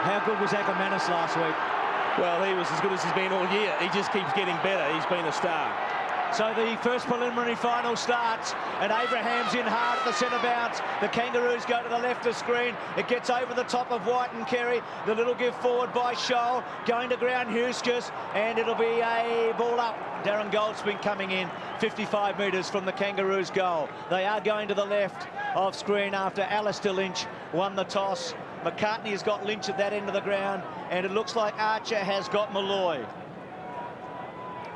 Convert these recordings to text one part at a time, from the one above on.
How good was Ackermanis last week? Well, he was as good as he's been all year. He just keeps getting better. He's been a star. So the first preliminary final starts, and Abraham's in hard at the centre bounce. The Kangaroos go to the left of screen. It gets over the top of White and Kerry. The little give forward by Scholl, going to ground Huskis, and it'll be a ball up. Darren Goldspin coming in 55 metres from the Kangaroos' goal. They are going to the left of screen after Alistair Lynch won the toss. McCartney has got Lynch at that end of the ground, and it looks like Archer has got Malloy.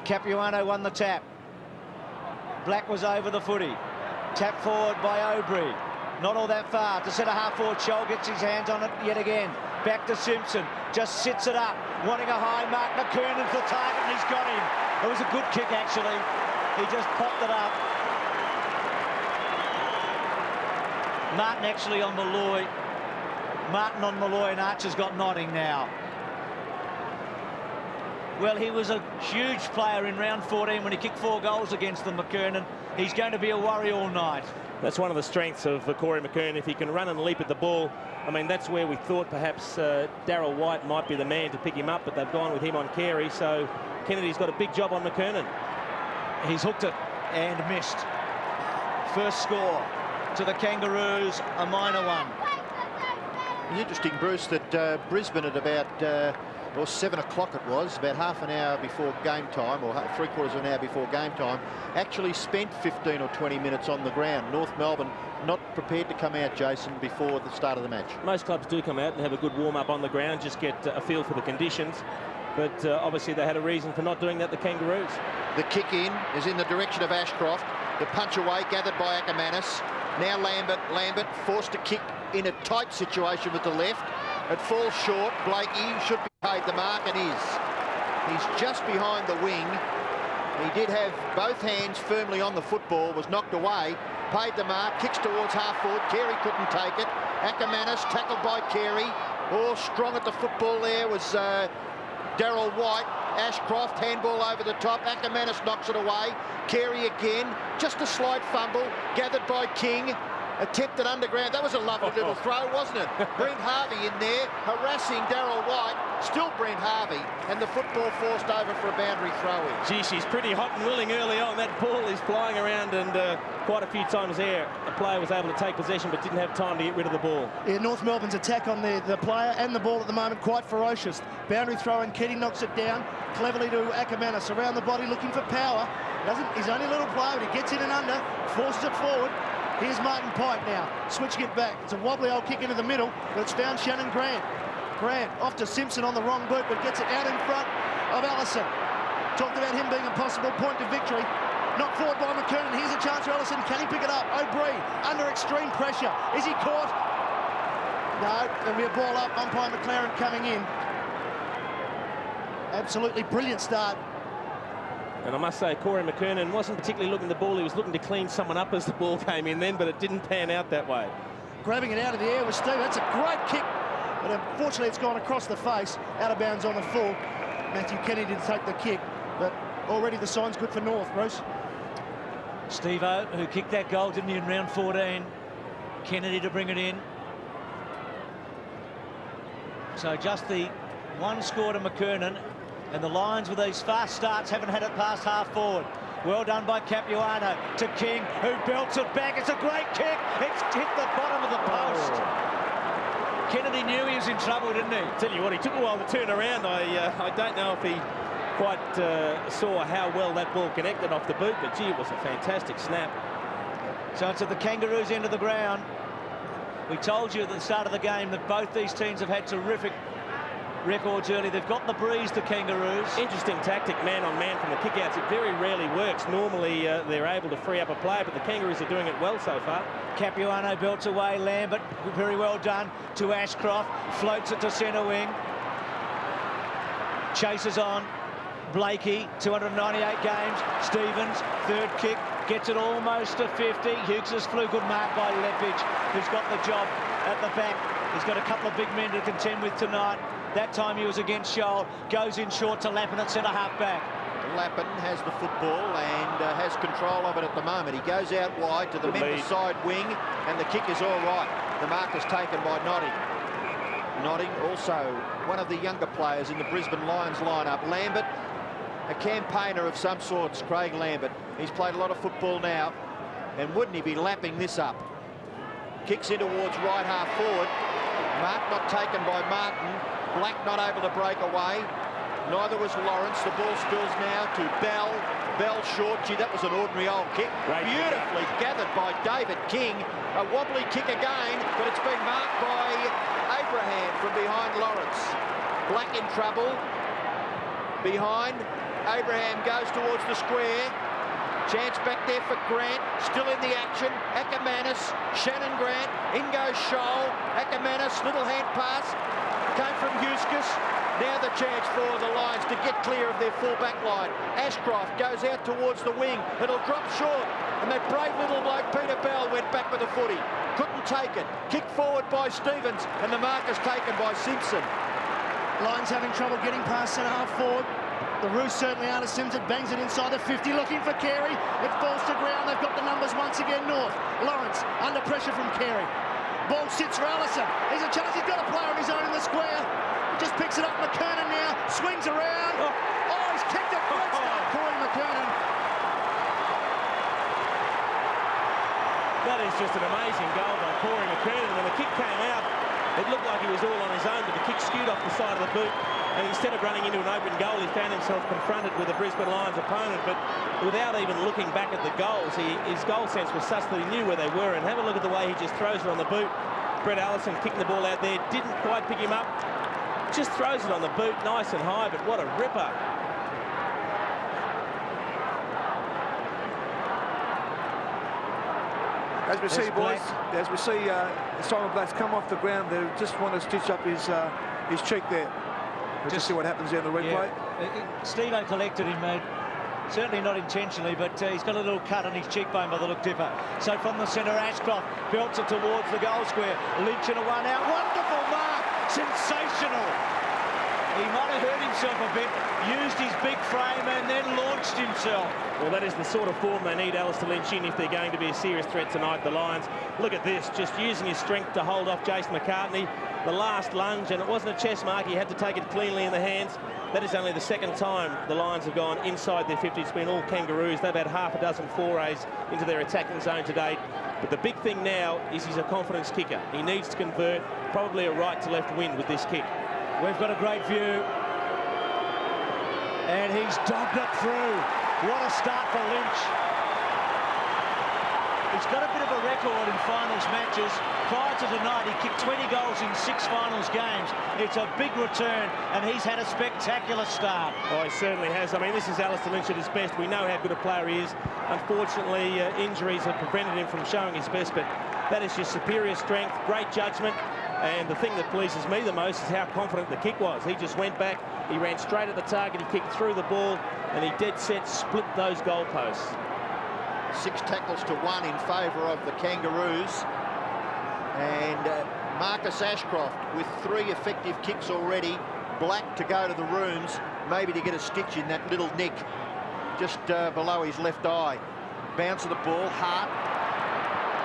Capuano won the tap. Black was over the footy. Tap forward by Aubry. Not all that far. To centre half forward, Scholl gets his hands on it yet again. Back to Simpson. Just sits it up. Wanting a high mark. McKernan's the target and he's got him. It was a good kick actually. He just popped it up. Martin actually on Malloy. Martin on Malloy, and Archer's got Notting now. Well, he was a huge player in round 14 when he kicked 4 goals against them, McKernan. He's going to be a worry all night. That's one of the strengths of Corey McKernan. If he can run and leap at the ball, I mean, that's where we thought perhaps Darryl White might be the man to pick him up, but they've gone with him on Carey, so Kennedy's got a big job on McKernan. He's hooked it and missed. First score to the Kangaroos, a minor one. It's interesting, Bruce, that Brisbane at about 7 o'clock it was, about half an hour before game time, or 3/4 of an hour before game time, actually spent 15 or 20 minutes on the ground. North Melbourne not prepared to come out, Jason, before the start of the match. Most clubs do come out and have a good warm-up on the ground, just get a feel for the conditions. But obviously they had a reason for not doing that, the Kangaroos. The kick in is in the direction of Ashcroft. The punch away gathered by Ackermanis. Now Lambert forced to kick in a tight situation with the left. It falls short. Blakey should be paid the mark and is. He's just behind the wing. He did have both hands firmly on the football, was knocked away, paid the mark, kicks towards half forward. Carey couldn't take it. Ackermanis tackled by Carey. Oh, strong at the football there was Darryl White. Ashcroft, handball over the top. Ackermanis knocks it away. Carey again. Just a slight fumble. Gathered by King. Attempted underground. That was a lovely little throw, wasn't it? Brent Harvey in there, harassing Darryl White. Still Brent Harvey. And the football forced over for a boundary throw-in. Gee, she's pretty hot and willing early on. That ball is flying around, and quite a few times there, the player was able to take possession but didn't have time to get rid of the ball. Yeah, North Melbourne's attack on the player and the ball at the moment quite ferocious. Boundary throw-in, Keddie knocks it down cleverly to Ackermanis. Around the body looking for power. He's only a little player, but he gets in and under, forces it forward. Here's Martin Pike now, switching it back. It's a wobbly old kick into the middle, but it's found Shannon Grant. Grant off to Simpson on the wrong boot, but gets it out in front of Allison. Talked about him being a possible point to victory. Knocked forward by McKernan. Here's a chance for Allison. Can he pick it up? Aubry under extreme pressure. Is he caught? No, there'll be a ball up. Umpire McLaren coming in. Absolutely brilliant start. And I must say, Corey McKernan wasn't particularly looking at the ball. He was looking to clean someone up as the ball came in then, but it didn't pan out that way. Grabbing it out of the air was Steve. That's a great kick, but unfortunately it's gone across the face, out of bounds on the full. Matthew Kennedy to take the kick, but already the sign's good for North, Bruce. Steve-O, who kicked that goal, didn't he, in round 14. Kennedy to bring it in. So just the one score to McKernan. And the Lions, with these fast starts, haven't had it past half forward. Well done by Capuano to King, who belts it back. It's a great kick. It's hit the bottom of the post. Kennedy knew he was in trouble, didn't he? Tell you what, he took a while to turn around. I don't know if he quite saw how well that ball connected off the boot, but gee, it was a fantastic snap. So it's at the Kangaroos end of the ground. We told you at the start of the game that both these teams have had terrific records early. They've got the breeze, the Kangaroos. Interesting tactic, man on man from the kickouts. It very rarely works. Normally they're able to free up a player, but the Kangaroos are doing it well so far. Capuano belts away. Lambert, very well done to Ashcroft. Floats it to centre wing. Chases on. Blakey, 298 games. Stevens, third kick. Gets it almost to 50. Hughes' flew, good mark by Lepage, who's got the job at the back. He's got a couple of big men to contend with tonight. That time he was against Scholl. Goes in short to Lappin at centre half back. Lappin has the football and has control of it at the moment. He goes out wide to the member side wing, and the kick is all right. The mark is taken by Notting. Nodding, also one of the younger players in the Brisbane Lions lineup. Lambert, a campaigner of some sorts, Craig Lambert. He's played a lot of football now, and wouldn't he be lapping this up? Kicks in towards right half forward. Mark not taken by Martin. Black not able to break away. Neither was Lawrence. The ball spills now to Bell. Bell short. Gee, that was an ordinary old kick. Great Beautifully gathered by David King. A wobbly kick again, but it's been marked by Abraham from behind Lawrence. Black in trouble. Behind. Abraham goes towards the square. Chance back there for Grant. Still in the action. Ackermanis. Shannon Grant. In goes Scholl. Ackermanis. Little hand pass. Came from Eustace. Now the chance for the Lions to get clear of their full-back line. Ashcroft goes out towards the wing. It'll drop short. And that brave little bloke, Peter Bell, went back with the footy. Couldn't take it. Kicked forward by Stevens. And the mark is taken by Simpson. Lions having trouble getting past centre half forward. The Roos certainly are. Simpson bangs it inside the 50, looking for Carey. It falls to ground. They've got the numbers once again north. Lawrence under pressure from Carey. Ball sits for Allison. He's a chance. He's got a player on his own in the square. Just picks it up. McKernan now swings around. Oh, he's kicked it. Great start, Corey McKernan. That is just an amazing goal by Corey McKernan. When the kick came out, it looked like he was all on his own, but the kick skewed off the side of the boot. And instead of running into an open goal, he found himself confronted with a Brisbane Lions opponent. But without even looking back at the goals, his goal sense was such that he knew where they were. And have a look at the way he just throws it on the boot. Brett Allison kicking the ball out there, didn't quite pick him up. Just throws it on the boot, nice and high, but what a ripper. As we see, boys, as we see Simon Black's come off the ground, they just want to stitch up his cheek there. We'll just see what happens there in the replay. Yeah. Steve-O collected him, mate. Certainly not intentionally, but he's got a little cut on his cheekbone by the look, Dipper. So from the centre, Ashcroft belts it towards the goal square. Lynch and a one out. Wonderful mark. Sensational. He might have hurt himself a bit, used his big frame and then launched himself. Well, that is the sort of form they need Alistair Lynch in if they're going to be a serious threat tonight, the Lions. Look at this, just using his strength to hold off Jason McCartney. The last lunge, and it wasn't a chest mark. He had to take it cleanly in the hands. That is only the second time the Lions have gone inside their 50. It's been all Kangaroos. They've had half a dozen forays into their attacking zone to date. But the big thing now is he's a confidence kicker. He needs to convert, probably a right to left win with this kick. We've got a great view. And he's dogged it through. What a start for Lynch. He's got a bit of a record in finals matches. Prior to tonight, he kicked 20 goals in 6 finals games. It's a big return, and he's had a spectacular start. Oh, he certainly has. I mean, this is Alistair Lynch at his best. We know how good a player he is. Unfortunately, injuries have prevented him from showing his best, but that is just superior strength, great judgment. And the thing that pleases me the most is how confident the kick was. He just went back, he ran straight at the target, he kicked through the ball, and he dead set split those goalposts. 6 tackles to 1 in favour of the Kangaroos. And Marcus Ashcroft with 3 effective kicks already. Black to go to the rooms, maybe to get a stitch in that little nick just below his left eye. Bounce of the ball, Hart.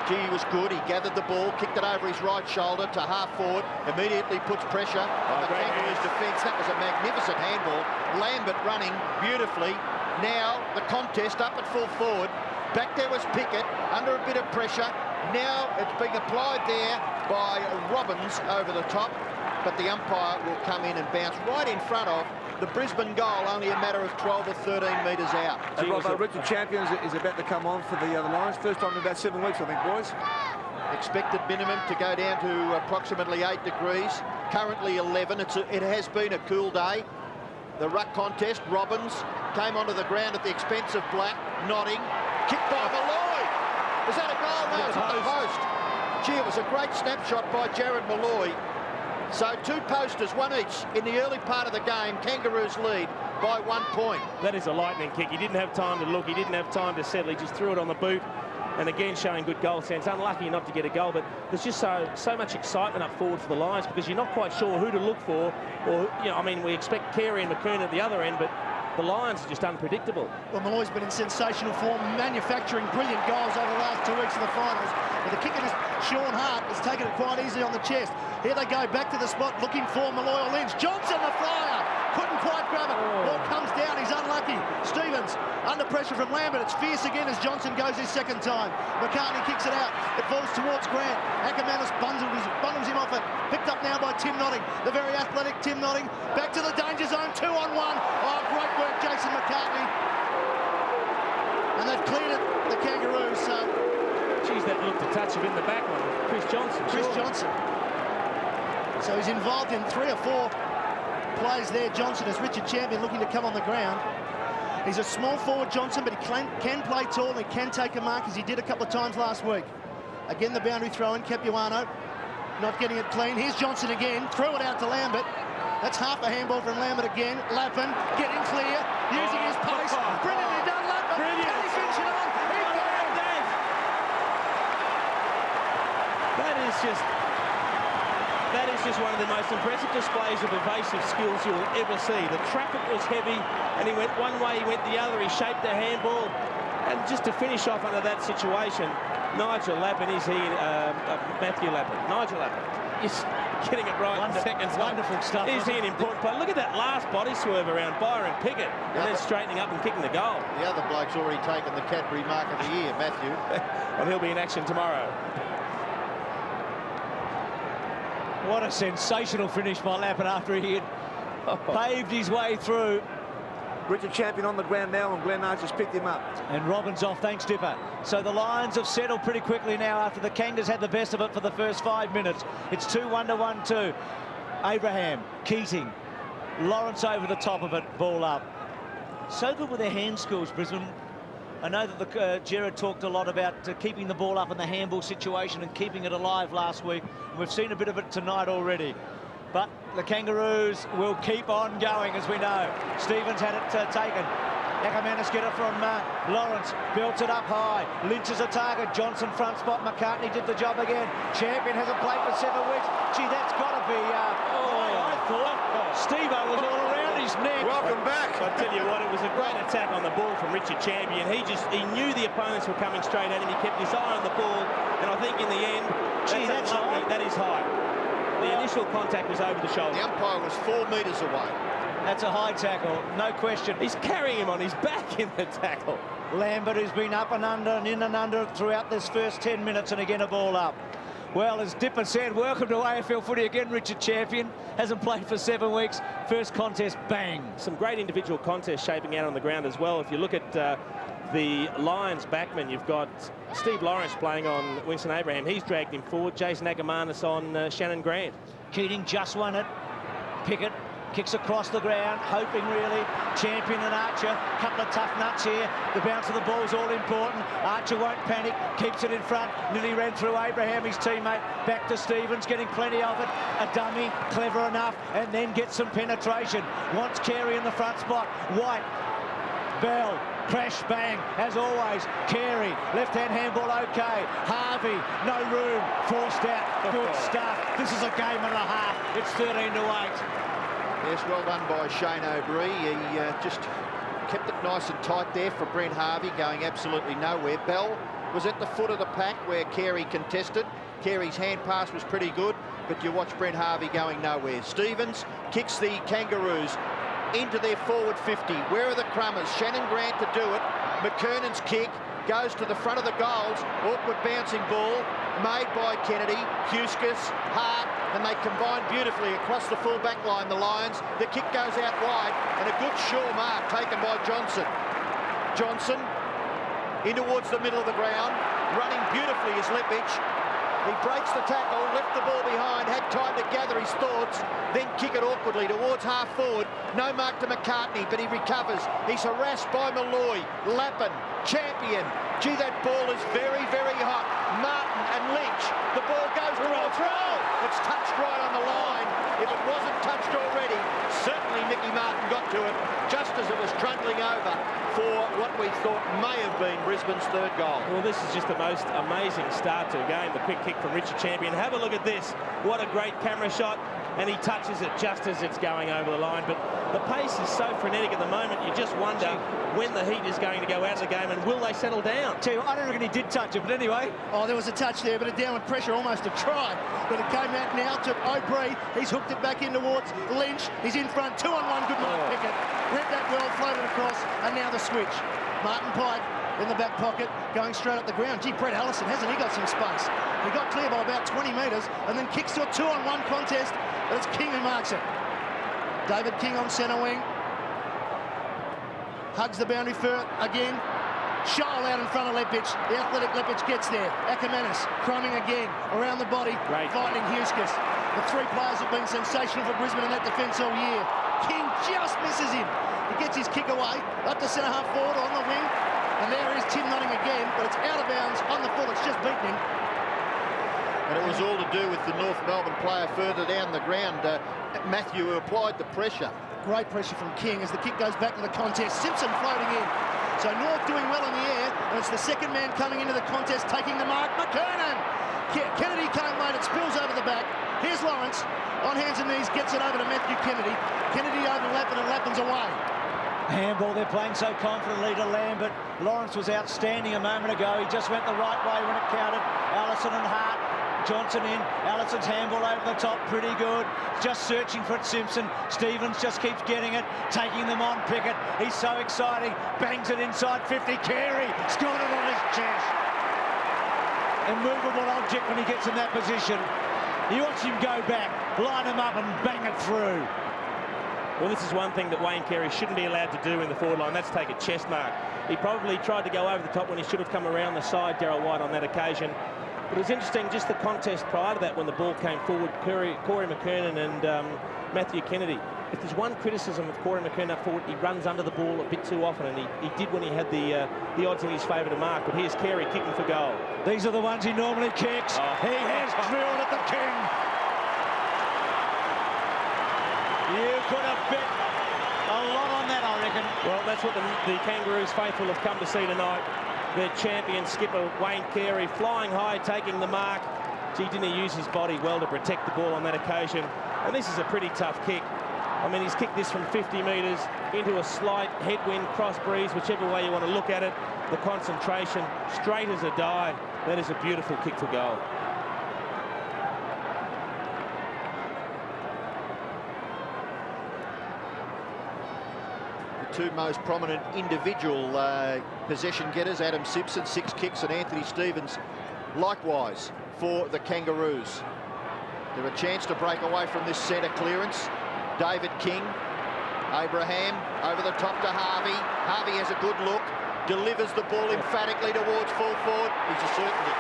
Gee, he was good. He gathered the ball, kicked it over his right shoulder to half forward, immediately puts pressure on the Kangaroos defence. That was a magnificent handball. Lambert running beautifully. Now the contest up at full forward. Back there was Pickett under a bit of pressure. Now it's being applied there by Robbins over the top, but the umpire will come in and bounce right in front of the Brisbane goal, only a matter of 12 or 13 metres out. And Robbo, Richard Champions is about to come on for the Lions. First time in about 7 weeks, I think, boys. Expected minimum to go down to approximately 8 degrees. Currently 11. It has been a cool day. The ruck contest, Robbins came onto the ground at the expense of Black, nodding. Kicked by Malloy. Is that a goal? No, it's at the post. Gee, it was a great snapshot by Jared Malloy. So 2 posters, 1 each in the early part of the game. Kangaroos lead by 1 point. That is a lightning kick. He didn't have time to look. He didn't have time to settle. He just threw it on the boot. And again, showing good goal sense. Unlucky not to get a goal, but there's just so much excitement up forward for the Lions because you're not quite sure who to look for. Or, you know, I mean, we expect Carey and McKernan at the other end, but the Lions are just unpredictable. Well, Malloy's been in sensational form, manufacturing brilliant goals over the last 2 weeks of the finals. But the kicker, Sean Hart, has taken it quite easy on the chest. Here they go back to the spot, looking for Malloy or Lynch. Johnson, the flyer, couldn't quite grab it. Ball comes down, he's unlucky. Stevens, under pressure from Lambert. It's fierce again as Johnson goes his second time. McCartney kicks it out. It falls towards Grant. Ackermanis bundles him off it. Picked up now by Tim Notting, the very athletic Tim Notting. Back to the danger zone, 2-on-1. Oh, great work, Jason McCartney. And they've cleared it, the Kangaroos. Geez, that looked a touch of in the back one. Chris Johnson. Chris Johnson. So he's involved in 3 or 4 plays there, Johnson, as Richard Champion looking to come on the ground. He's a small forward, Johnson, but he can play tall and he can take a mark, as he did a couple of times last week. Again, the boundary throw-in, Capuano not getting it clean. Here's Johnson again, threw it out to Lambert. That's half a handball from Lambert again. Lappin getting clear, using his pace. Brilliantly done, Lappin. Brilliant. Can he finish it on? He can. That is just one of the most impressive displays of evasive skills you'll ever see. The traffic was heavy, and he went one way, he went the other. He shaped the handball, and just to finish off under that situation, Nigel Lappin, Matthew Lappin. Nigel Lappin is getting it right in seconds. Wonderful stuff. Is he an important player? Look at that last body swerve around Byron Pickett, and then straightening up and kicking the goal. The other bloke's already taken the Cadbury Mark of the Year, Matthew. And he'll be in action tomorrow. What a sensational finish by Lappin after he had paved his way through. Richard Champion on the ground now, and Glenn Archer's picked him up. And Robbins off, thanks, Dipper. So the Lions have settled pretty quickly now after the Kangas had the best of it for the first 5 minutes. It's 2-1 to 1-2. Abraham, Keating, Lawrence over the top of it, ball up. So good with their hand skills, Brisbane. I know that Gerard talked a lot about keeping the ball up in the handball situation and keeping it alive last week. And we've seen a bit of it tonight already. But the Kangaroos will keep on going, as we know. Stevens had it taken. Ackermanis get it from Lawrence, builds it up high. Lynch is a target. Johnson front spot. McCartney did the job again. Champion hasn't played for 7 weeks. Gee, that's got to be. I thought Steve-O was all around his neck. Welcome back. I tell you what, it was a great attack on the ball from Richard Champion. He knew the opponents were coming straight at him. He kept his eye on the ball, and I think in the end, that's lovely. That is high. The initial contact was over the shoulder. The umpire was 4 metres away. That's a high tackle, no question. He's carrying him on his back in the tackle. Lambert, who's been up and under and in and under throughout this first 10 minutes, and again a ball up. Well, as Dipper said, welcome to AFL footy again, Richard Champion. Hasn't played for 7 weeks. First contest, bang. Some great individual contests shaping out on the ground as well. If you look at the Lions backman, you've got Steve Lawrence playing on Winston Abraham. He's dragged him forward. Jason Ackermanis on Shannon Grant. Keating just won it. Pickett kicks across the ground, hoping really. Champion and Archer, couple of tough nuts here. The bounce of the ball's all important. Archer won't panic, keeps it in front. Nearly ran through Abraham, his teammate. Back to Stevens, getting plenty of it. A dummy, clever enough, and then gets some penetration. Wants Carey in the front spot. White, Bell, crash, bang, as always. Carey, left-hand handball, okay. Harvey, no room, forced out. Good stuff. This is a game and a half. It's 13-8. Yes, well done by Shane O'Brien. He just kept it nice and tight there for Brent Harvey, going absolutely nowhere. Bell was at the foot of the pack where Carey contested. Carey's hand pass was pretty good, but you watch Brent Harvey going nowhere. Stevens kicks the Kangaroos into their forward 50. Where are the Crummers? Shannon Grant to do it. McKernan's kick goes to the front of the goals. Awkward bouncing ball made by Kennedy. Huskis, Hart, and they combine beautifully across the full back line, the Lions. The kick goes out wide, and a good sure mark taken by Johnson. Johnson in towards the middle of the ground, running beautifully is Lepich. He breaks the tackle, left the ball behind, had time to gather his thoughts, then kick it awkwardly towards half forward. No mark to McCartney, but he recovers. He's harassed by Malloy, Lappin, Champion. Gee, that ball is very, very hot. Martin and Lynch. The ball goes towards goal. It's touched right on the line. If it wasn't touched already, certainly Mickey Martin got to it just as it was trundling over for what we thought may have been Brisbane's third goal. Well, this is just the most amazing start to a game. The quick kick from Richard Champion. Have a look at this. What a great camera shot. and he touches it just as it's going over the line. But the pace is so frenetic at the moment, you just wonder when the heat is going to go out of the game, and will they settle down? Tell you what, I don't reckon he did touch it, but anyway. Oh, there was a touch there, but a downward pressure, almost a try. But it came out now to O'Brien. He's hooked it back in towards Lynch. He's in front, 2-on-1, good mark, Pickett. Read that well, floated across, and now the switch. Martin Pike in the back pocket, going straight up the ground. Gee, Brett Allison, hasn't he got some space? He got clear by about 20 metres and then kicks to a 2-on-1 contest. But it's King who marks it. David King on centre wing. Hugs the boundary for again. Shoal out in front of Lepic. The athletic Lepic gets there. Ackermanis crumbing again around the body, fighting Huskis. The three players have been sensational for Brisbane in that defence all year. King just misses him. He gets his kick away, up to centre half forward on the wing. And there is Tim Notting again, but it's out of bounds on the full. It's just beaten him. And it was all to do with the North Melbourne player further down the ground, Matthew, who applied the pressure. Great pressure from King as the kick goes back to the contest. Simpson floating in. So North doing well in the air, and it's the second man coming into the contest, taking the mark. McKernan! Kennedy came late, it spills over the back. Here's Lawrence, on hands and knees, gets it over to Matthew Kennedy. Kennedy over Lappin, and Lappin's away. Handball, they're playing so confidently to Lambert. Lawrence was outstanding a moment ago. He just went the right way when it counted. Allison and Hart. Johnson in. Allison's handball over the top, pretty good. Just searching for it, Simpson. Stevens just keeps getting it, taking them on Pickett. He's so exciting. Bangs it inside 50. Carey scored it on his chest. Immovable object when he gets in that position. You watch him go back, line him up and bang it through. Well, this is one thing that Wayne Carey shouldn't be allowed to do in the forward line. That's take a chest mark. He probably tried to go over the top when he should have come around the side, Darryl White, on that occasion. But it was interesting, just the contest prior to that when the ball came forward, Corey McKernan and Matthew Kennedy. If there's one criticism of Corey McKernan up forward, he runs under the ball a bit too often, and he did when he had the odds in his favour to mark. But here's Carey kicking for goal. These are the ones he normally kicks. He has drilled at the King. You could have bet a lot on that, I reckon. Well, that's what the Kangaroos faithful have come to see tonight. Their champion skipper, Wayne Carey, flying high, taking the mark. Gee, didn't he use his body well to protect the ball on that occasion? And this is a pretty tough kick. I mean, he's kicked this from 50 metres into a slight headwind, cross breeze, whichever way you want to look at it. The concentration, straight as a die. That is a beautiful kick for goal. Two most prominent individual possession getters, Adam Simpson, 6 kicks, and Anthony Stevens likewise for the Kangaroos. They're a chance to break away from this centre clearance. David King, Abraham over the top to Harvey. Harvey has a good look, delivers the ball emphatically towards full forward. He's a certainty.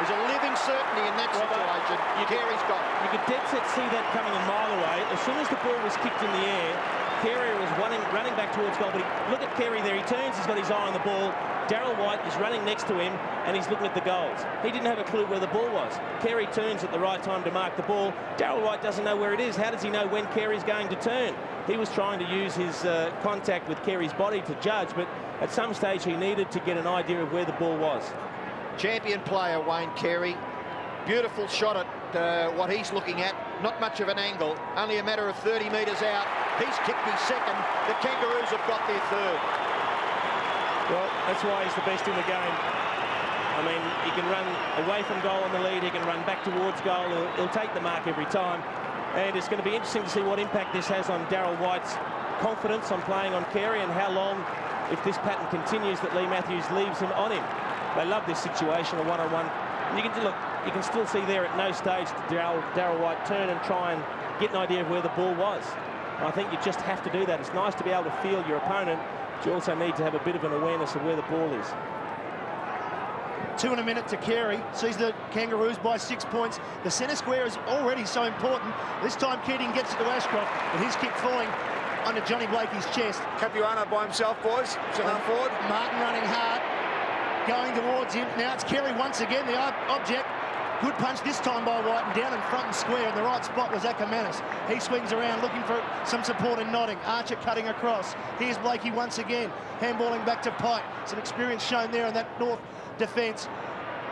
There's a living certainty in that situation. Carey's got it. You could dead set see that coming a mile away. As soon as the ball was kicked in the air, Carey was running back towards goal, but look at Carey there. He turns, he's got his eye on the ball. Darryl White is running next to him, and he's looking at the goals. He didn't have a clue where the ball was. Carey turns at the right time to mark the ball. Darryl White doesn't know where it is. How does he know when Carey's going to turn? He was trying to use his contact with Carey's body to judge, but at some stage he needed to get an idea of where the ball was. Champion player, Wayne Carey. Beautiful shot at what he's looking at. Not much of an angle, only a matter of 30 metres out. He's kicked his second. The Kangaroos have got their third. Well, that's why he's the best in the game. I mean, he can run away from goal on the lead. He can run back towards goal. He'll take the mark every time. And it's going to be interesting to see what impact this has on Darryl White's confidence on playing on Carey, and how long, if this pattern continues, that Lee Matthews leaves him on him. They love this situation, a one-on-one. You can look. You can still see there at no stage did Darryl White turn and try and get an idea of where the ball was. And I think you just have to do that. It's nice to be able to feel your opponent, but you also need to have a bit of an awareness of where the ball is. 2 in a minute to Carey. Sees the Kangaroos by 6 points. The centre square is already so important. This time Keating gets it to Ashcroft, but his kick falling under Johnny Blakey's chest. Capuano by himself, boys. Centre forward. Martin running hard, going towards him. Now it's Carey once again, the object. Good punch this time by White, and down in front and square in the right spot was Ackermanis. He swings around looking for some support in Notting. Archer cutting across. Here's Blakey once again, handballing back to Pike. Some experience shown there in that North defence.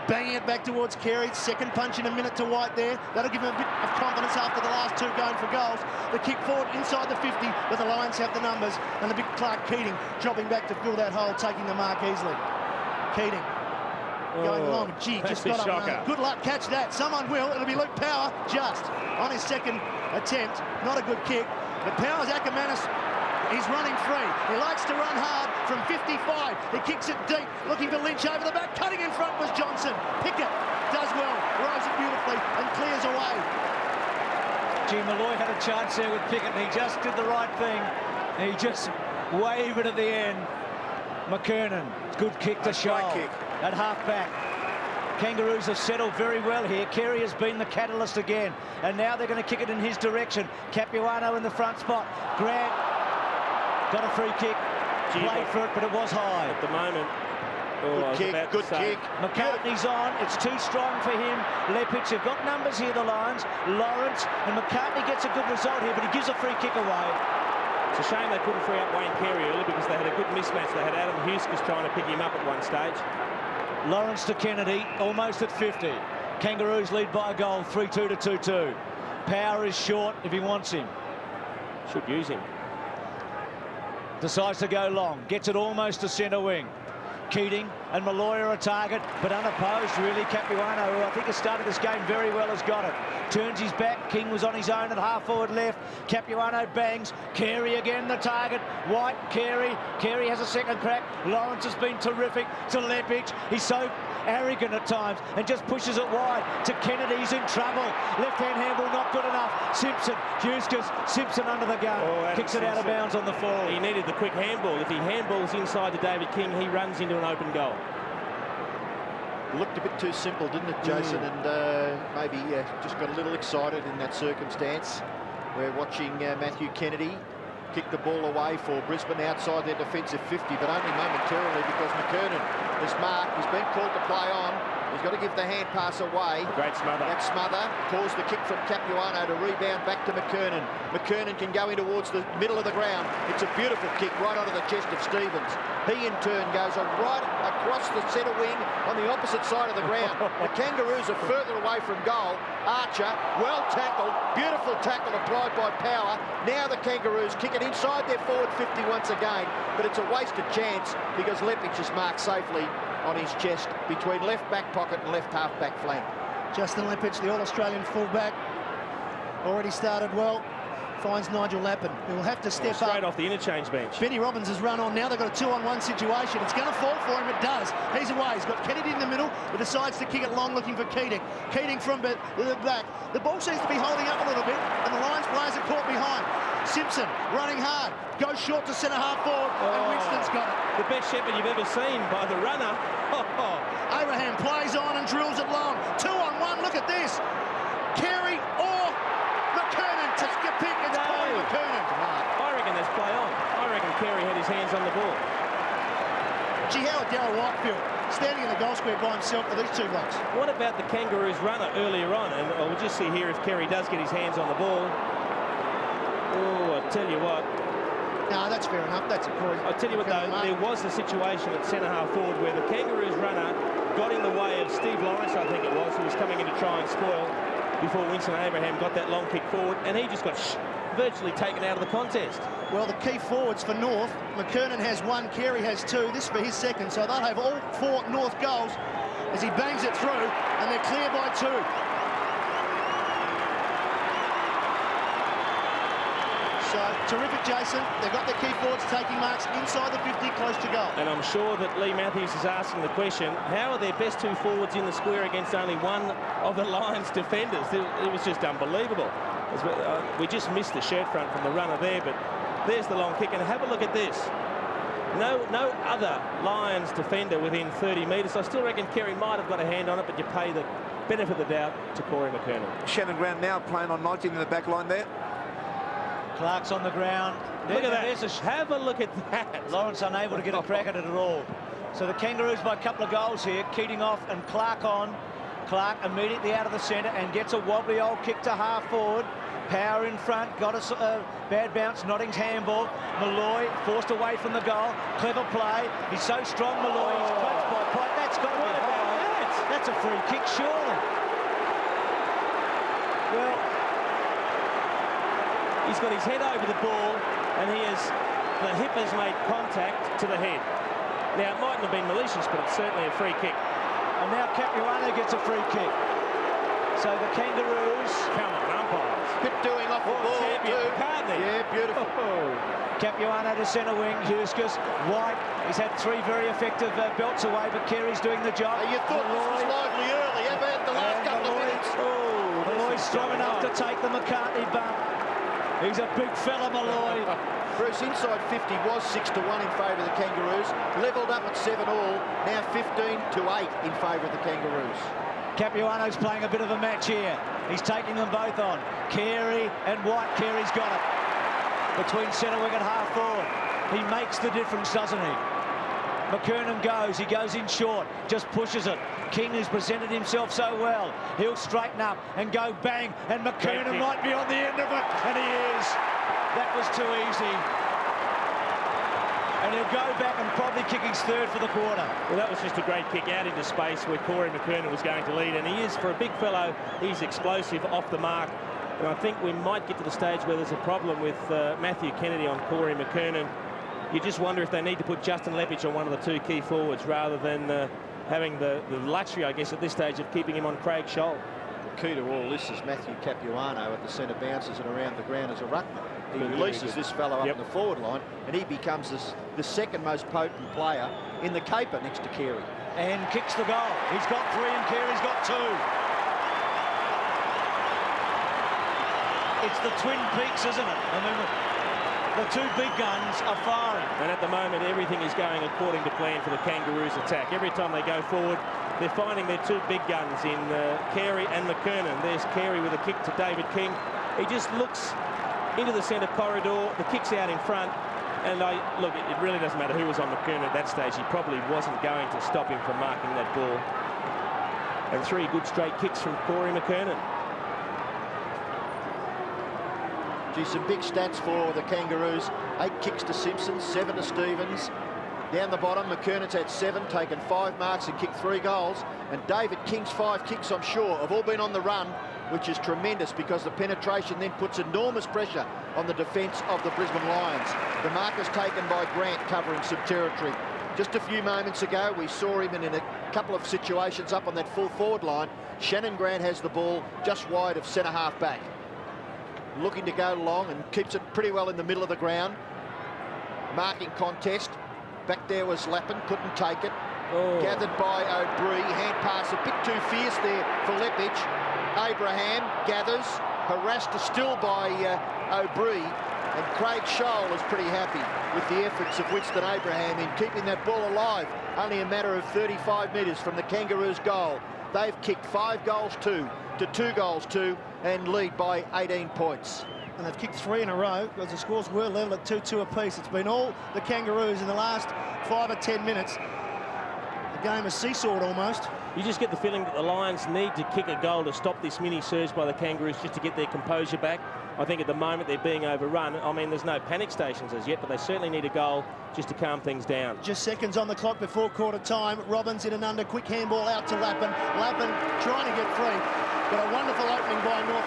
banging it back towards Carey. Second punch in a minute to White there. That'll give him a bit of confidence after the last two going for goals. The kick forward inside the 50, but the Lions have the numbers. And the big Clark Keating dropping back to fill that hole, taking the mark easily. Keating going long. Gee, just got up. Good luck, catch that. Someone will. It'll be Luke Power just on his second attempt. Not a good kick. But Power's Ackermanis, he's running free. He likes to run hard from 55. He kicks it deep, looking for Lynch over the back. Cutting in front was Johnson. Pickett does well, rows it beautifully and clears away. Gee, Malloy had a chance there with Pickett, and he just did the right thing. He just waved it at the end. McKernan, good kick to Shaw at half-back. Kangaroos have settled very well here. Carey has been the catalyst again, and now they're going to kick it in his direction. Capuano in the front spot. Grant got a free kick, played for it, but it was high. At the moment, good kick. McCartney's on. It's too strong for him. Lepic have got numbers here, the Lions. Lawrence, and McCartney gets a good result here, but he gives a free kick away. It's a shame they couldn't free up Wayne Carey early, because they had a good mismatch. They had Adam Huskis trying to pick him up at one stage. Lawrence to Kennedy, almost at 50. Kangaroos lead by a goal, 3-2 to 2-2. Power is short if he wants him. Should use him. Decides to go long, gets it almost to centre wing. Keating and Malloy are a target, but unopposed really. Capuano, who I think has started this game very well, has got it. Turns his back. King was on his own at half-forward left. Capuano bangs. Carey again the target. White, Carey. Carey has a second crack. Lawrence has been terrific to Lepic. He's so arrogant at times and just pushes it wide to Kennedy. He's in trouble. Left-hand handball not good enough. Simpson, Huskis, Simpson under the gun. Kicks it out of bounds on the fall. He needed the quick handball. If he handballs inside to David King, he runs into an open goal. Looked a bit too simple, didn't it, Jason? And maybe just got a little excited in that circumstance. We're watching Matthew Kennedy kick the ball away for Brisbane outside their defensive 50, but only momentarily, because McKernan is marked. He's been called to play on. He's got to give the hand pass away. Great smother. That smother caused the kick from Capuano to rebound back to McKernan. McKernan can go in towards the middle of the ground. It's a beautiful kick right onto the chest of Stevens. He in turn goes right across the centre wing on the opposite side of the ground. The Kangaroos are further away from goal. Archer, well tackled, beautiful tackle applied by Power. Now the Kangaroos kick it inside their forward 50 once again, but it's a wasted chance because Lepic is marked safely on his chest between left back pocket and left half back flank. Justin Lepic, the All-Australian fullback, already started well. Finds Nigel Lappin, who will have to step up. Straight off the interchange bench. Benny Robbins has run on now. They've got a 2-on-1 situation. It's going to fall for him. It does. He's away. He's got Kennedy in the middle, but decides to kick it long, looking for Keating. Keating from the back. The ball seems to be holding up a little bit, and the Lions players are caught behind. Simpson running hard, goes short to centre half forward, and Winston's got it. The best shepherd you've ever seen by the runner. Abraham plays on and drills it long. 2-on-1. Look at this. Carey or McKernan. Take a pick. It's Corey McKernan. I reckon there's play on. I reckon Carey had his hands on the ball. Gee, how Darryl Whitefield standing in the goal square by himself for these two blocks. What about the Kangaroos runner earlier on? And we'll just see here if Carey does get his hands on the ball. Oh, I tell you what. No, that's fair enough. That's a Corey. I'll tell you what, though, there was a situation at centre-half forward where the Kangaroos runner got in the way of Steve Lawrence, I think it was, who was coming in to try and spoil before Winston Abraham got that long kick forward, and he just got virtually taken out of the contest. Well, the key forwards for North, McKernan has one, Carey has two. This for his second, so they'll have all four North goals as he bangs it through, and they're clear by two. So, terrific, Jason. They've got their key forwards taking marks inside the 50, close to goal. And I'm sure that Lee Matthews is asking the question, how are their best two forwards in the square against only one of the Lions defenders? It was just unbelievable. We just missed the shirt front from the runner there, but there's the long kick. And have a look at this. No other Lions defender within 30 metres. I still reckon Carey might have got a hand on it, but you pay the benefit of the doubt to Corey McKernan. Shannon Grant now playing on 19 in the back line there. Clark's on the ground. Look at that. Have a look at that. Lawrence unable to get a crack at it at all. So the Kangaroos by a couple of goals here. Keating off and Clark on. Clark immediately out of the centre and gets a wobbly old kick to half forward. Power in front, got a bad bounce, Notting's handball. Malloy forced away from the goal. Clever play. He's so strong, Malloy. He's clutched by Pott. That's got to be high. That's That's a free kick, surely. Well, he's got his head over the ball, and the hip has made contact to the head. Now, it mightn't have been malicious, but it's certainly a free kick. And now Capuano gets a free kick. So the Kangaroos... Come on, umpires. Bit doing off the ball champion, too. McCartney. Yeah, beautiful. Capuano to centre wing, Huskus, White. He's had 3 very effective belts away, but Carey's doing the job. You thought this was lively early. How about the last couple of minutes? Malloy's strong enough to take the McCartney bump. He's a big fella, Malloy. Bruce, inside 50 was 6-1 in favour of the Kangaroos. Levelled up at 7-all. Now 15-8 in favour of the Kangaroos. Capuano's playing a bit of a match here. He's taking them both on. Carey and White. Carey's got it. Between centre wing and half forward. He makes the difference, doesn't he? McKernan goes. He goes in short. Just pushes it. King has presented himself so well. He'll straighten up and go bang. And McKernan might be on the end of it. And he is. That was too easy. And he'll go back and probably kick his 3rd for the quarter. Well, that was just a great kick out into space where Corey McKernan was going to lead. And he is, for a big fellow, he's explosive off the mark. And I think we might get to the stage where there's a problem with Matthew Kennedy on Corey McKernan. You just wonder if they need to put Justin Lepage on one of the 2 key forwards rather than having the luxury, I guess, at this stage of keeping him on Craig Scholl. The key to all this is Matthew Capuano at the centre bounces and around the ground as a ruckman. He releases this fellow up in the forward line, and he becomes the 2nd most potent player in the caper next to Carey. And kicks the goal. He's got 3 and Carey's got 2. It's the Twin Peaks, isn't it? I mean, the 2 big guns are firing. And at the moment, everything is going according to plan for the Kangaroos' attack. Every time they go forward, they're finding their 2 big guns in Carey and McKernan. There's Carey with a kick to David King. He just looks into the centre corridor. The kick's out in front. And look, it really doesn't matter who was on McKernan at that stage. He probably wasn't going to stop him from marking that ball. And 3 good straight kicks from Corey McKernan. Gee, some big stats for the Kangaroos. 8 kicks to Simpson, 7 to Stevens. Down the bottom, McKernan's had 7, taken 5 marks and kicked 3 goals. And David King's 5 kicks, I'm sure, have all been on the run, which is tremendous because the penetration then puts enormous pressure on the defence of the Brisbane Lions. The markers taken by Grant covering some territory. Just a few moments ago, we saw him in a couple of situations up on that full forward line. Shannon Grant has the ball just wide of centre half back. Looking to go long and keeps it pretty well in the middle of the ground. Marking contest. Back there was Lappin, couldn't take it. Gathered by O'Brien. Hand pass a bit too fierce there for Lepage. Abraham gathers, harassed still by O'Brien. And Craig Scholl is pretty happy with the efforts of Winston Abraham in keeping that ball alive. Only a matter of 35 metres from the Kangaroos' goal. They've kicked 5 goals to 2 goals to and lead by 18 points. And they've kicked 3 in a row because the scores were level at 2-2 apiece. It's been all the Kangaroos in the last 5 or 10 minutes. The game has seesawed almost. You just get the feeling that the Lions need to kick a goal to stop this mini surge by the Kangaroos just to get their composure back. I think at the moment they're being overrun. I mean, there's no panic stations as yet, but they certainly need a goal just to calm things down. Just seconds on the clock before quarter time. Robbins in and under, quick handball out to Lappin. Lappin trying to get free, but a wonderful opening by North.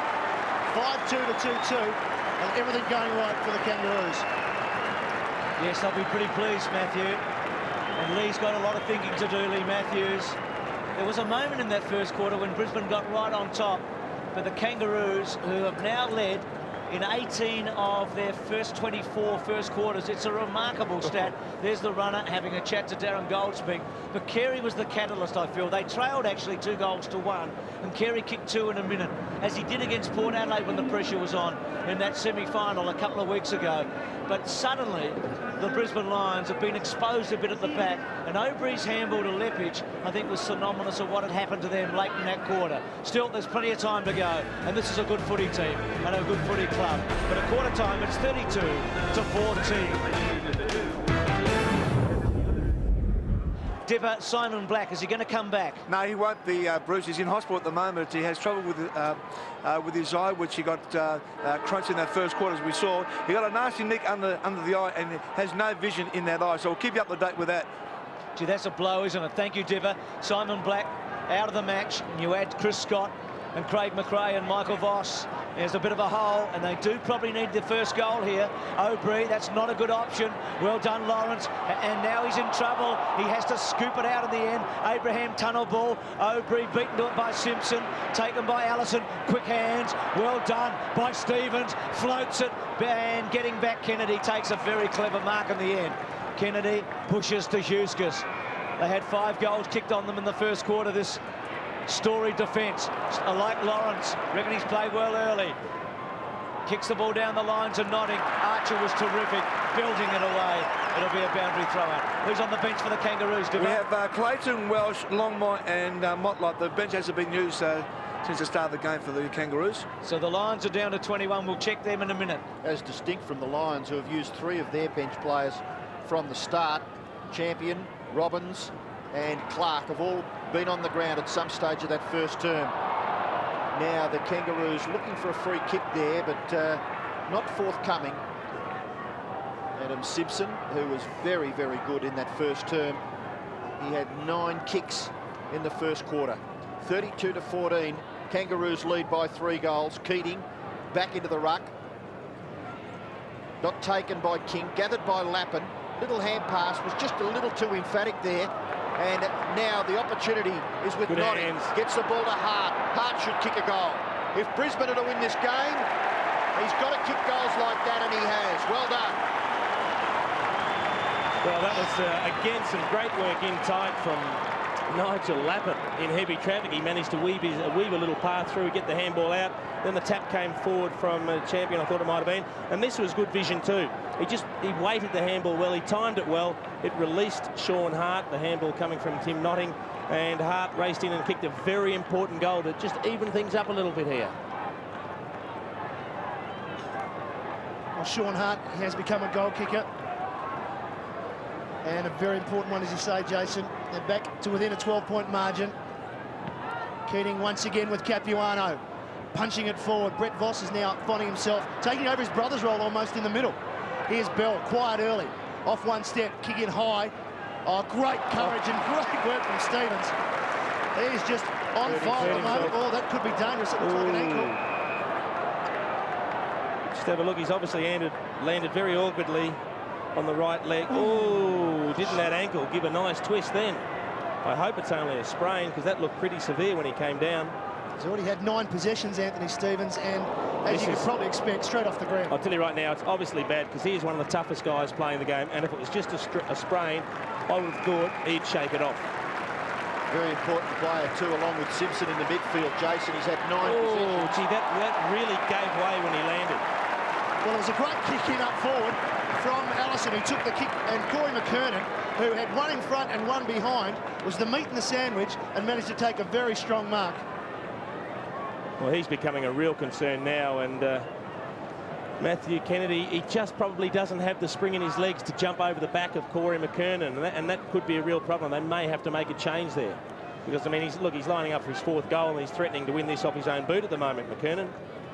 5-2 to 2-2, and everything going right for the Kangaroos. Yes, they'll be pretty pleased, Matthew. And Lee's got a lot of thinking to do, Lee Matthews. There was a moment in that first quarter when Brisbane got right on top, but the Kangaroos, who have now led in 18 of their first 24 first quarters. It's a remarkable stat. There's the runner having a chat to Darren Goldsmith. But Carey was the catalyst, I feel. They trailed actually 2 goals to 1, and Carey kicked 2 in a minute, as he did against Port Adelaide when the pressure was on in that semi-final a couple of weeks ago. But suddenly, the Brisbane Lions have been exposed a bit at the back, and O'Brien's handball to Lepage, I think, was synonymous of what had happened to them late in that quarter. Still, there's plenty of time to go, and this is a good footy team and a good footy club. But at quarter time, it's 32 to 14. Dipper, Simon Black, is he going to come back? No, he won't be, Bruce. He's in hospital at the moment. He has trouble with his eye, which he got crunched in that first quarter, as we saw. He got a nasty nick under the eye and has no vision in that eye. So we'll keep you up to date with that. Gee, that's a blow, isn't it? Thank you, Dipper. Simon Black out of the match, and you add Chris Scott and Craig McRae and Michael Voss, there's a bit of a hole, and they do probably need the first goal here. Aubrey, that's not a good option. Well done, Lawrence, and now he's in trouble. He has to scoop it out in the end. Abraham tunnel ball. Aubrey beaten to it by Simpson, taken by Allison. Quick hands, well done by Stevens, floats it, and getting back Kennedy takes a very clever mark in the end. Kennedy pushes to Huskis. They had 5 goals kicked on them in the first quarter, this storied defence. Like Lawrence, reckon he's played well early. Kicks the ball down the line to Notting. Archer was terrific, building it away. It'll be a boundary throw-out. Who's on the bench for the Kangaroos? We have Clayton, Welsh, Longmont and Motlop. The bench hasn't been used since the start of the game for the Kangaroos. So the Lions are down to 21. We'll check them in a minute. As distinct from the Lions, who have used 3 of their bench players from the start. Champion, Robbins and Clark have all been on the ground at some stage of that first term. Now the Kangaroos looking for a free kick there, but not forthcoming. Adam Simpson, who was very, very good in that first term. He had 9 kicks in the first quarter. 32-14. Kangaroos lead by 3 goals. Keating back into the ruck. Not taken by King, gathered by Lappin. Little hand pass was just a little too emphatic there. And now the opportunity is with Notting. Gets the ball to Hart. Hart should kick a goal. If Brisbane are to win this game, he's got to kick goals like that, and he has. Well done. Well, that was, again, some great work in tight from Nigel Lappin in heavy traffic. He managed to weave a little path through, get the handball out. Then the tap came forward from Champion, I thought it might have been. And this was good vision too. He weighted the handball well, he timed it well. It released Sean Hart, the handball coming from Tim Notting. And Hart raced in and kicked a very important goal to just even things up a little bit here. Well, Sean Hart has become a goal kicker. And a very important one, as you say, Jason. They're back to within a 12-point margin. Keating once again with Capuano. Punching it forward. Brett Voss is now finding himself taking over his brother's role almost in the middle. Here's Bell, quiet early. Off one step, kick it high. Oh, great courage and great work from Stevens. He's just on fire at the moment. Oh, that could be dangerous. It looks like an ankle. Just have a look. He's obviously landed very awkwardly on the right leg. Oh, didn't that ankle give a nice twist then? I hope it's only a sprain, because that looked pretty severe when he came down. He's already had 9 possessions, Anthony Stevens, and as you could probably expect, straight off the ground. I'll tell you right now, it's obviously bad, because he is one of the toughest guys playing the game, and if it was just a sprain, I would have thought he'd shake it off. Very important player too, along with Simpson in the midfield. Jason, he's had 9 possessions. Oh, gee, that really gave way when he landed. Well, it was a great kick in up forward from Allison, who took the kick, and Corey McKernan, who had one in front and one behind, was the meat in the sandwich and managed to take a very strong mark. Well, he's becoming a real concern now, and Matthew Kennedy, he just probably doesn't have the spring in his legs to jump over the back of Corey McKernan, and that could be a real problem. They may have to make a change there, because, I mean, he's lining up for his 4th goal, and he's threatening to win this off his own boot at the moment, McKernan.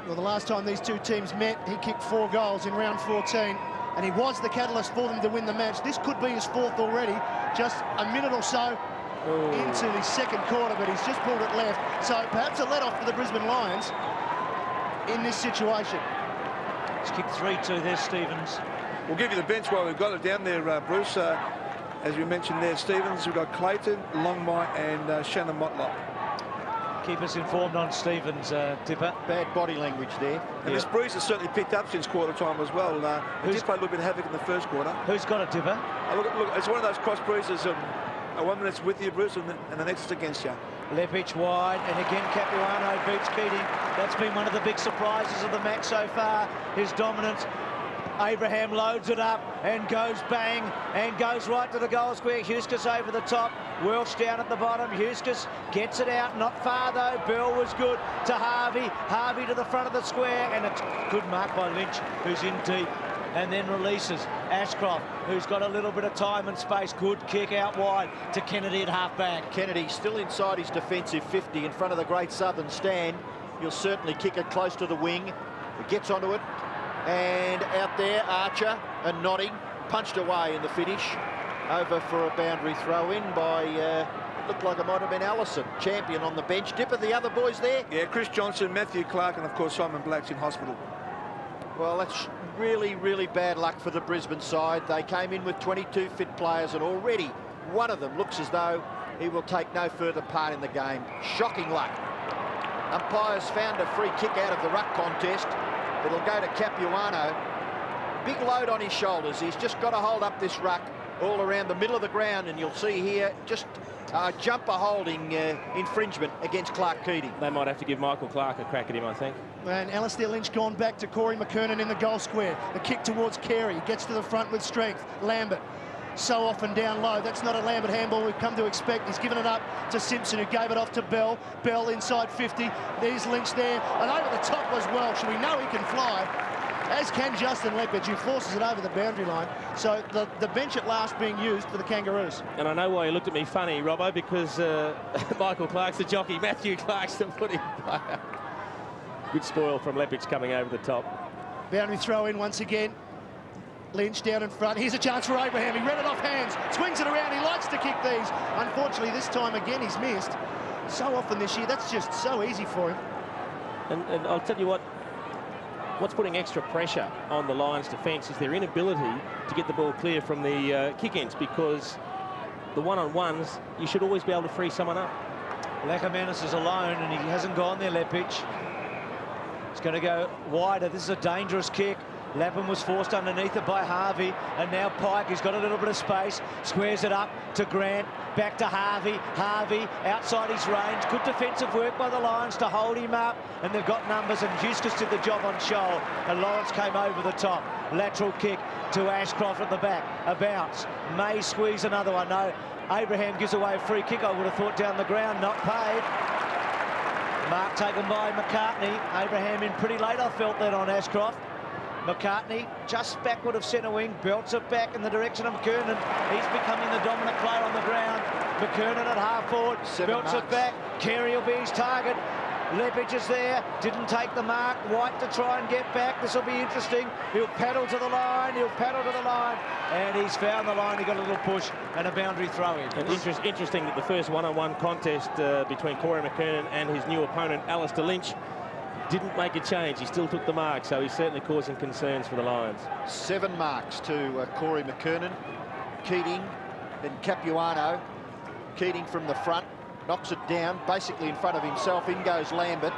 Well, the last time these two teams met, he kicked 4 goals in round 14, and he was the catalyst for them to win the match. This could be his 4th already, just a minute or so into the second quarter, but he's just pulled it left. So perhaps a let-off for the Brisbane Lions in this situation. He's kicked 3-2 there, Stevens. We'll give you the bench while we've got it down there, Bruce. As we mentioned there, Stevens, we've got Clayton, Longmont and Shannon Motlop. Keep us informed on Stevens, Tipper. Bad body language there. And this breeze has certainly picked up since quarter time as well. He did play a little bit of havoc in the first quarter. Who's got it, Tipper? Look, it's one of those cross breezes. 1 minute's with you, Bruce, and the next is against you. Lepic wide, and again Capuano beats Keating. That's been one of the big surprises of the match so far, his dominance. Abraham loads it up and goes bang and goes right to the goal square. Huskis over the top, Welsh down at the bottom. Huskis gets it out, not far though. Bell was good to Harvey. Harvey to the front of the square, and it's good mark by Lynch, who's in deep. And then releases Ashcroft, who's got a little bit of time and space. Good kick out wide to Kennedy at half-back. Kennedy still inside his defensive 50 in front of the Great Southern stand. He'll certainly kick it close to the wing. He gets onto it. And out there, Archer and Notting punched away in the finish. Over for a boundary throw-in by looked like it might have been Allison, champion on the bench. Dipper, the other boys there? Yeah, Chris Johnson, Matthew Clark, and of course Simon Black's in hospital. Well, that's really, really bad luck for the Brisbane side. They came in with 22 fit players, and already one of them looks as though he will take no further part in the game. Shocking luck. Umpires found a free kick out of the ruck contest. It'll go to Capuano. Big load on his shoulders. He's just got to hold up this ruck all around the middle of the ground, and you'll see here just jumper holding infringement against Clark Keating. They might have to give Michael Clark a crack at him, I think. And Alistair Lynch gone back to Corey McKernan in the goal square. The kick towards Carey. Gets to the front with strength. Lambert. So often down low. That's not a Lambert handball we've come to expect. He's given it up to Simpson, who gave it off to Bell. Bell inside 50. There's Lynch there. And over the top was Welsh. We know he can fly, as can Justin Lepage, who forces it over the boundary line. So the bench at last being used for the Kangaroos. And I know why you looked at me funny, Robbo, because Michael Clark's the jockey. Matthew Clark's the footy player. Good spoil from Lepage coming over the top. Boundary throw in once again. Lynch down in front. Here's a chance for Abraham. He read it off hands. Swings it around. He likes to kick these. Unfortunately, this time again, he's missed. So often this year, that's just so easy for him. And I'll tell you what's putting extra pressure on the Lions' defence is their inability to get the ball clear from the kick-ins, because the one-on-ones, you should always be able to free someone up. Lacamanis is alone, and he hasn't gone there, Lepage. He's going to go wider. This is a dangerous kick. Lapham was forced underneath it by Harvey, and now Pike, he's got a little bit of space, squares it up to Grant, back to Harvey. Harvey outside his range. Good defensive work by the Lions to hold him up, and they've got numbers, and Huskus did the job on Shoal, and Lawrence came over the top. Lateral kick to Ashcroft at the back. A bounce. May squeeze another one. No, Abraham gives away a free kick. I would have thought down the ground, not paid. Mark taken by McCartney. Abraham in pretty late, I felt that, on Ashcroft. McCartney just backward of centre wing, belts it back in the direction of McKernan. He's becoming the dominant player on the ground. McKernan at half forward, belts it back. Carey will be his target. Lepage is there, didn't take the mark. White to try and get back. This will be interesting. He'll paddle to the line, and he's found the line. He got a little push and a boundary throw in. And interesting that the first one-on-one contest between Corey McKernan and his new opponent, Alistair Lynch, didn't make a change. He still took the mark, so he's certainly causing concerns for the Lions. 7 marks to Corey McKernan. Keating, then Capuano. Keating from the front, knocks it down, basically in front of himself. In goes Lambert.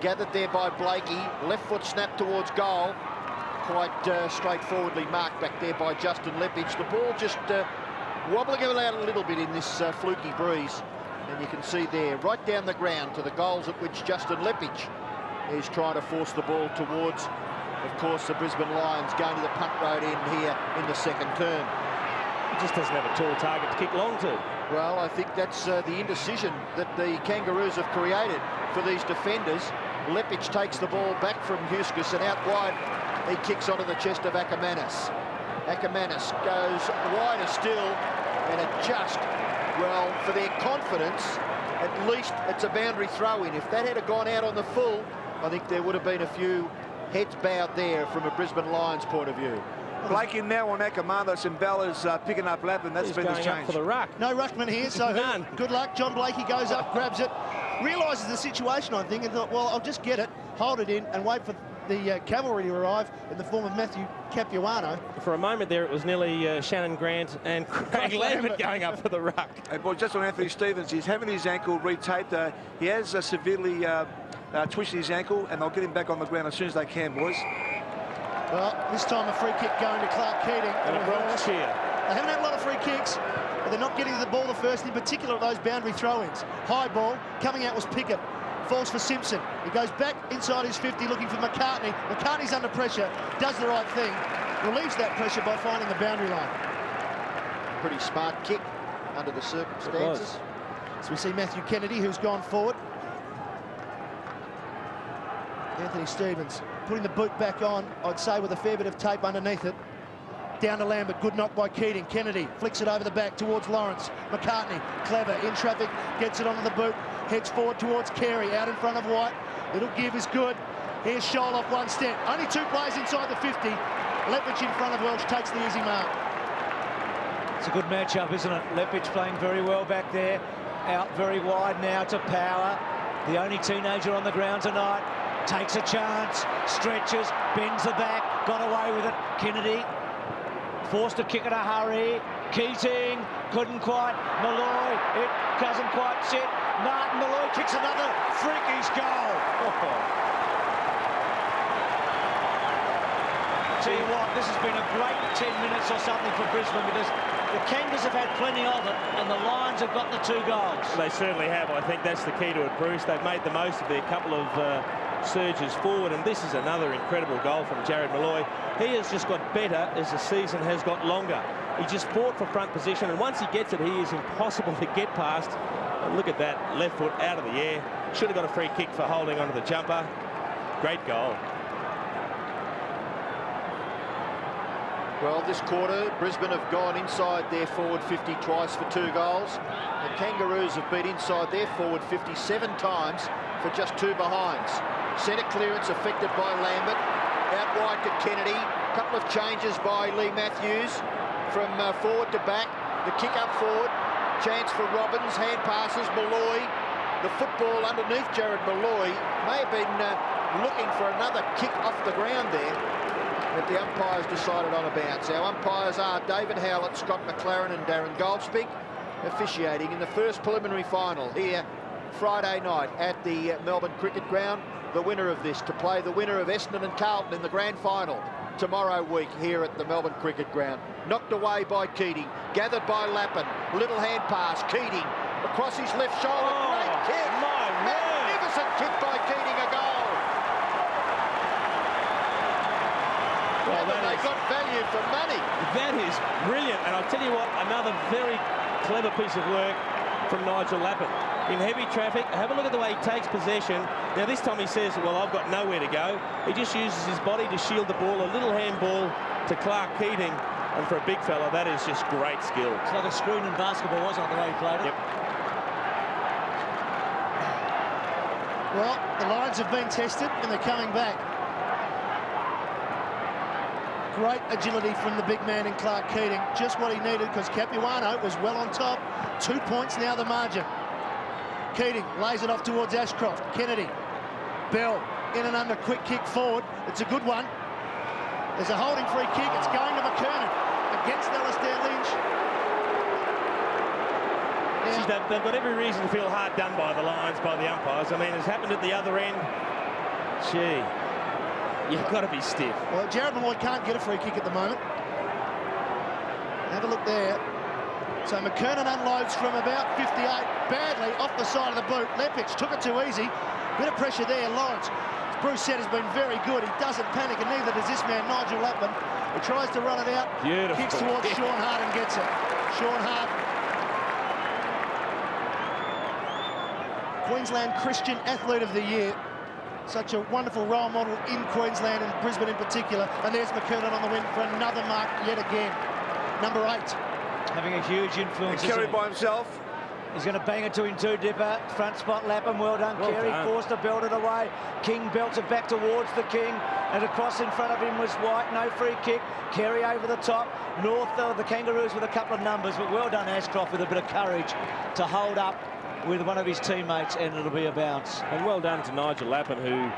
Gathered there by Blakey. Left foot snap towards goal. Quite straightforwardly marked back there by Justin Lepage. The ball just wobbling about a little bit in this fluky breeze. And you can see there, right down the ground to the goals at which Justin Lepage is trying to force the ball towards, of course, the Brisbane Lions going to the punt road in here in the second term. He just doesn't have a tall target to kick long to. Well, I think that's the indecision that the Kangaroos have created for these defenders. Lepage takes the ball back from Huskus, and out wide he kicks onto the chest of Ackermanis. Ackermanis goes wider still, and it just, well, for their confidence, at least it's a boundary throw-in. If that had gone out on the full, I think there would have been a few heads bowed there from a Brisbane Lions point of view. Blakey now on Ackermanis, and Bella's picking up Lapham. That's been the change. Up for the ruck. No ruckman here, so None. Good luck. John Blakey goes up, grabs it, realises the situation, I think, and thought, well, I'll just get it, hold it in, and wait for the cavalry to arrive in the form of Matthew Capuano. For a moment there, it was nearly Shannon Grant and Craig Lambert going up for the ruck. Hey, boy, just on Anthony Stevens, he's having his ankle retaped. He has severely twisted his ankle, and they'll get him back on the ground as soon as they can, boys. Well, this time a free kick going to Clark Keating. And a Bronx cheer. They haven't had a lot of free kicks, but they're not getting to the ball the first, in particular those boundary throw-ins. High ball, coming out was Pickett. Falls for Simpson. He goes back inside his 50 looking for McCartney. McCartney's under pressure, does the right thing, relieves that pressure by finding the boundary line. Pretty smart kick under the circumstances. So we see Matthew Kennedy, who's gone forward. Anthony Stevens putting the boot back on, I'd say with a fair bit of tape underneath it. Down to Lambert, good knock by Keating. Kennedy flicks it over the back towards Lawrence. McCartney, clever, in traffic, gets it onto the boot, heads forward towards Carey, out in front of White. Little give is good. Here's Shoal off one step. Only 2 players inside the 50. Lepage in front of Welsh takes the easy mark. It's a good matchup, isn't it? Lepage playing very well back there. Out very wide now to Power. The only teenager on the ground tonight. Takes a chance, stretches, bends the back, got away with it. Kennedy forced to kick in a hurry. Keating couldn't quite. Malloy, it doesn't quite sit. Martin Malloy kicks another freakish goal. Tell you what, this has been a great 10 minutes or something for Brisbane, because the Kangaroos have had plenty of it and the Lions have got the 2 goals. They certainly have. I think that's the key to it, Bruce. They've made the most of their couple of surges forward, and this is another incredible goal from Jared Malloy. He has just got better as the season has got longer. He just fought for front position, and once he gets it, he is impossible to get past. And look at that, left foot out of the air. Should have got a free kick for holding onto the jumper. Great goal. Well, this quarter, Brisbane have gone inside their forward 50 twice for 2 goals. The Kangaroos have been inside their forward 57 times for just 2 behinds. Centre clearance affected by Lambert. Out wide to Kennedy. A couple of changes by Lee Matthews from forward to back. The kick up forward. Chance for Robbins. Hand passes. Malloy. The football underneath Jared Malloy. May have been looking for another kick off the ground there, but the umpires decided on a bounce. Our umpires are David Howlett, Scott McLaren and Darren Goldspink, officiating in the first preliminary final here Friday night at the Melbourne Cricket Ground. The winner of this to play the winner of Essendon and Carlton in the grand final tomorrow week here at the Melbourne Cricket Ground. Knocked away by Keating, gathered by Lappin, little hand pass, Keating across his left shoulder, great kick, magnificent kick by Keating, a goal. Well, they got value for money. That is brilliant, and I'll tell you what, another very clever piece of work from Nigel Lappin. In heavy traffic, have a look at the way he takes possession. Now this time he says, well, I've got nowhere to go. He just uses his body to shield the ball, a little handball to Clark Keating, and for a big fella, that is just great skill. It's like a screen in basketball, wasn't it, the way he played it? Yep. Well, the Lions have been tested and they're coming back. Great agility from the big man in Clark Keating. Just what he needed, because Capuano was well on top. 2 points now the margin. Keating lays it off towards Ashcroft. Kennedy. Bell in and under, quick kick forward. It's a good one. There's a holding free kick. It's going to McKernan against Alistair Lynch. Now, they've got every reason to feel hard done by the Lions, by the umpires. I mean, it's happened at the other end. Gee, you've got to be stiff. Well, Jared Malloy can't get a free kick at the moment. Have a look there. So McKernan unloads from about 58, badly off the side of the boot. Lepich took it too easy. Bit of pressure there. Lawrence, as Bruce said, has been very good. He doesn't panic, and neither does this man, Nigel Lappin. He tries to run it out. Beautiful. Kicks towards Sean Hart and gets it. Sean Hart, Queensland Christian Athlete of the Year. Such a wonderful role model in Queensland and Brisbane in particular. And there's McKernan on the win for another mark yet again. Number 8. Having a huge influence. Kerry by himself. He's going to bang it to him too, Dipper. Front spot, Lapham, well done, Well Carey. done. Forced to belt it away. King belts it back towards the King. And across in front of him was White, no free kick. Carey over the top. North, the Kangaroos with a couple of numbers, but well done, Ashcroft, with a bit of courage to hold up with one of his teammates, and it'll be a bounce. And well done to Nigel Lappin, who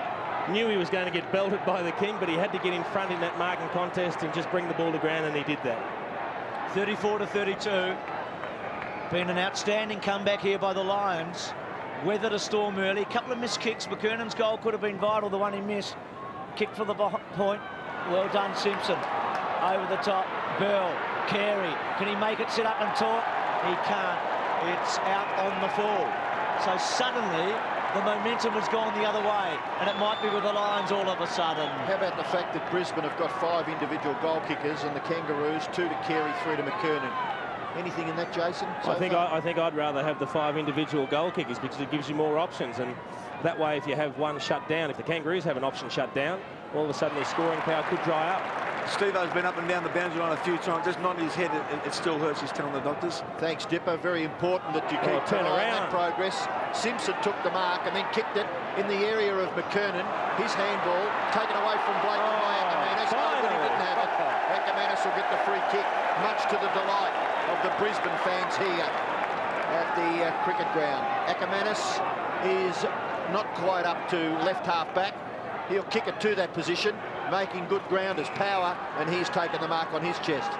knew he was going to get belted by the King, but he had to get in front in that marking contest and just bring the ball to ground, and he did that. 34-32. Been an outstanding comeback here by the Lions. Weathered a storm early. Couple of missed kicks. McKernan's goal could have been vital, the one he missed. Kick for the point. Well done, Simpson. Over the top. Bell. Carey. Can he make it sit up and talk? He can't. It's out on the fall. So suddenly the momentum has gone the other way, and it might be with the Lions all of a sudden. How about the fact that Brisbane have got 5 individual goal kickers and the Kangaroos 2 to Carey, 3 to McKernan? Anything in that, Jason? I think I'd rather have the 5 individual goal kickers, because it gives you more options, and that way if you have one shut down, if the Kangaroos have an option shut down, all of a sudden their scoring power could dry up. Steve-O's been up and down the boundary line a few times, just nodding his head, it still hurts, he's telling the doctors. Thanks, Dipper. Very important that you keep turn an eye on around. that progress. Simpson took the mark and then kicked it in the area of McKernan. His handball taken away from Blake by Ackermanis. Oh, but he didn't have it. Ackermanis will get the free kick, much to the delight of the Brisbane fans here. at the cricket ground. Ackermanis is not quite up to left half back. He'll kick it to that position, making good ground as Power, and he's taken the mark on his chest.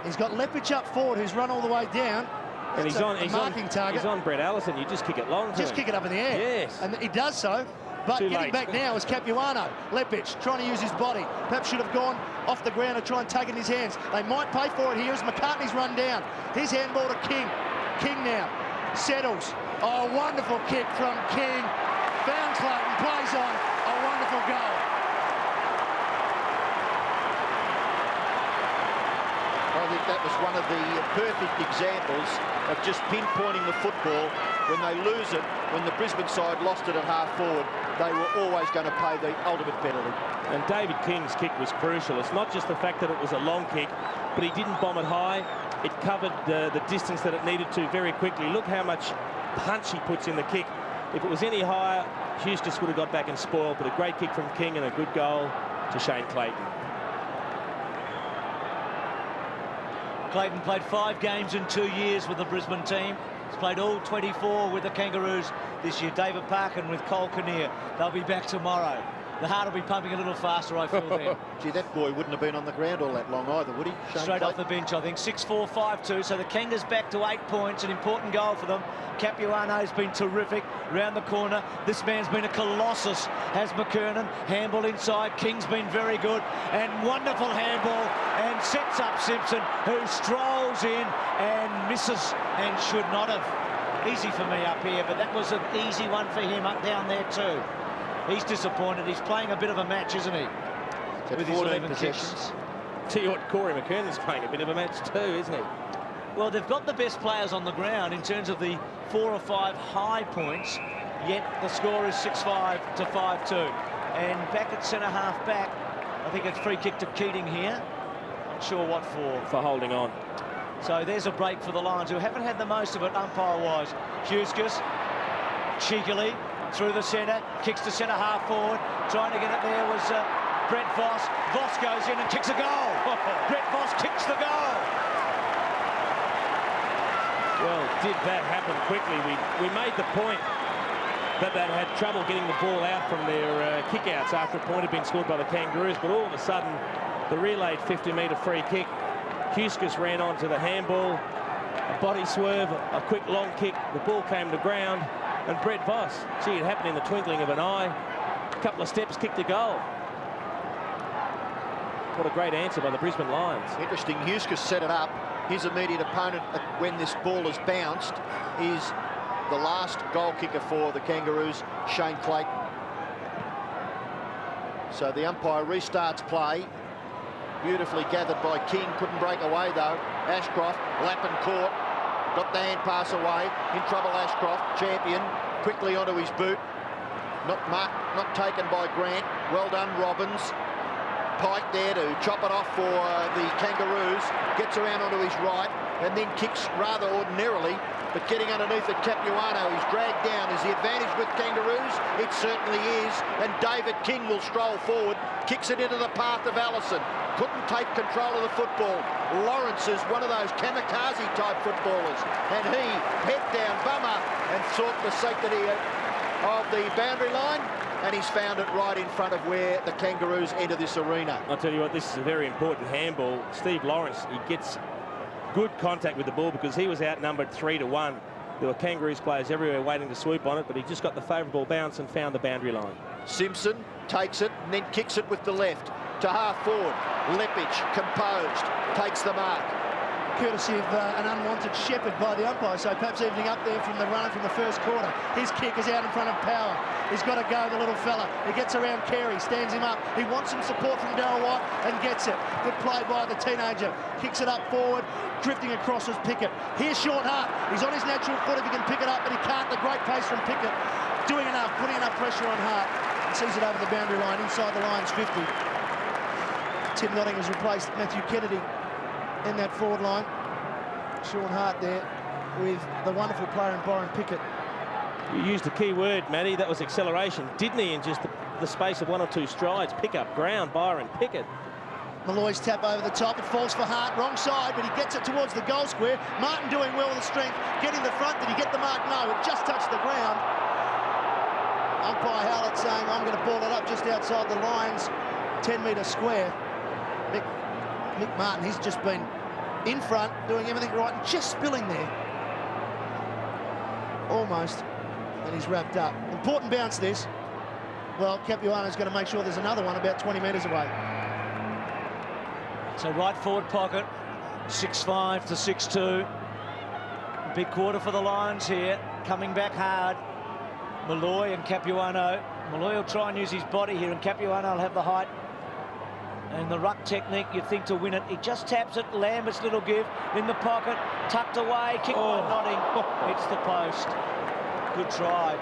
He's got Leppich up forward, who's run all the way down. And he's on target. He's on Brett Allison. You just kick it long. Just kick it up in the air. Yes. And he does so. But Too getting late. back now is Capuano. Leppich trying to use his body. Perhaps should have gone off the ground and try and take it in his hands. They might pay for it here as McCartney's run down. His handball to King. King now settles. Oh, wonderful kick from King. Found Clayton, plays on. A wonderful goal. I think that was one of the perfect examples of just pinpointing the football. When they lose it, when the Brisbane side lost it at half forward, they were always going to pay the ultimate penalty. And David King's kick was crucial. It's not just the fact that it was a long kick, but he didn't bomb it high. It covered the distance that it needed to very quickly. Look how much punch he puts in the kick. If it was any higher, Hughes just would have got back and spoiled, but a great kick from King and a good goal to Shane Clayton. Clayton played 5 games in 2 years with the Brisbane team. He's played all 24 with the Kangaroos this year. David Parkin with Cole Kinnear. They'll be back tomorrow. The heart will be pumping a little faster, I feel then. Gee, that boy wouldn't have been on the ground all that long either, would he? Shane Straight off Clayton? the bench, I think. 6-4, 5-2. So the Kangas back to 8 points. An important goal for them. Capuano's been terrific round the corner. This man's been a colossus, has McKernan. Handball inside. King's been very good. And wonderful handball. And sets up Simpson, who strolls in and misses and should not have. Easy for me up here, but that was an easy one for him up down there too. He's disappointed. He's playing a bit of a match, isn't he? With his 11 possessions. Tell you what, Corey McKernan's playing a bit of a match too, isn't he? Well, they've got the best players on the ground in terms of the 4 or 5 high points, yet the score is 6-5 to 5-2. And back at centre half back, I think it's free kick to Keating here. Not sure what for. For holding on. So there's a break for the Lions, who haven't had the most of it umpire-wise. Huskis, cheekily, through the centre, kicks to centre half forward. Trying to get it there was Brett Voss. Voss goes in and kicks a goal. Brett Voss kicks the goal. Well, did that happen quickly? We made the point that they had trouble getting the ball out from their kick-outs after a point had been scored by the Kangaroos, but all of a sudden, the relayed 50-metre free kick. Huskis ran onto the handball, a body swerve, a quick long kick. The ball came to ground, and Brett Voss, gee, it happened in the twinkling of an eye. A couple of steps, kicked a goal. What a great answer by the Brisbane Lions. Interesting, Huskis set it up. His immediate opponent, when this ball is bounced, is the last goal kicker for the Kangaroos, Shane Clayton. So the umpire restarts play. Beautifully gathered by King, couldn't break away though. Ashcroft, Lappin caught, got the hand pass away. In trouble Ashcroft, champion, quickly onto his boot. Not taken by Grant. Well done, Robbins. Pike there to chop it off for the Kangaroos. Gets around onto his right and then kicks rather ordinarily, but getting underneath it, Capuano is dragged down. Is the advantage with Kangaroos? It certainly is, and David King will stroll forward, kicks it into the path of Allison. Couldn't take control of the football. Lawrence is one of those kamikaze type footballers, and he head down, bummer, and sought the sanctity of the boundary line, and he's found it right in front of where the Kangaroos enter this arena. I'll tell you what, this is a very important handball. Steve Lawrence, he gets good contact with the ball because he was outnumbered 3-1. There were Kangaroos players everywhere waiting to swoop on it, but he just got the favourable bounce and found the boundary line. Simpson takes it and then kicks it with the left to half forward. Leppich, composed, takes the mark. Courtesy of an unwanted shepherd by the umpire, so perhaps evening up there from the runner from the first quarter. His kick is out in front of Power. He's got to go, the little fella. He gets around Carey, stands him up. He wants some support from Darryl White and gets it. Good play by the teenager. Kicks it up forward, drifting across as Pickett. Here's Sean Hart. He's on his natural foot if he can pick it up, but he can't. The great pace from Pickett. Doing enough, putting enough pressure on Hart. And sees it over the boundary line, inside the Lions 50. Tim Notting has replaced Matthew Kennedy in that forward line. Sean Hart there with the wonderful player in Byron Pickett. You used a key word, Matty. That was acceleration, didn't he? In just the space of 1 or 2 strides, pick up ground, Byron Pickett. Malloy's tap over the top. It falls for Hart, wrong side, but he gets it towards the goal square. Martin doing well with the strength, getting the front. Did he get the mark? No, it just touched the ground. Umpire Howlett saying, I'm going to ball it up just outside the lines, 10-metre square. Mick Martin, he's just been in front, doing everything right, and just spilling there. Almost, and he's wrapped up. Important bounce this. Well, Capuano's going to make sure there's another one about 20 metres away. So right forward pocket, 6'5" to 6'2". Big quarter for the Lions here, coming back hard. Malloy and Capuano. Malloy will try and use his body here, and Capuano will have the height and the ruck technique, you'd think, to win it. He just taps it. Lambert's little give in the pocket, tucked away, kick by Notting, hits the post. Good try.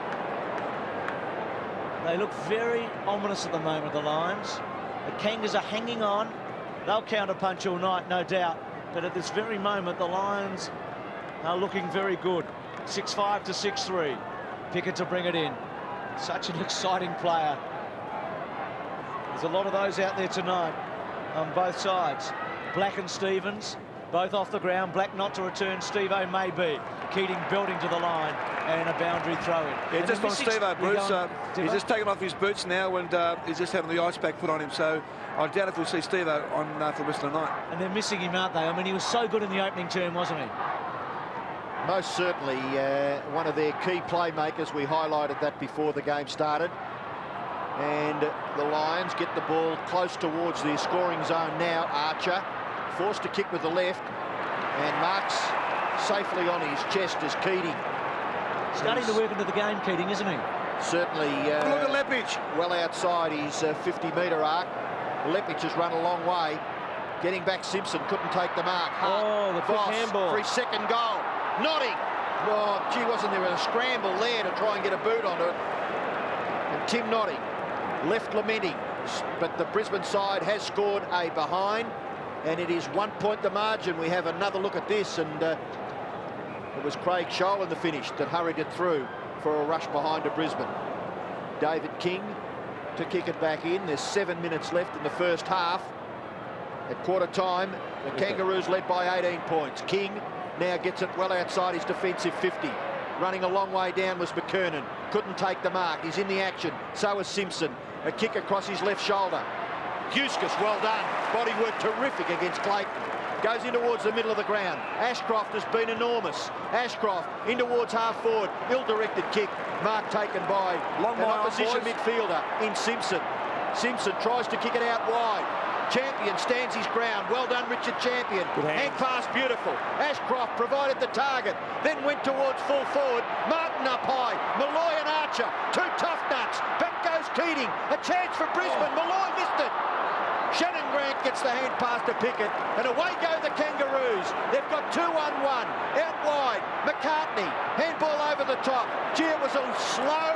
They look very ominous at the moment, the Lions. The Kangas are hanging on. They'll counter-punch all night, no doubt. But at this very moment, the Lions are looking very good. 6'5" to 6'3". Pickett to bring it in. Such an exciting player. There's a lot of those out there tonight on both sides. Black and Stevens, both off the ground. Black not to return. Steve-O may be. Keating building to the line and a boundary throw-in. Yeah, just on Steve-O, Bruce. He's just taken off his boots now, and he's just having the ice pack put on him. So I doubt if we'll see Steve-O on for the rest of the night. And they're missing him, aren't they? I mean, he was so good in the opening term, wasn't he? Most certainly one of their key playmakers. We highlighted that before the game started. And the Lions get the ball close towards their scoring zone now. Archer forced to kick with the left, and marks safely on his chest as Keating. Starting to work into the game, Keating, isn't he? Certainly. Look at Leppich. Well outside his 50-metre arc. Leppich has run a long way. Getting back, Simpson couldn't take the mark. Hart, the quick Voss handball for his second goal. Notting. Oh, gee, wasn't there a scramble there to try and get a boot onto it? And Tim Notting left lamenting, but the Brisbane side has scored a behind, and it is 1 point the margin. We have another look at this, and it was Craig Scholl in the finish that hurried it through for a rush behind to Brisbane. David King to kick it back in. There's 7 minutes left in the first half. At quarter time, the Kangaroos led by 18 points. King now gets it well outside his defensive 50. Running a long way down was McKernan. Couldn't take the mark. He's in the action. So is Simpson. A kick across his left shoulder. Huskus, well done. Body work terrific against Clayton. Goes in towards the middle of the ground. Ashcroft has been enormous. Ashcroft in towards half forward. Ill-directed kick. Mark taken by an opposition midfielder in Simpson. Simpson tries to kick it out wide. Champion stands his ground. Well done, Richard Champion. Hand pass, beautiful. Ashcroft provided the target, then went towards full forward. Martin up high. Malloy and Archer, two tough nuts. Back goes Keating. A chance for Brisbane. Malloy missed it. Shannon Grant gets the hand pass to Pickett, and away go the Kangaroos. They've got 2-1-1. Out wide, McCartney. Handball over the top. Gee, it was a slow,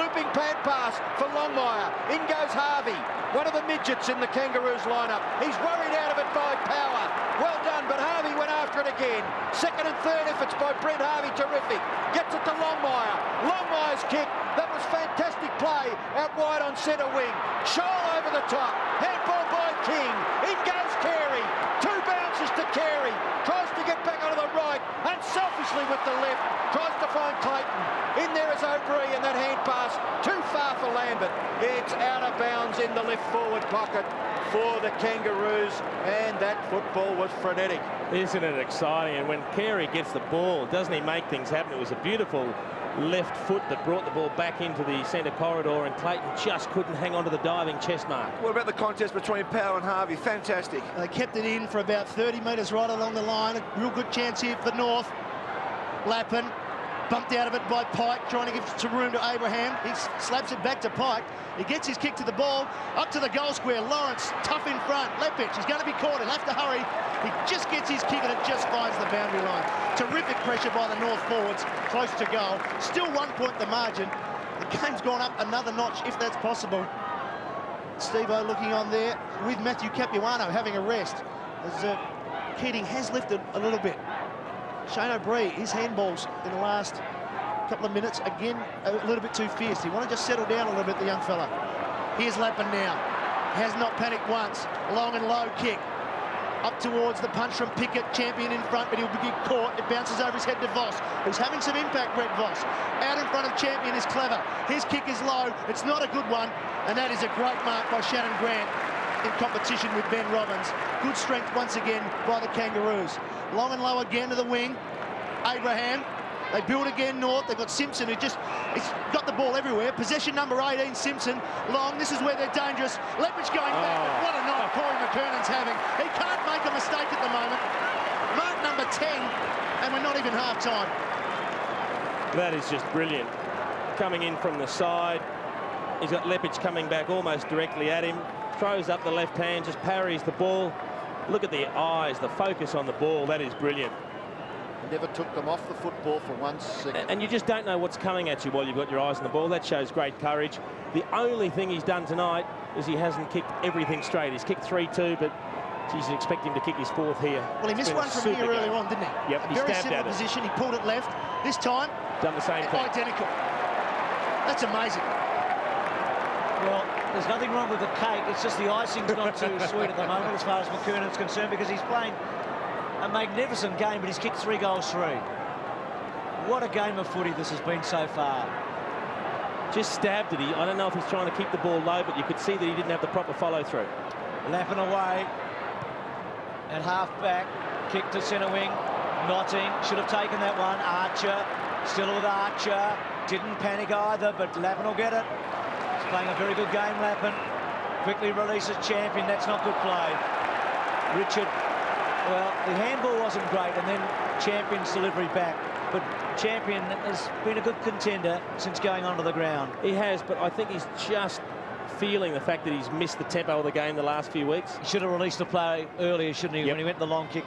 looping pad pass for Longmire. In goes Harvey, one of the midgets in the Kangaroos lineup. He's worried out of it by Power. Well done, but Harvey went after it again. Second and third efforts by Brent Harvey, terrific. Gets it to Longmire. Longmire's kick. That was fantastic play out wide on centre wing. Scholl over the top. Handball by King. In goes Carey. Two bounces to Carey. Tries to get back onto the right. Unselfishly with the left. Tries to find Clayton. In there is O'Brien, and that hand pass too far for Lambert. It's out of bounds in the left forward pocket for the Kangaroos, and that football was frenetic. Isn't it exciting? And when Carey gets the ball, doesn't he make things happen? It was a beautiful left foot that brought the ball back into the centre corridor, and Clayton just couldn't hang on to the diving chest mark. What about the contest between Power and Harvey? Fantastic. They kept it in for about 30 metres right along the line. A real good chance here for North. Lappin bumped out of it by Pike, trying to give some room to Abraham. He slaps it back to Pike. He gets his kick to the ball, up to the goal square. Lawrence, tough in front. Leppich, he's going to be caught. He'll have to hurry. He just gets his kick and it just finds the boundary line. Terrific pressure by the North forwards, close to goal. Still 1 point the margin. The game's gone up another notch, if that's possible. Steve-O looking on there with Matthew Capuano having a rest, as Keating has lifted a little bit. Shane O'Brien, his handballs in the last couple of minutes, again, a little bit too fierce. He want to just settle down a little bit, the young fella. Here's Lappin now. has not panicked once. Long and low kick. Up towards the punch from Pickett, Champion in front, but he'll get caught. It bounces over his head to Voss, who's having some impact, Brett Voss. Out in front of Champion is clever. His kick is low. It's not a good one, and that is a great mark by Shannon Grant in competition with Ben Robbins. Good strength once again by the Kangaroos. Long and low again to the wing. Abraham. They build again north. They've got Simpson, who just he's got the ball everywhere. Possession number 18, Simpson. Long, this is where they're dangerous. Lepage going back. What a night Corey McKernan's having. He can't make a mistake at the moment. Mark number 10, and we're not even half-time. That is just brilliant. Coming in from the side. He's got Lepage coming back almost directly at him. Throws up the left hand, just parries the ball. Look at the eyes, the focus on the ball. That is brilliant. Never took them off the football for 1 second. And you just don't know what's coming at you while you've got your eyes on the ball. That shows great courage. The only thing he's done tonight is he hasn't kicked everything straight. He's kicked 3-2, but geez, you expect him to kick his 4th here. Well, he missed one from here earlier on, didn't he? Yep, he very stabbed similar at it. position. He pulled it left. This time, done the same thing. Identical. That's amazing. Well, there's nothing wrong with the cake. It's just the icing's not too sweet at the moment as far as McKernan's concerned, because he's playing a magnificent game, but he's kicked 3 goals through. What a game of footy this has been so far. Just stabbed it. I don't know if he's trying to keep the ball low, but you could see that he didn't have the proper follow-through. Lapping away at half-back. Kick to centre wing. Notting. Should have taken that one. Archer. Still with Archer. Didn't panic either, but Lappin will get it. He's playing a very good game, Lappin. Quickly releases Champion. That's not good play. Richard. Well, the handball wasn't great, and then Champion's delivery back. But Champion has been a good contender since going onto the ground. He has, but I think he's just feeling the fact that he's missed the tempo of the game the last few weeks. He should have released the play earlier, shouldn't he, Yep. when he went the long kick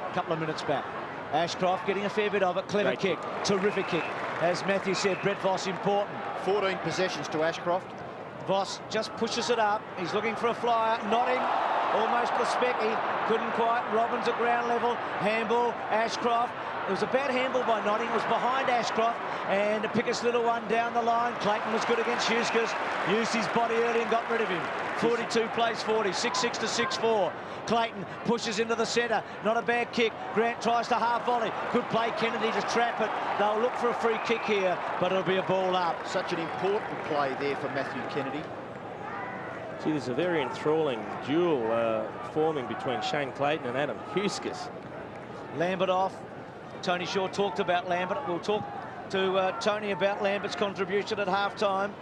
a couple of minutes back. Ashcroft getting a fair bit of it. Clever Great kick. Terrific kick. As Matthew said, Brett Voss important. 14 possessions to Ashcroft. Voss just pushes it up. He's looking for a flyer. Notting. Almost the specky. Couldn't quite. Robbins at ground level. Handball. Ashcroft. It was a bad handball by Notting. It was behind Ashcroft. And Pickett's little one down the line. Clayton was good against Huskers. Used his body early and got rid of him. 42 plays 40. 6-6 to 6-4. Clayton pushes into the centre. Not a bad kick. Grant tries to half volley. Good play, Kennedy, to trap it. They'll look for a free kick here, but it'll be a ball up. Such an important play there for Matthew Kennedy. Gee, there's a very enthralling duel forming between Shane Clayton and Adam Huskers. Lambert off. Tony Shaw talked about Lambert. We'll talk to Tony about Lambert's contribution at half-time.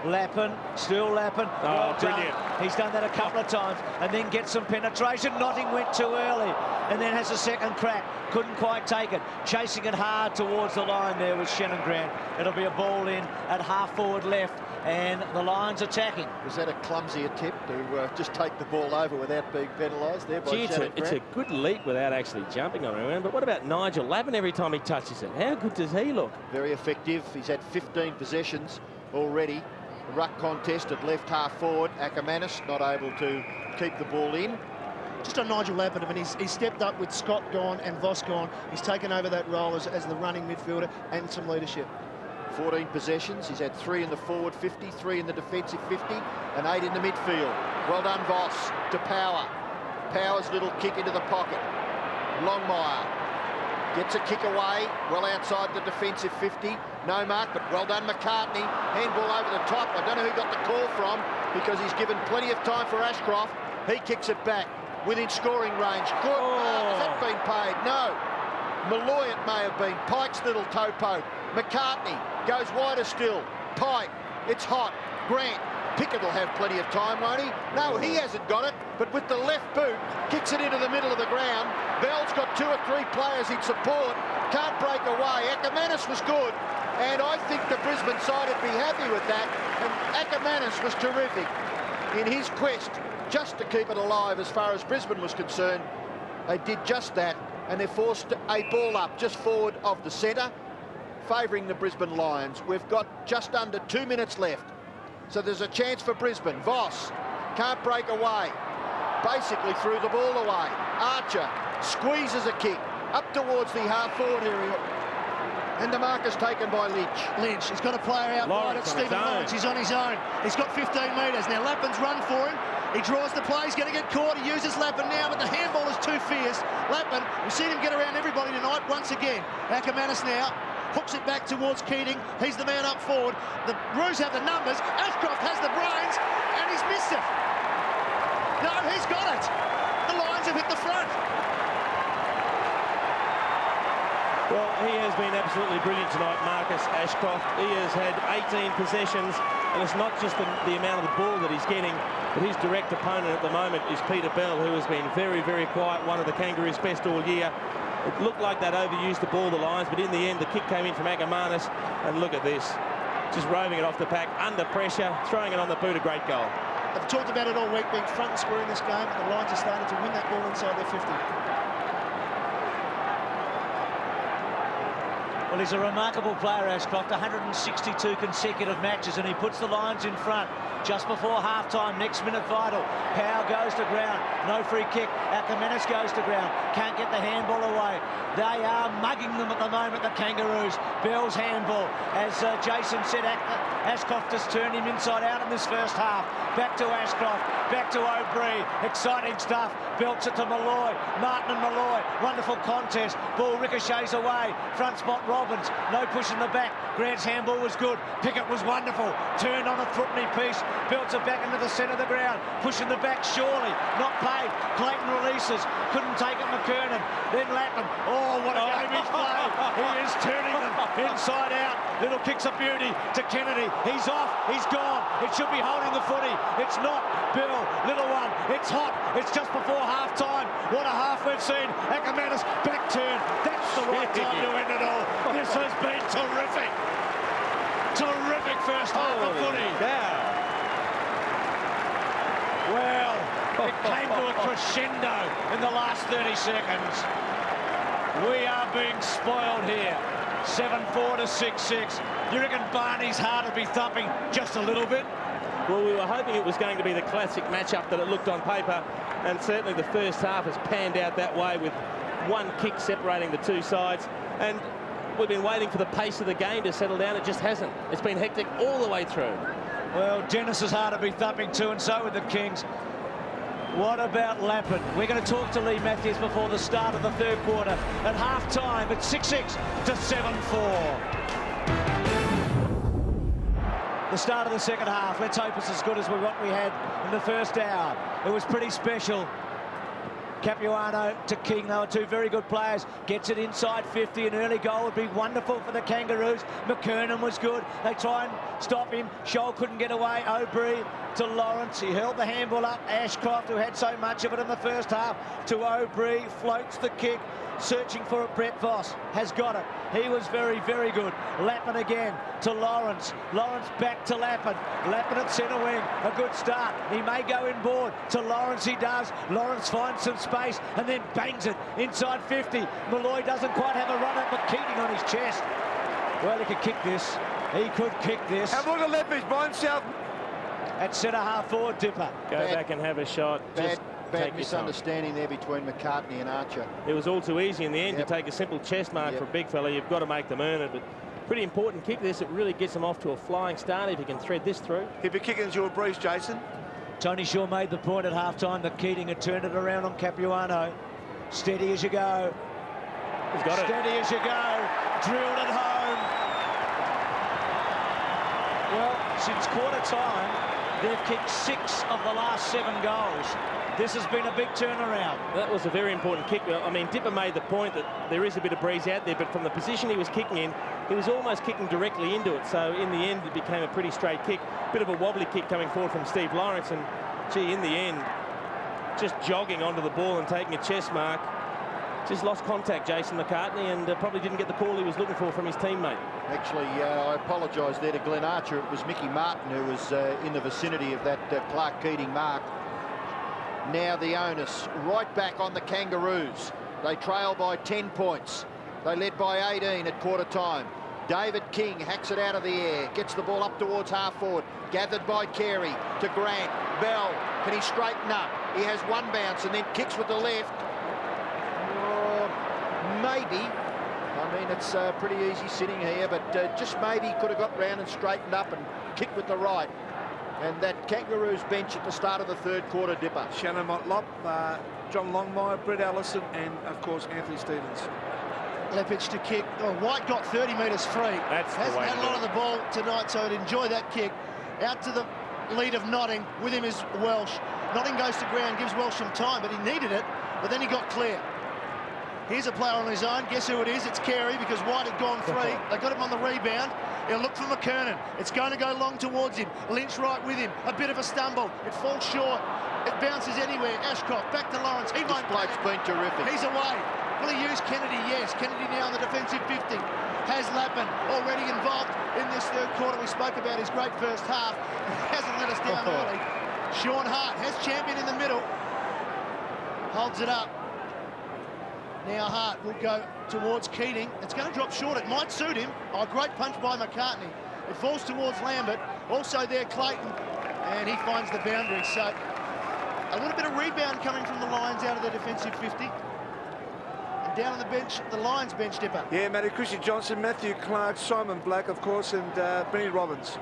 Lappin, still Lappin. Oh, brilliant. He's done that a couple of times and then gets some penetration. Notting went too early and then has a second crack. Couldn't quite take it. Chasing it hard towards the line there with Shannon Grant. It'll be a ball in at half-forward left and the Lions attacking. Was that a clumsy attempt to just take the ball over without being penalised there by Gee, Shannon Grant? it's a good leap without actually jumping on him. But what about Nigel Lappin every time he touches it? How good does he look? Very effective. He's had 15 possessions already. The ruck contest at left half forward. Ackermanis not able to keep the ball in. Just on Nigel Lappin, I mean, he's stepped up with Scott gone and Voss gone. He's taken over that role as the running midfielder and some leadership. 14 possessions. He's had 3 in the forward 50, 3 in the defensive 50, and 8 in the midfield. Well done, Voss, to Power. Power's little kick into the pocket. Longmire gets a kick away, well outside the defensive 50. No mark, but well done, McCartney. Handball over the top. I don't know who got the call from, because he's given plenty of time for Ashcroft. He kicks it back within scoring range. Good. Has that been paid? No. Malloy it may have been. Pike's little toe poke. McCartney goes wider still. Pike, it's hot. Grant, Pickett will have plenty of time, won't he? No, he hasn't got it, but with the left boot, kicks it into the middle of the ground. Bell's got 2 or 3 players in support. Can't break away. Ackermanis was good, and I think the Brisbane side would be happy with that. And Ackermanis was terrific in his quest just to keep it alive as far as Brisbane was concerned. They did just that, and they forced a ball up just forward of the centre, favouring the Brisbane Lions. We've got just under 2 minutes left, so there's a chance for Brisbane. Voss can't break away, basically threw the ball away. Archer squeezes a kick up towards the half-forward area, and the mark is taken by Lynch. He's got a player out wide. It's Stephen Lawrence. He's on his own. He's got 15 metres. Now Lappin's run for him. He draws the play. He's going to get caught. He uses Lappin now, but the handball is too fierce. Lappin, we've seen him get around everybody tonight once again. Ackermanis now hooks it back towards Keating. He's the man up forward. The Roos have the numbers. Ashcroft has the brains, and he's missed it. No, he's got it. The Lions have hit the front. Well, he has been absolutely brilliant tonight, Marcus Ashcroft. He has had 18 possessions, and it's not just the amount of the ball that he's getting, but his direct opponent at the moment is Peter Bell, who has been very, very quiet, one of the Kangaroos' best all year. It looked like they'd overused the ball, the Lions, but in the end, the kick came in from Ackermanis, and look at this. Just roving it off the pack, under pressure, throwing it on the boot, a great goal. I've talked about it all week, being front and square in this game, but the Lions are starting to win that ball inside their 50. Well, he's a remarkable player, Ashcroft, 162 consecutive matches, and he puts the Lions in front just before half-time. Next minute vital. Powell goes to ground. No free kick. Ackermanis goes to ground. Can't get the handball away. They are mugging them at the moment, the Kangaroos. Bell's handball. As Jason said, Ashcroft has turned him inside out in this first half. Back to Ashcroft. Back to O'Brien. Exciting stuff. Belts it to Malloy. Martin and Malloy. Wonderful contest. Ball ricochets away. Front spot Robbins. No push in the back. Grant's handball was good. Pickett was wonderful. Turned on a threatening piece. Belts it back into the centre of the ground. Pushing the back surely. Not paid. Clayton releases. Couldn't take it McKernan. Then Lappin. Oh, what a game he's played. He is turning them inside out. Little kicks a beauty to Kennedy. He's off. He's gone. It should be holding the footy. It's not. Bill, little one. It's hot. It's just before half-time. What a half we've seen. Ackermanis back turn. That's the right time to end it all. This has been terrific. Terrific first half of footy. Well, it came to a crescendo in the last 30 seconds. We are being spoiled here. 7-4 to 6-6. You reckon Barney's heart will be thumping just a little bit? Well, we were hoping it was going to be the classic matchup that it looked on paper, and certainly the first half has panned out that way with one kick separating the two sides. And we've been waiting for the pace of the game to settle down. It just hasn't. It's been hectic all the way through. Well, Dennis's heart will be thumping too, and so with the Kings. What about Lappin? We're going to talk to Lee Matthews before the start of the third quarter. At half-time, it's 6-6 to 7-4. The start of the second half. Let's hope it's as good as what we had in the first hour. It was pretty special. Capuano to King, they were two very good players. Gets it inside 50, an early goal would be wonderful for the Kangaroos. McKernan was good. They try and stop him. Scholl couldn't get away. O'Brien to Lawrence. He held the handball up. Ashcroft, who had so much of it in the first half, to O'Brien. Floats the kick. Searching for it, Brett Voss has got it. He was very, very good. Lappin again to Lawrence. Lawrence back to Lappin. Lappin at centre wing. A good start. He may go inboard. To Lawrence he does. Lawrence finds some space and then bangs it inside 50. Malloy doesn't quite have a run at, but Keating on his chest. Well, he could kick this. He could kick this. Have a look at Leppies by himself. At centre half forward, Dipper. Go back and have a shot. Bad misunderstanding there between McCartney and Archer. It was all too easy in the end to take a simple chest mark for a big fella. You've got to make them earn it. But pretty important kick this. It really gets them off to a flying start if he can thread this through. He'll be kicking into a breeze, Jason. Tony Shaw made the point at half-time that Keating had turned it around on Capuano. Steady as you go. He's got it. Steady as you go. Drilled it home. Well, since quarter time, they've kicked 6 of the last 7 goals. This has been a big turnaround. That was a very important kick. I mean, Dipper made the point that there is a bit of breeze out there, but from the position he was kicking in, he was almost kicking directly into it. So in the end, it became a pretty straight kick. Bit of a wobbly kick coming forward from Steve Lawrence. And, gee, in the end, just jogging onto the ball and taking a chest mark. Just lost contact, Jason McCartney, and probably didn't get the call he was looking for from his teammate. Actually, I apologise there to Glenn Archer. It was Mickey Martin who was in the vicinity of that Clark Keating mark. Now the onus right back on the Kangaroos. They trail by 10 points. They led by 18 at quarter time. David King hacks it out of the air, gets the ball up towards half forward, gathered by Carey to Grant. Bell, can he straighten up? He has one bounce and then kicks with the left. Maybe. I mean, it's pretty easy sitting here, but just maybe could have got round and straightened up and kicked with the right. And that Kangaroos bench at the start of the third quarter, Dipper. Shannon Motlop, John Longmire, Brett Allison, and of course Anthony Stevens. Leppich to kick. Oh, White got 30 metres free. That's the Hasn't way had to a do lot it. of the ball tonight, so I'd enjoy that kick. Out to the lead of Notting. With him is Welsh. Notting goes to ground, gives Welsh some time, but he needed it, but then he got clear. Here's a player on his own. Guess who it is? It's Carey, because White had gone free. They got him on the rebound. He'll look for McKernan. It's going to go long towards him. Lynch right with him. A bit of a stumble. It falls short. It bounces anywhere. Ashcroft back to Lawrence. He won't This bloke's been terrific. He's away. Will he use Kennedy? Yes. Kennedy now on the defensive 50. Has Lapin already involved in this third quarter. We spoke about his great first half. He hasn't let us down early. Sean Hart has champion in the middle. Holds it up. Now Hart will go towards Keating. It's going to drop short. It might suit him. Oh, great punch by McCartney. It falls towards Lambert. Also there, Clayton. And he finds the boundary. So a little bit of rebound coming from the Lions out of their defensive 50. And down on the bench, the Lions bench, Dipper. Yeah, Matty Chrissy Johnson, Matthew Clark, Simon Black, of course, and Benny Robbins.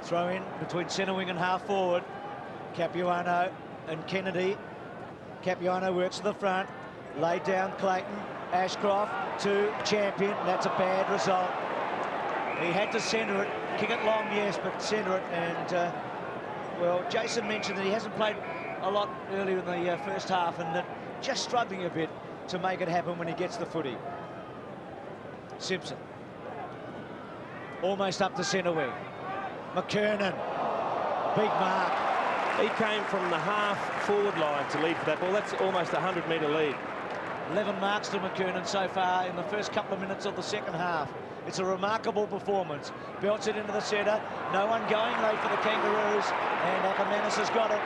Throw in between centre wing and half forward. Capuano and Kennedy. Capuano works to the front. Laid down Clayton. Ashcroft to Champion. That's a bad result. He had to centre it. Kick it long, yes, but centre it. And, well, Jason mentioned that he hasn't played a lot earlier in the first half and that just struggling a bit to make it happen when he gets the footy. Simpson. Almost up to centre wing. McKernan. Big mark. He came from the half-forward line to lead for that ball. That's almost a 100-metre lead. 11 marks to McKernan so far in the first couple of minutes of the second half. It's a remarkable performance. Belts it into the centre. No one going late for the Kangaroos. And Ackermanis has got it.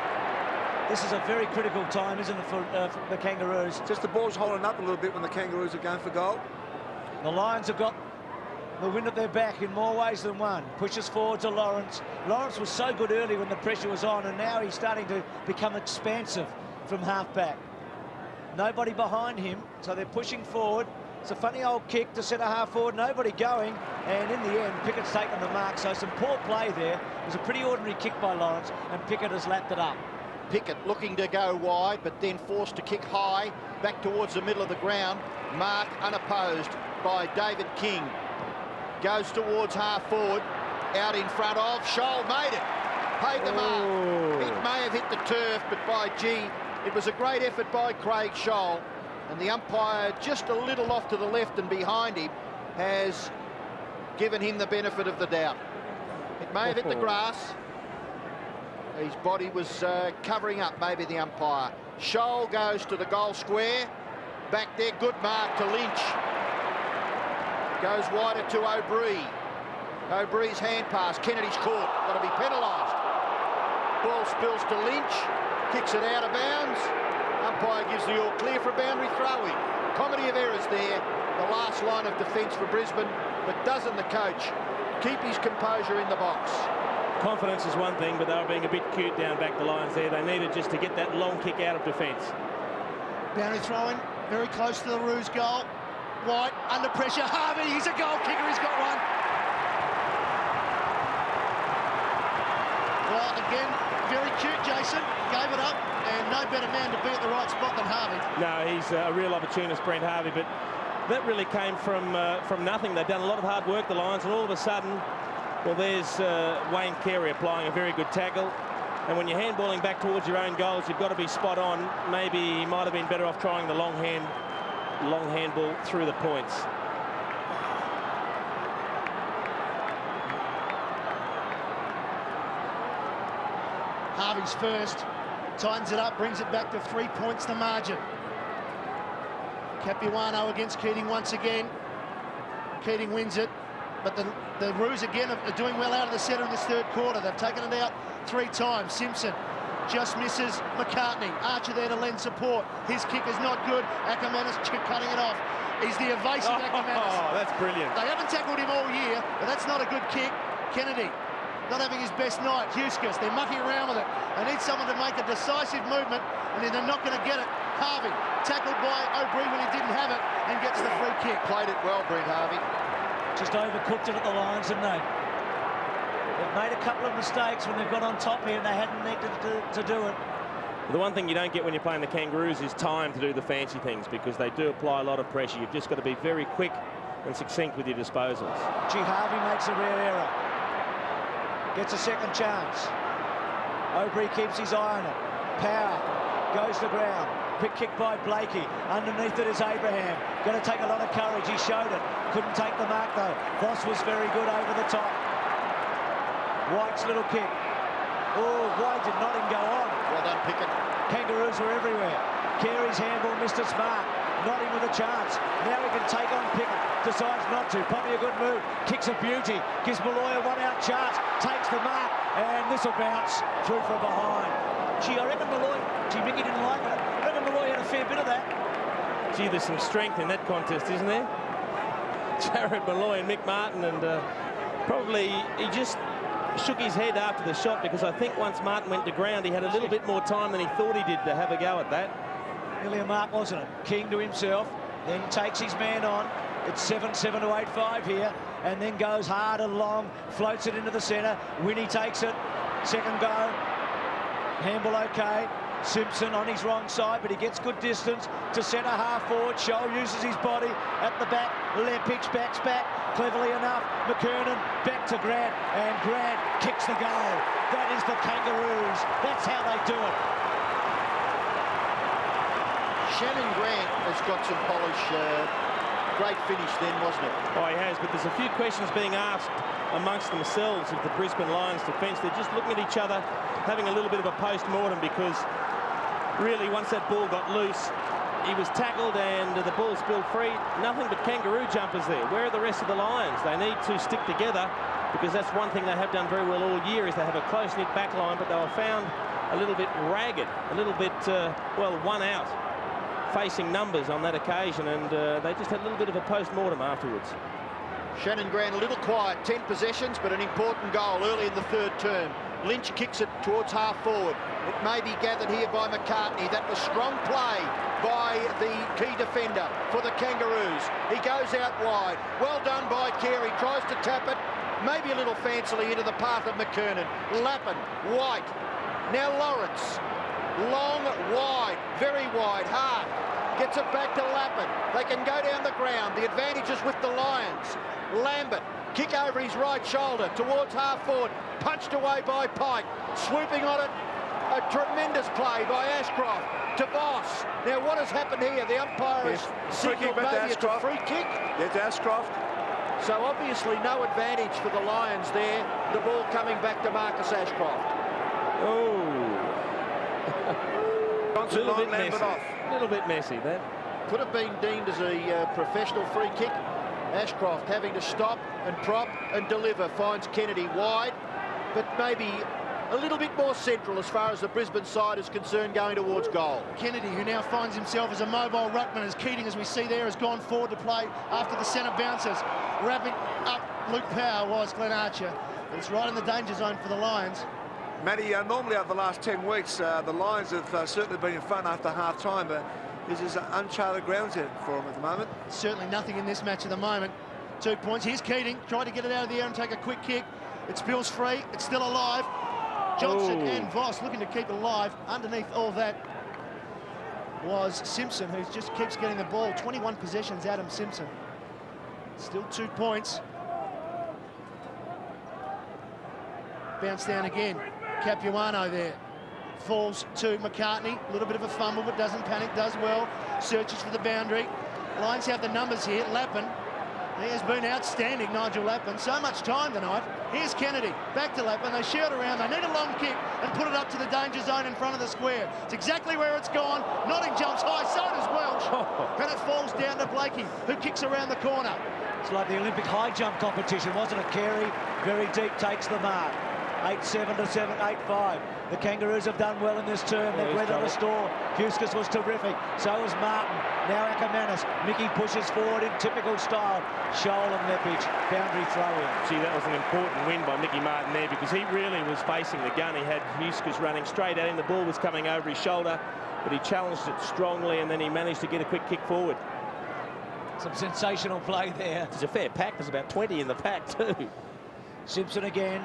This is a very critical time, isn't it, for the Kangaroos? Just the ball's holding up a little bit when the Kangaroos are going for goal. The Lions have got the wind at their back in more ways than one. Pushes forward to Lawrence. Lawrence was so good early when the pressure was on, and now he's starting to become expansive from half-back. Nobody behind him, so they're pushing forward. It's a funny old kick to centre half forward, nobody going, and in the end, Pickett's taken the mark, so some poor play there. It was a pretty ordinary kick by Lawrence, and Pickett has lapped it up. Pickett looking to go wide, but then forced to kick high, back towards the middle of the ground. Mark unopposed by David King. Goes towards half forward, out in front of, Scholl made it. Paid the mark. It may have hit the turf, but by gee, it was a great effort by Craig Scholl, and the umpire just a little off to the left and behind him has given him the benefit of the doubt. It may have hit the grass. His body was covering up, maybe, the umpire. Scholl goes to the goal square. Back there, good mark to Lynch. Goes wider to O'Brien. O'Brien's hand pass. Kennedy's caught. Got to be penalised. Ball spills to Lynch. Kicks it out of bounds. Umpire gives the all clear for a boundary throw-in. Comedy of errors there. The last line of defence for Brisbane, but doesn't the coach keep his composure in the box? Confidence is one thing, but they were being a bit cute down back the Lions there. They needed just to get that long kick out of defence. Boundary throw-in, very close to the Roos goal. White under pressure. Harvey, he's a goal kicker. He's got one. Well, again, very cute, Jason. Gave it up, and no better man to be at the right spot than Harvey. No, he's a real opportunist, Brent Harvey, but that really came from nothing. They've done a lot of hard work, the Lions, and all of a sudden, well, there's Wayne Carey applying a very good tackle. And when you're handballing back towards your own goals, you've got to be spot on. Maybe he might have been better off trying the long handball through the points. Harvey's first, tightens it up, brings it back to 3 points the margin. Capuano against Keating once again. Keating wins it, but the Roos again are doing well out of the centre in this third quarter. They've taken it out 3 times. Simpson just misses McCartney. Archer there to lend support. His kick is not good. Ackermanis cutting it off. He's the evasive Ackermanis. Oh, that's brilliant. They haven't tackled him all year, but that's not a good kick. Kennedy not having his best night. Huskers, they're mucking around with it. They need someone to make a decisive movement, and they're not going to get it. Harvey, tackled by O'Brien when he didn't have it, and gets the free kick. Played it well, Brent Harvey. Just overcooked it at the Lions, didn't they? They've made a couple of mistakes when they've got on top here and they hadn't needed to do it. The one thing you don't get when you're playing the Kangaroos is time to do the fancy things, because they do apply a lot of pressure. You've just got to be very quick and succinct with your disposals. Gee, Harvey makes a rare error. Gets a second chance. Aubrey keeps his eye on it. Power goes to ground. Quick kick by Blakey. Underneath it is Abraham. Going to take a lot of courage. He showed it. Couldn't take the mark though. Voss was very good over the top. White's little kick. Oh, White did not even go on. Well done, Pickett. Kangaroos were everywhere. Carey's handball missed its mark. Not in with a chance. Now he can take on Pickett. Decides not to. Probably a good move. Kicks a beauty. Gives Malloy a one-out chance. Takes the mark. And this will bounce through from behind. Gee, I reckon Malloy... Gee, Mickey didn't like it. I reckon Malloy had a fair bit of that. Gee, there's some strength in that contest, isn't there? Jared Malloy and Mick Martin, and probably he just shook his head after the shot, because I think once Martin went to ground, he had a little bit more time than he thought he did to have a go at that. Nearly a mark, wasn't it? King to himself, then takes his man on. It's 7-7 to 8-5 here, and then goes hard and long, floats it into the centre. Winnie takes it. Second go. Handball okay. Simpson on his wrong side, but he gets good distance to centre half forward. Scholl uses his body at the back. Lepich backs back cleverly enough. McKernan back to Grant, and Grant kicks the goal. That is the Kangaroos. That's how they do it. Shannon Grant has got some polish. Great finish then, wasn't it? Oh, he has, but there's a few questions being asked amongst themselves of the Brisbane Lions defence. They're just looking at each other, having a little bit of a post-mortem, because really once that ball got loose, he was tackled and the ball spilled free. Nothing but Kangaroo jumpers there. Where are the rest of the Lions? They need to stick together, because that's one thing they have done very well all year, is they have a close-knit back line, but they were found a little bit ragged, a little bit, well, one out, facing numbers on that occasion, and they just had a little bit of a post-mortem afterwards. Shannon Grant a little quiet, 10 possessions, but an important goal early in the third term. Lynch kicks it towards half forward. It may be gathered here by McCartney. That was strong play by the key defender for the Kangaroos. He goes out wide. Well done by Carey. Tries to tap it, maybe a little fancily into the path of McKernan. Lappin, White. Now Lawrence. Long, wide, very wide, hard. Gets it back to Lappin. They can go down the ground. The advantage is with the Lions. Lambert, kick over his right shoulder towards half forward. Punched away by Pike. Swooping on it. A tremendous play by Ashcroft to Voss. Now what has happened here? The umpire has signalled maybe it's a free kick. It's Ashcroft. So obviously no advantage for the Lions there. The ball coming back to Marcus Ashcroft. Oh. A little bit messy, that. Could have been deemed as a professional free kick. Ashcroft having to stop and prop and deliver. Finds Kennedy wide, but maybe a little bit more central as far as the Brisbane side is concerned, going towards goal. Kennedy, who now finds himself as a mobile ruckman, as Keating, as we see there, has gone forward to play after the centre bounces. Wrapping up Luke Power was Glenn Archer. But it's right in the danger zone for the Lions. Matty, normally over the last 10 weeks, the Lions have certainly been in front after half-time, but this is uncharted grounds here for them at the moment. Certainly nothing in this match at the moment. 2 points. Here's Keating, trying to get it out of the air and take a quick kick. It spills free. It's still alive. Johnson and Voss looking to keep it alive. Underneath all that was Simpson, who just keeps getting the ball. 21 possessions, Adam Simpson. Still 2 points. Bounce down again. Capuano there. Falls to McCartney. A little bit of a fumble, but doesn't panic, does well. Searches for the boundary. Lions have the numbers here. Lappin. He has been outstanding, Nigel Lappin. So much time tonight. Here's Kennedy. Back to Lappin. They shoot around. They need a long kick and put it up to the danger zone in front of the square. It's exactly where it's gone. Notting jumps high. So does Welsh. And it falls down to Blakey, who kicks around the corner. It's like the Olympic high jump competition, wasn't it? Carey, very deep, takes the mark. 8-7 to 8-5. The Kangaroos have done well in this term. They've weathered the storm. Huskus was terrific. So was Martin. Now Ackermanis. Mickey pushes forward in typical style. Scholl and Lepich. Boundary throw in. Gee, that was an important win by Mickey Martin there, because he really was facing the gun. He had Huskus running straight at him. The ball was coming over his shoulder, but he challenged it strongly, and then he managed to get a quick kick forward. Some sensational play there. It's a fair pack. There's about 20 in the pack too. Simpson again.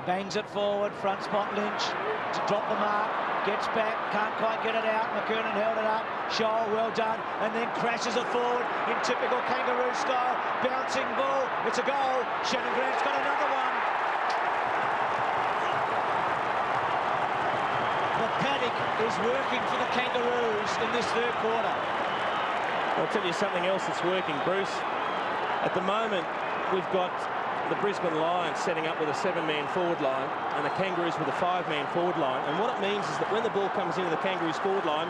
bangs it forward, front spot Lynch to drop the mark, gets back, can't quite get it out. McKernan held it up, Scholl, well done, and then crashes it forward in typical Kangaroo style. Bouncing ball, it's a goal. Shannon Grant's got another one. The paddock is working for the Kangaroos in this third quarter. I'll tell you something else that's working, Bruce. At the moment, we've got the Brisbane Lions setting up with a 7-man forward line and the Kangaroos with a 5-man forward line. And what it means is that when the ball comes into the Kangaroos forward line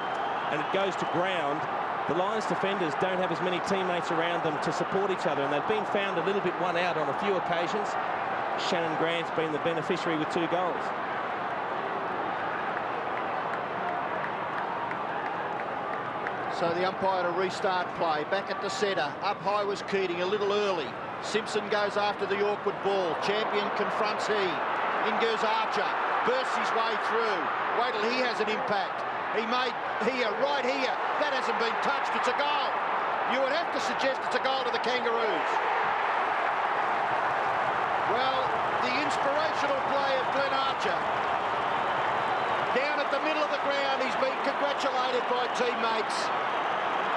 and it goes to ground, the Lions defenders don't have as many teammates around them to support each other, and they've been found a little bit one out on a few occasions. Shannon Grant's been the beneficiary with 2 goals. So the umpire to restart play. Back at the centre. Up high was Keating, a little early. Simpson goes after the awkward ball. Champion confronts he. In goes Archer. Bursts his way through. Wait till he has an impact. He made here, right here. That hasn't been touched. It's a goal. You would have to suggest it's a goal to the Kangaroos. Well, the inspirational play of Glenn Archer. Down at the middle of the ground, he's been congratulated by teammates.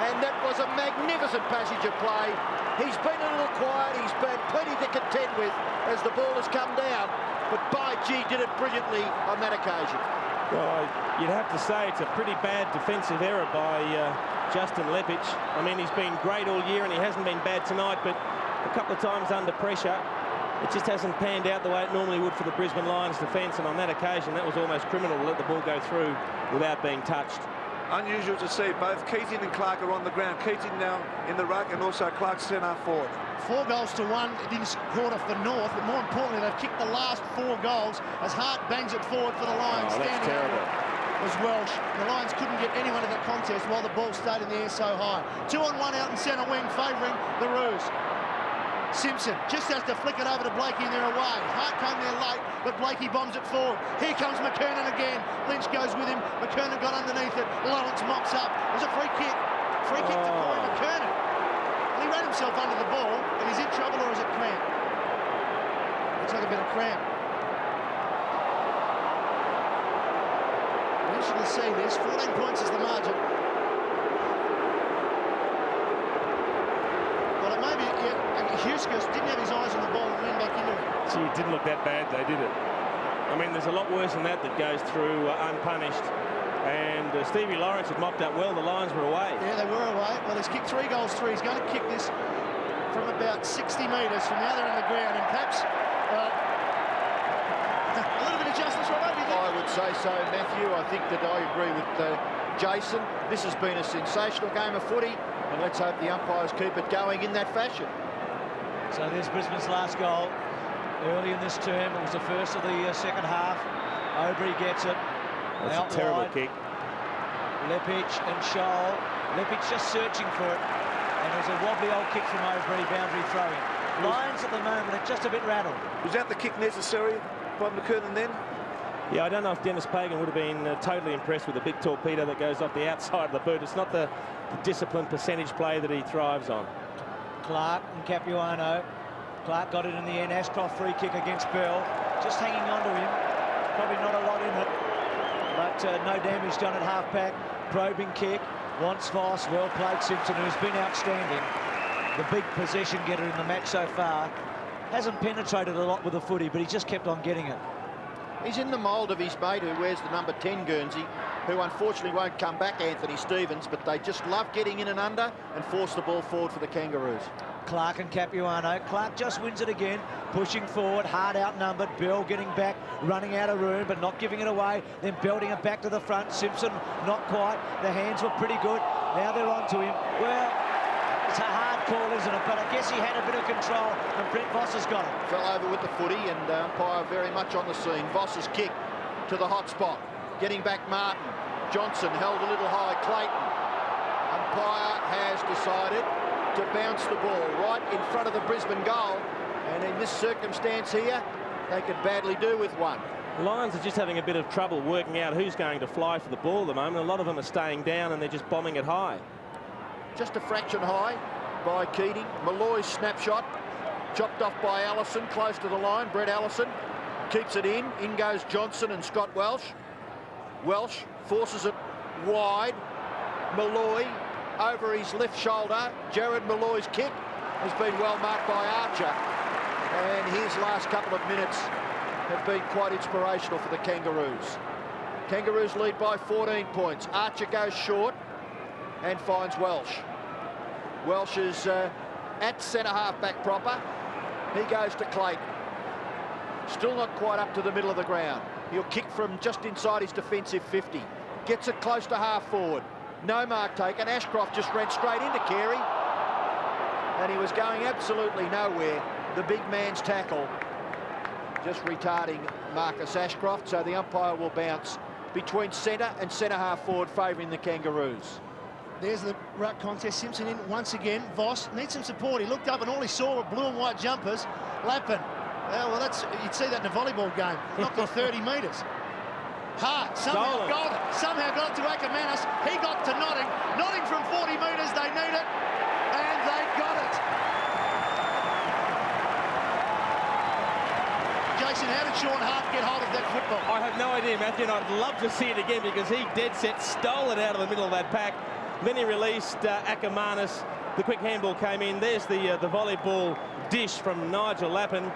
And that was a magnificent passage of play. He's been a little quiet. He's been plenty to contend with as the ball has come down. But by gee, did it brilliantly on that occasion. Well, you'd have to say it's a pretty bad defensive error by Justin Lepich. I mean, he's been great all year and he hasn't been bad tonight, but a couple of times under pressure, it just hasn't panned out the way it normally would for the Brisbane Lions defence, and on that occasion, that was almost criminal to let the ball go through without being touched. Unusual to see. Both Keating and Clark are on the ground. Keating now in the ruck and also Clark centre forward. 4 goals to 1 in this quarter for North, but more importantly, they've kicked the last 4 goals as Hart bangs it forward for the Lions. Oh, that's terrible. Was Welsh. The Lions couldn't get anyone in the contest while the ball stayed in the air so high. 2-on-1 out in centre wing, favouring the Roos. Simpson just has to flick it over to Blakey and they're away. Hart came there late, but Blakey bombs it forward. Here comes McKernan again. Lynch goes with him. McKernan got underneath it. Lawrence mops up. There's a free kick. Free kick to Corey McKernan. He ran himself under the ball, and he's in trouble, or is it cramp? Looks like a bit of cramp. We should see this. 14 points is the margin. Well, it may be, Huskus didn't have his eyes on the ball and ran back into it. Gee, it didn't look that bad, though, did it? I mean, there's a lot worse than that goes through unpunished. And Stevie Lawrence had mopped up well. The Lions were away. Yeah, they were away. Well, he's kicked 3 goals through. He's going to kick this from about 60 metres from the other end of the ground. And perhaps a little bit of justice right over there. I would say so, Matthew. I think that I agree with Jason. This has been a sensational game of footy. And let's hope the umpires keep it going in that fashion. So there's Brisbane's last goal. Early in this term, it was the first of the second half. Aubrey gets it. That's out a terrible wide. kick. Lepich and Scholl. Lepich just searching for it. And it was a wobbly old kick from Aubrey, boundary throwing. Lions at the moment are just a bit rattled. Was that the kick necessary by McKernan then? Yeah, I don't know if Dennis Pagan would have been totally impressed with the big torpedo that goes off the outside of the boot. It's not the disciplined percentage play that he thrives on. Clark and Capuano. Clark got it in the end. Ashcroft free kick against Bell. Just hanging on to him. Probably not a lot in it. But no damage done at half-back. Probing kick. Wants Voss. Well played Simpson, who's been outstanding. The big possession getter in the match so far. Hasn't penetrated a lot with the footy, but he just kept on getting it. He's in the mould of his mate who wears the number 10 Guernsey, who unfortunately won't come back, Anthony Stevens, but they just love getting in and under and force the ball forward for the Kangaroos. Clark and Capuano. Clark just wins it again, pushing forward, hard outnumbered. Bell getting back, running out of room, but not giving it away, then belting it back to the front. Simpson, not quite. The hands were pretty good. Now they're on to him. Well, it's a hard call, isn't it? But I guess he had a bit of control, and Brent Voss has got it. Fell over with the footy, and umpire very much on the scene. Voss's kick to the hot spot. Getting back Martin. Johnson held a little high. Clayton. Umpire has decided to bounce the ball right in front of the Brisbane goal, and in this circumstance here they could badly do with one. The Lions are just having a bit of trouble working out who's going to fly for the ball at the moment. A lot of them are staying down and they're just bombing it high. Just a fraction high by Keating. Malloy's snapshot chopped off by Allison close to the line. Brett Allison keeps it in. In goes Johnson and Scott Welsh. Welsh forces it wide. Malloy over his left shoulder. Jared Malloy's kick has been well marked by Archer. And his last couple of minutes have been quite inspirational for the Kangaroos. Kangaroos lead by 14 points. Archer goes short and finds Welsh. Welsh is at centre-half back proper. He goes to Clayton. Still not quite up to the middle of the ground. He'll kick from just inside his defensive 50. Gets it close to half forward. No mark taken. Ashcroft just ran straight into Carey. And he was going absolutely nowhere. The big man's tackle just retarding Marcus Ashcroft. So the umpire will bounce between centre and centre-half forward, favouring the Kangaroos. There's the ruck contest. Simpson in once again. Voss needs some support. He looked up and all he saw were blue and white jumpers. Lappin. Well, you'd see that in a volleyball game. Knocked it 30 metres. Hart somehow got to Ackermanis. He got to Notting. Notting from 40 metres. They need it. And they got it. Jason, how did Sean Hart get hold of that football? I have no idea, Matthew, and I'd love to see it again because he dead set stole it out of the middle of that pack. Then he released Ackermanis. The quick handball came in. There's the volleyball dish from Nigel Lappin.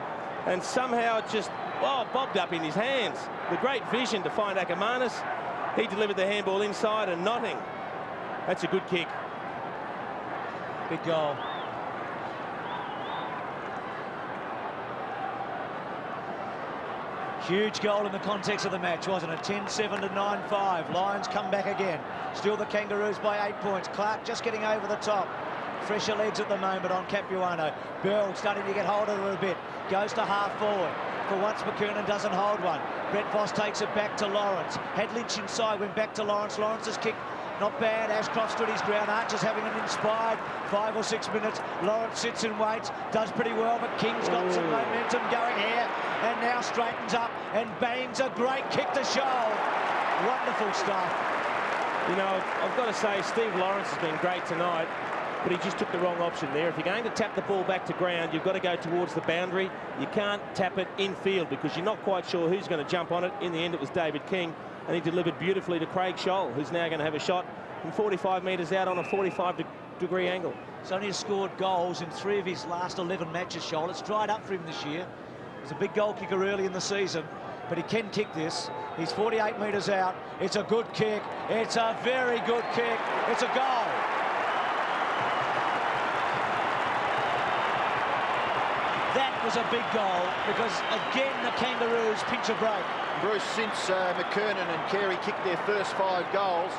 And somehow it just bobbed up in his hands. The great vision to find Ackermanis. He delivered the handball inside and Notting. That's a good kick. Big goal. Huge goal in the context of the match, wasn't it? 10-7 to 9-5. Lions come back again. Still the Kangaroos by 8 points. Clark just getting over the top. Fresher legs at the moment on Capuano. Bell starting to get hold of it a bit. Goes to half forward. For once, McKernan doesn't hold one. Brett Voss takes it back to Lawrence. Had Lynch inside, went back to Lawrence. Lawrence's kick, not bad. Ashcroft stood his ground. Archer's having an inspired 5 or 6 minutes. Lawrence sits and waits, does pretty well, but King's got some momentum going here. And now straightens up and bangs a great kick to Shoal. Wonderful stuff. You know, I've got to say, Steve Lawrence has been great tonight, but he just took the wrong option there. If you're going to tap the ball back to ground, you've got to go towards the boundary. You can't tap it infield because you're not quite sure who's going to jump on it. In the end, it was David King, and he delivered beautifully to Craig Scholl, who's now going to have a shot from 45 metres out on a 45-degree angle. He's only scored goals in 3 of his last 11 matches, Scholl. It's dried up for him this year. He was a big goal kicker early in the season, but he can kick this. He's 48 metres out. It's a good kick. It's a very good kick. It's a goal. That was a big goal because, again, the Kangaroos pinch a break. Bruce, since McKernan and Carey kicked their first 5 goals,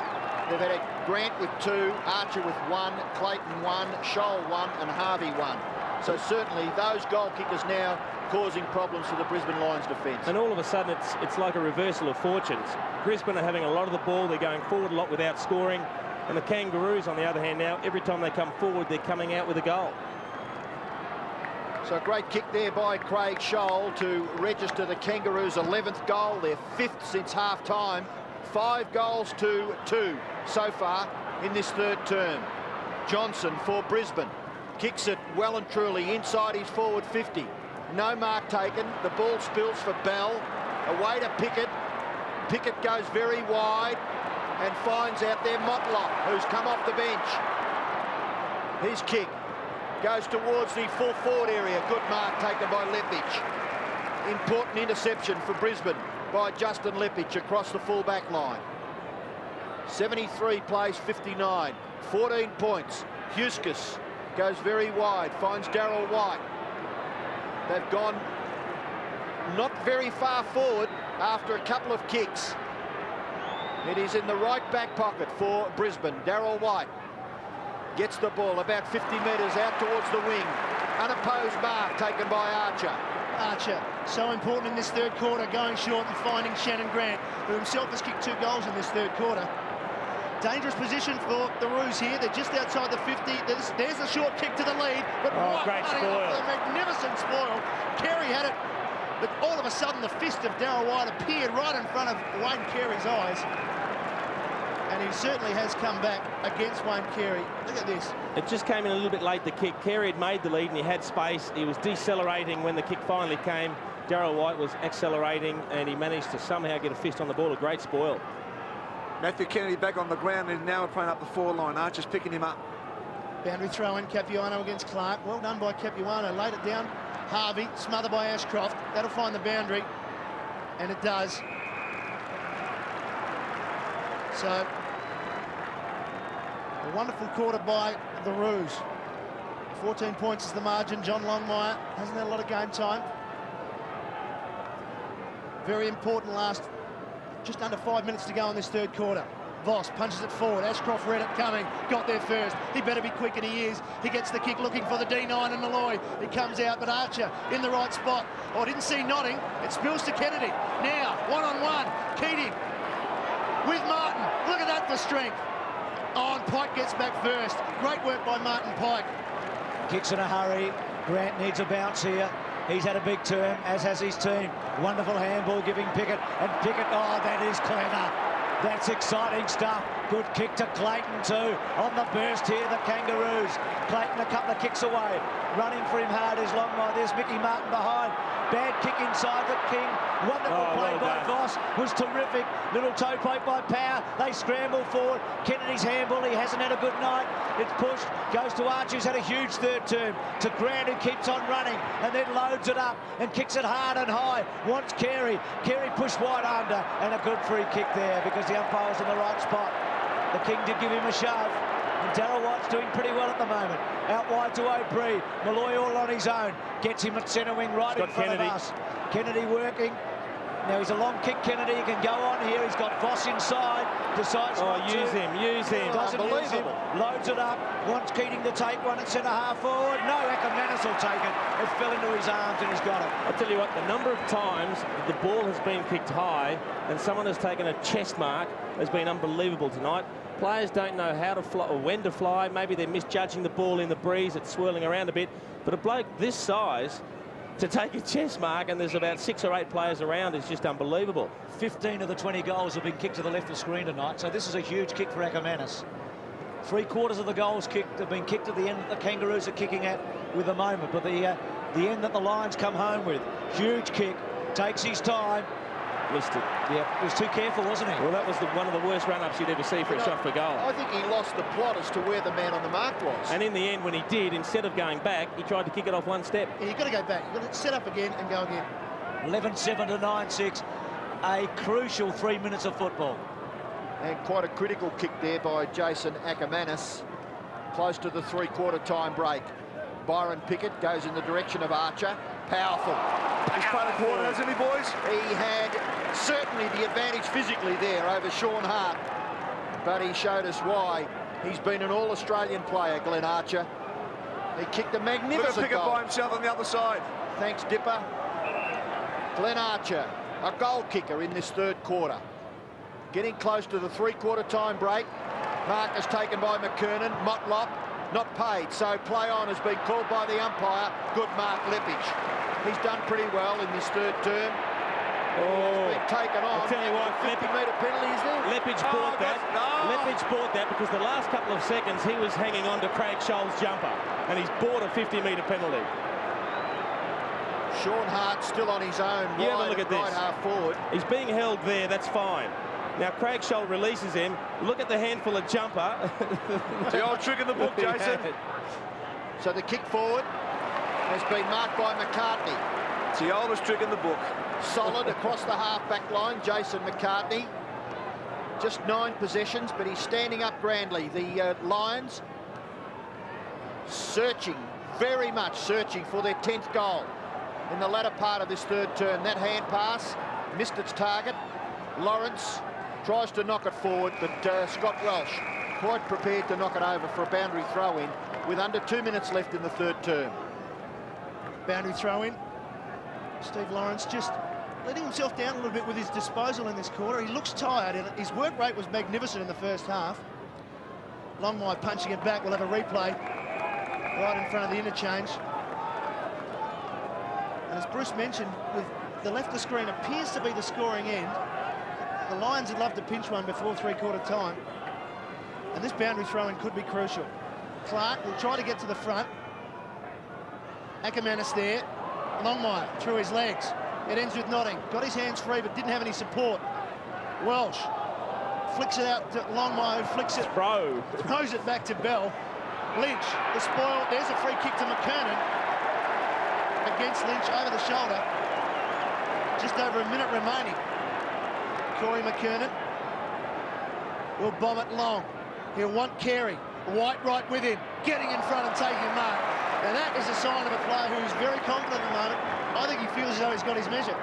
they've had a Grant with 2, Archer with 1, Clayton 1, Scholl 1 and Harvey 1. So certainly those goal kickers now causing problems for the Brisbane Lions defence. And all of a sudden it's like a reversal of fortunes. Brisbane are having a lot of the ball. They're going forward a lot without scoring. And the Kangaroos, on the other hand now, every time they come forward, they're coming out with a goal. So a great kick there by Craig Scholl to register the Kangaroos' 11th goal, their 5th since half-time. 5 goals to 2 so far in this 3rd term. Johnson for Brisbane. Kicks it well and truly inside his forward 50. No mark taken. The ball spills for Bell. Away to Pickett. Pickett goes very wide and finds out there Motlop, who's come off the bench. His kick goes towards the full forward area. Good mark taken by Leppich. Important interception for Brisbane by Justin Leppich across the full back line. 73 plays 59. 14 points. Huskus goes very wide, finds Darryl White. They've gone not very far forward after a couple of kicks. It is in the right back pocket for Brisbane. Darryl White gets the ball about 50 metres out towards the wing. Unopposed mark taken by Archer. Archer, so important in this 3rd quarter, going short and finding Shannon Grant, who himself has kicked 2 goals in this 3rd quarter. Dangerous position for the Roos here. They're just outside the 50. There's a short kick to the lead. But great spoil. A magnificent spoil. Carey had it, but all of a sudden the fist of Darryl White appeared right in front of Wayne Carey's eyes. and he certainly has come back against Wayne Carey. Look at this. It just came in a little bit late, the kick. Carey had made the lead and he had space. He was decelerating when the kick finally came. Darryl White was accelerating and he managed to somehow get a fist on the ball. A great spoil. Matthew Kennedy back on the ground and now playing up the forward line. Archer's picking him up. Boundary throw in, Capuano against Clark. Well done by Capuano. Laid it down. Harvey, smothered by Ashcroft. That'll find the boundary. And it does. So, a wonderful quarter by the Roos. 14 points is the margin. John Longmire hasn't had a lot of game time. Very important last, just under 5 minutes to go in this third quarter. Voss punches it forward. Ashcroft read it coming, got there first. He better be quick, and he is. He gets the kick looking for the D9 and Malloy. He comes out, but Archer in the right spot. Oh, I didn't see Notting. It spills to Kennedy. Now, one-on-one. Keating with Martin. Look at that for strength. Oh, and Pike gets back first. Great work by Martin Pike. Kicks in a hurry. Grant needs a bounce here. He's had a big term, as has his team. Wonderful handball giving Pickett. And Pickett, oh, that is clever. That's exciting stuff. Good kick to Clayton too. On the burst here, the Kangaroos. Clayton a couple of kicks away. Running for him hard is Longmire. There's Mickey Martin behind. Bad kick inside the King. Wonderful play by Voss. Was terrific. Little toe poke by Power. They scramble forward. Kennedy's handball. He hasn't had a good night. It's pushed. Goes to Archer, who's had a huge third term. To Grant, who keeps on running and then loads it up and kicks it hard and high. Wants Carey. Carey pushed wide under, and a good free kick there because the umpire was in the right spot. The King did give him a shove. And Darryl White's doing pretty well at the moment. Out wide to O'Brien. Malloy all on his own. Gets him at centre wing right in front of us. Kennedy working. Now he's a long kick, Kennedy. He can go on here. He's got Voss inside. Decides not to. Use him. Doesn't use him. Loads it up. Wants Keating to take one at centre half forward. No, Ackermanis will take it. It fell into his arms and he's got it. I'll tell you what, the number of times the ball has been kicked high and someone has taken a chest mark has been unbelievable tonight. Players don't know how to fly or when to fly. Maybe they're misjudging the ball in the breeze. It's swirling around a bit. But a bloke this size to take a chest mark and there's about 6 or 8 players around is just unbelievable. 15 of the 20 goals have been kicked to the left of the screen tonight, so this is a huge kick for Ackermanis. 3/4 of the goals kicked have been kicked at the end that the Kangaroos are kicking at with the moment, but the end that the Lions come home with. Huge kick, takes his time. Missed it. Yeah, he was too careful, wasn't he? Well, that was one of the worst run-ups you'd ever see for a shot for goal. I think he lost the plot as to where the man on the mark was. And in the end, when he did, instead of going back, he tried to kick it off one step. Yeah, you've got to go back. You've got to set up again and go again. 11-7 to 9-6. A crucial 3 minutes of football. And quite a critical kick there by Jason Ackermanis. Close to the 3/4 time break. Byron Pickett goes in the direction of Archer. Powerful. He's played a quarter, hasn't he, boys? He had certainly the advantage physically there over Sean Hart, but he showed us why. He's been an all-Australian player, Glenn Archer. He kicked a magnificent Look at Pickett goal. by himself on the other side. Thanks, Dipper. Glenn Archer, a goal kicker in this third quarter. Getting close to the 3/4 time break. Mark is taken by McKernan. Motlop not paid, so play on has been called by the umpire. Good mark, Lepage. He's done pretty well in this third term. He's been taken on. I'll tell you what, 50-metre penalty, is there? Lepage bought that. Lepage bought that because the last couple of seconds he was hanging on to Craig Scholl's jumper, and he's bought a 50-metre penalty. Sean Hart still on his own. You have a look at this. Right half forward. He's being held there. That's fine. Now Craig Scholl releases him. Look at the handful of jumper. The old trick in the book, Jason. So the kick forward has been marked by McCartney. It's the oldest trick in the book. Solid across the half-back line, Jason McCartney. Just 9 possessions, but he's standing up grandly. The Lions searching, very much searching for their 10th goal in the latter part of this third term. That hand pass missed its target. Lawrence tries to knock it forward, but Scott Welsh quite prepared to knock it over for a boundary throw-in with under 2 minutes left in the third term. Boundary throw-in. Steve Lawrence just letting himself down a little bit with his disposal in this quarter. He looks tired, and his work rate was magnificent in the first half. Longmire punching it back. We'll have a replay right in front of the interchange. And as Bruce mentioned, with the left of screen appears to be the scoring end. The Lions would love to pinch one before 3/4 time. And this boundary throw-in could be crucial. Clark will try to get to the front. Ackermanis there. Longmire through his legs. It ends with Notting. Got his hands free, but didn't have any support. Welsh flicks it out to Longmire, who flicks it. Throws it back to Bell. Lynch, the spoil. There's a free kick to McKernan. Against Lynch, over the shoulder. Just over a minute remaining. Corey McKernan will bomb it long. He'll want Carey. White right with him, getting in front and taking a mark. And that is a sign of a player who's very confident at the moment. I think he feels as though he's got his measure.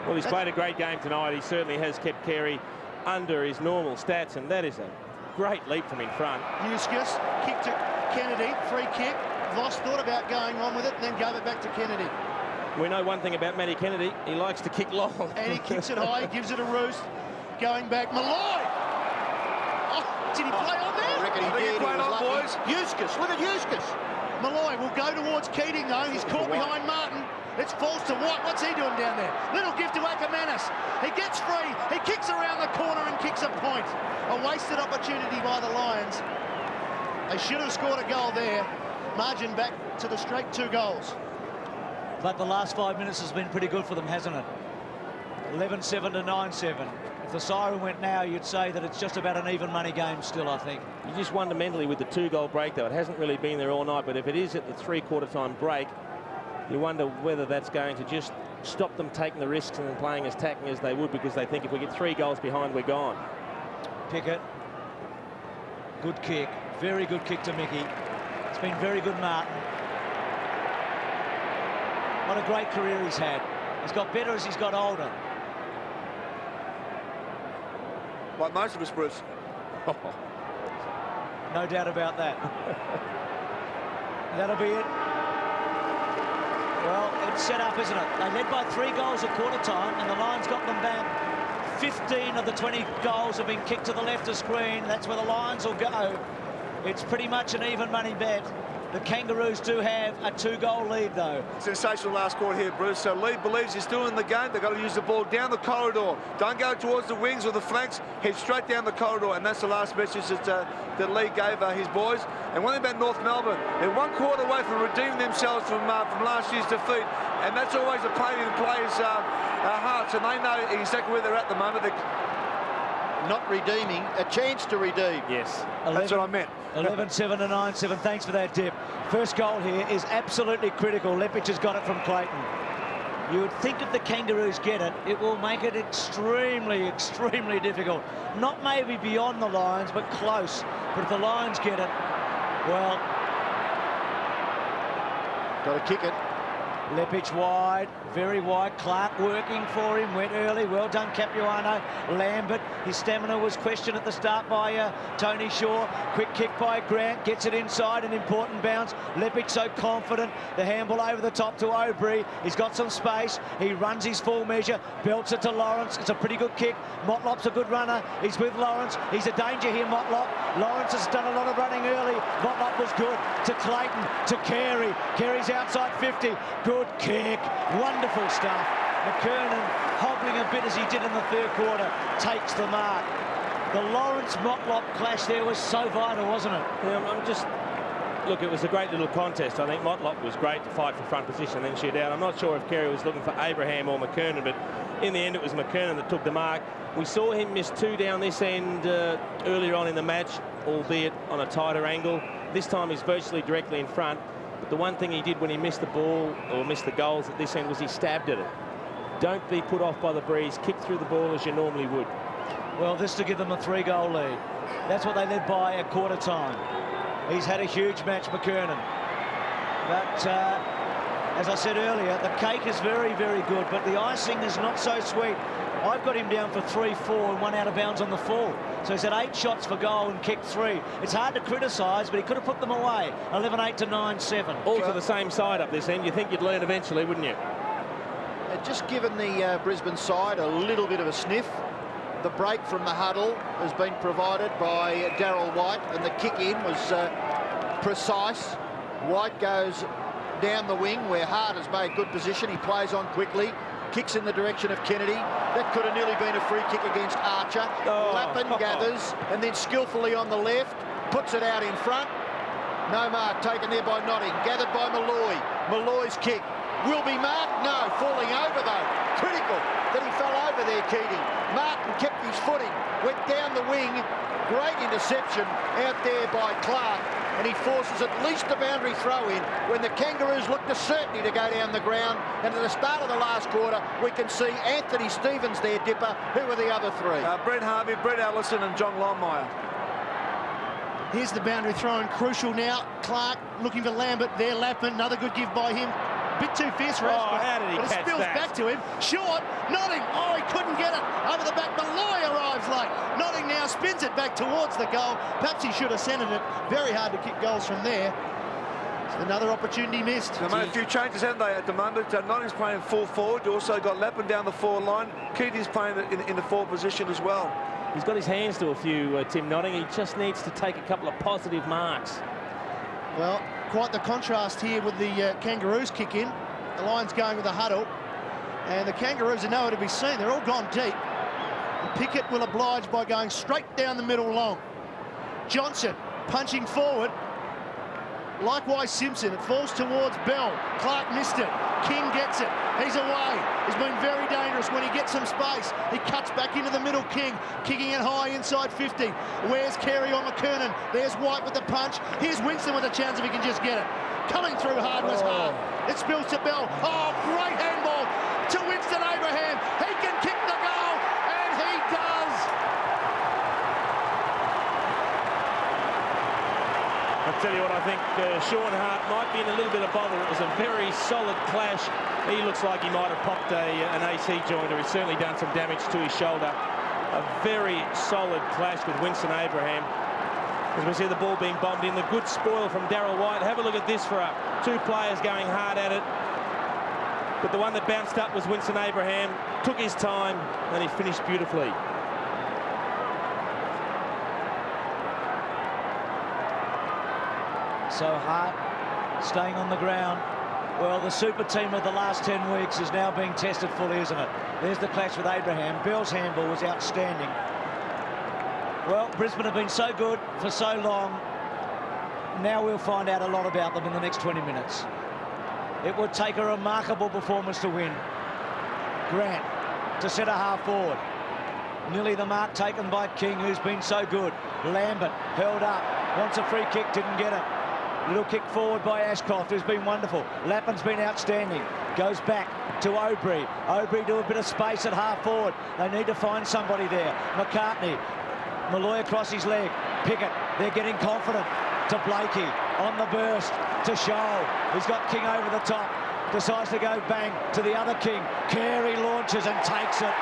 Well, he's played a great game tonight. He certainly has kept Carey under his normal stats, and that is a great leap from in front. Eustace, kick to Kennedy, free kick. Voss thought about going on with it and then gave it back to Kennedy. We know one thing about Matty Kennedy. He likes to kick long. And he kicks it high, gives it a roost. Going back, Malloy! Oh, did he play on there? I reckon he did. Played on, boys. Eustace, look at Eustace. Malloy will go towards Keating, though. He's caught behind Martin. It's false to White. What's he doing down there? Little gift to Ackermanis. He gets free. He kicks around the corner and kicks a point. A wasted opportunity by the Lions. They should have scored a goal there. Margin back to the straight 2 goals. But the last 5 minutes has been pretty good for them, hasn't it? 11-7 to 9-7. If the siren went now, you'd say that it's just about an even money game still, I think. You just wonder mentally with the 2-goal break, though. It hasn't really been there all night, but if it is at the 3/4 time break, you wonder whether that's going to just stop them taking the risks and playing as attacking as they would, because they think if we get 3 goals behind, we're gone. Pickett. Good kick. Very good kick to Mickey. It's been very good, Martin. What a great career he's had. He's got better as he's got older. Like most of us, Bruce. No doubt about that. That'll be it. Well, it's set up, isn't it? They led by 3 goals at quarter time, and the Lions got them back. 15 of the 20 goals have been kicked to the left of screen. That's where the Lions will go. It's pretty much an even money bet. The Kangaroos do have a 2-goal lead, though. Sensational last quarter here, Bruce. So Lee believes he's still in the game. They've got to use the ball down the corridor. Don't go towards the wings or the flanks. Head straight down the corridor, and that's the last message that Lee gave his boys. And one thing about North Melbourne, they're 1 quarter away from redeeming themselves from last year's defeat, and that's always a pain in players' hearts, and they know exactly where they're at the moment. Not redeeming, a chance to redeem. Yes. That's what I meant. 11-7 to 9-7. Thanks for that, Dip. First goal here is absolutely critical. Leppich has got it from Clayton. You would think if the Kangaroos get it, it will make it extremely, extremely difficult. Not maybe beyond the Lions, but close. But if the Lions get it, well... Got to kick it. Leppich wide, very wide. Clark working for him, went early. Well done, Capuano. Lambert, his stamina was questioned at the start by Tony Shaw. Quick kick by Grant, gets it inside, an important bounce. Leppich so confident. The handball over the top to Aubrey. He's got some space. He runs his full measure, belts it to Lawrence. It's a pretty good kick. Motlop's a good runner. He's with Lawrence. He's a danger here, Motlop. Lawrence has done a lot of running early. Motlop was good. To Clayton, to Carey. Carey's outside 50. Good kick. Wonderful stuff. McKernan, hobbling a bit as he did in the 3rd quarter, takes the mark. The Lawrence-Motlop clash there was so vital, wasn't it? Yeah, look, it was a great little contest. I think Motlop was great to fight for front position and then shoot out. I'm not sure if Carey was looking for Abraham or McKernan, but in the end it was McKernan that took the mark. We saw him miss 2 down this end earlier on in the match, albeit on a tighter angle. This time he's virtually directly in front. But the one thing he did when he missed the ball or missed the goals at this end was he stabbed at it. Don't be put off by the breeze. Kick through the ball as you normally would. Well, this to give them a 3-goal lead. That's what they led by at quarter time. He's had a huge match, McKernan. But as I said earlier, the cake is very, very good, but the icing is not so sweet. I've got him down for 3-4 and 1 out of bounds on the full. So he's had 8 shots for goal and kicked 3. It's hard to criticise, but he could have put them away. 11-8 to 9-7. All to the same side up this end. You think you'd learn eventually, wouldn't you? Just given the Brisbane side a little bit of a sniff. The break from the huddle has been provided by Darryl White, and the kick-in was precise. White goes down the wing where Hart has made good position. He plays on quickly. kicks in the direction of Kennedy. That could have nearly been a free kick against Archer. Lappin gathers and then skillfully on the left, puts it out in front. No mark taken there by Notting. Gathered by Malloy. Malloy's kick will be marked. No, falling over though. Critical that he fell over there, Keating. Martin kept his footing, went down the wing. Great interception out there by Clark, and he forces at least a boundary throw in when the Kangaroos look to certainty to go down the ground. And at the start of the last quarter, we can see Anthony Stevens there, Dipper. Who are the other three? Brent Harvey, Brett Allison and John Longmire. Here's the boundary throw in, crucial now. Clark looking for Lambert there. Lappin, another good give by him. Bit too fierce for Ashcroft, how did he but it catch spills that? back to him. Short, Notting. Oh, he couldn't get it. Over the back, Malloy arrives late. Notting now spins it back towards the goal. Perhaps he should have centred it. Very hard to kick goals from there. It's another opportunity missed. They made a few changes, haven't they, at the moment? Notting's playing full forward. You also got Lappin down the forward line. Keating's playing in the forward position as well. He's got his hands to a few, Tim Notting. He just needs to take a couple of positive marks. Well, quite the contrast here with the Kangaroos kick in. The Lions going with a huddle, and the Kangaroos are nowhere to be seen. They're all gone deep. And Pickett will oblige by going straight down the middle long. Johnson punching forward. Likewise Simpson. It falls towards Bell. Clark missed it. King gets it. He's away. He's been very dangerous when he gets some space. He cuts back into the middle. King kicking it high inside 50. Where's Carey on McKernan? There's White with the punch. Here's Winston with a chance if he can just get it. Coming through hard was hard. It spills to Bell. Oh, great handball to Winston Abraham. He can kick the goal, and he does. I'll tell you what, I think Sean Hart might be in a little bit of bother. It was a very solid clash. He looks like he might have popped an AC joint, or he's certainly done some damage to his shoulder. A very solid clash with Winston Abraham. As we see the ball being bombed in, the good spoil from Darryl White. Have a look at this for two players going hard at it. But the one that bounced up was Winston Abraham, took his time, and he finished beautifully. So Hart staying on the ground. Well, the super team of the last 10 weeks is now being tested fully, isn't it? There's the clash with Abraham. Bell's handball was outstanding. Well, Brisbane have been so good for so long. Now we'll find out a lot about them in the next 20 minutes. It would take a remarkable performance to win. Grant to centre half forward. Nearly the mark taken by King, who's been so good. Lambert held up, wants a free kick, didn't get it. Little kick forward by Ashcroft, who's been wonderful. Lappin's been outstanding. Goes back to Aubrey. Aubrey to a bit of space at half forward. They need to find somebody there. McCartney. Malloy across his leg. Pickett, they're getting confident. To Blakey, on the burst. To Shoal. He's got King over the top. Decides to go bang to the other King. Carey launches and takes it.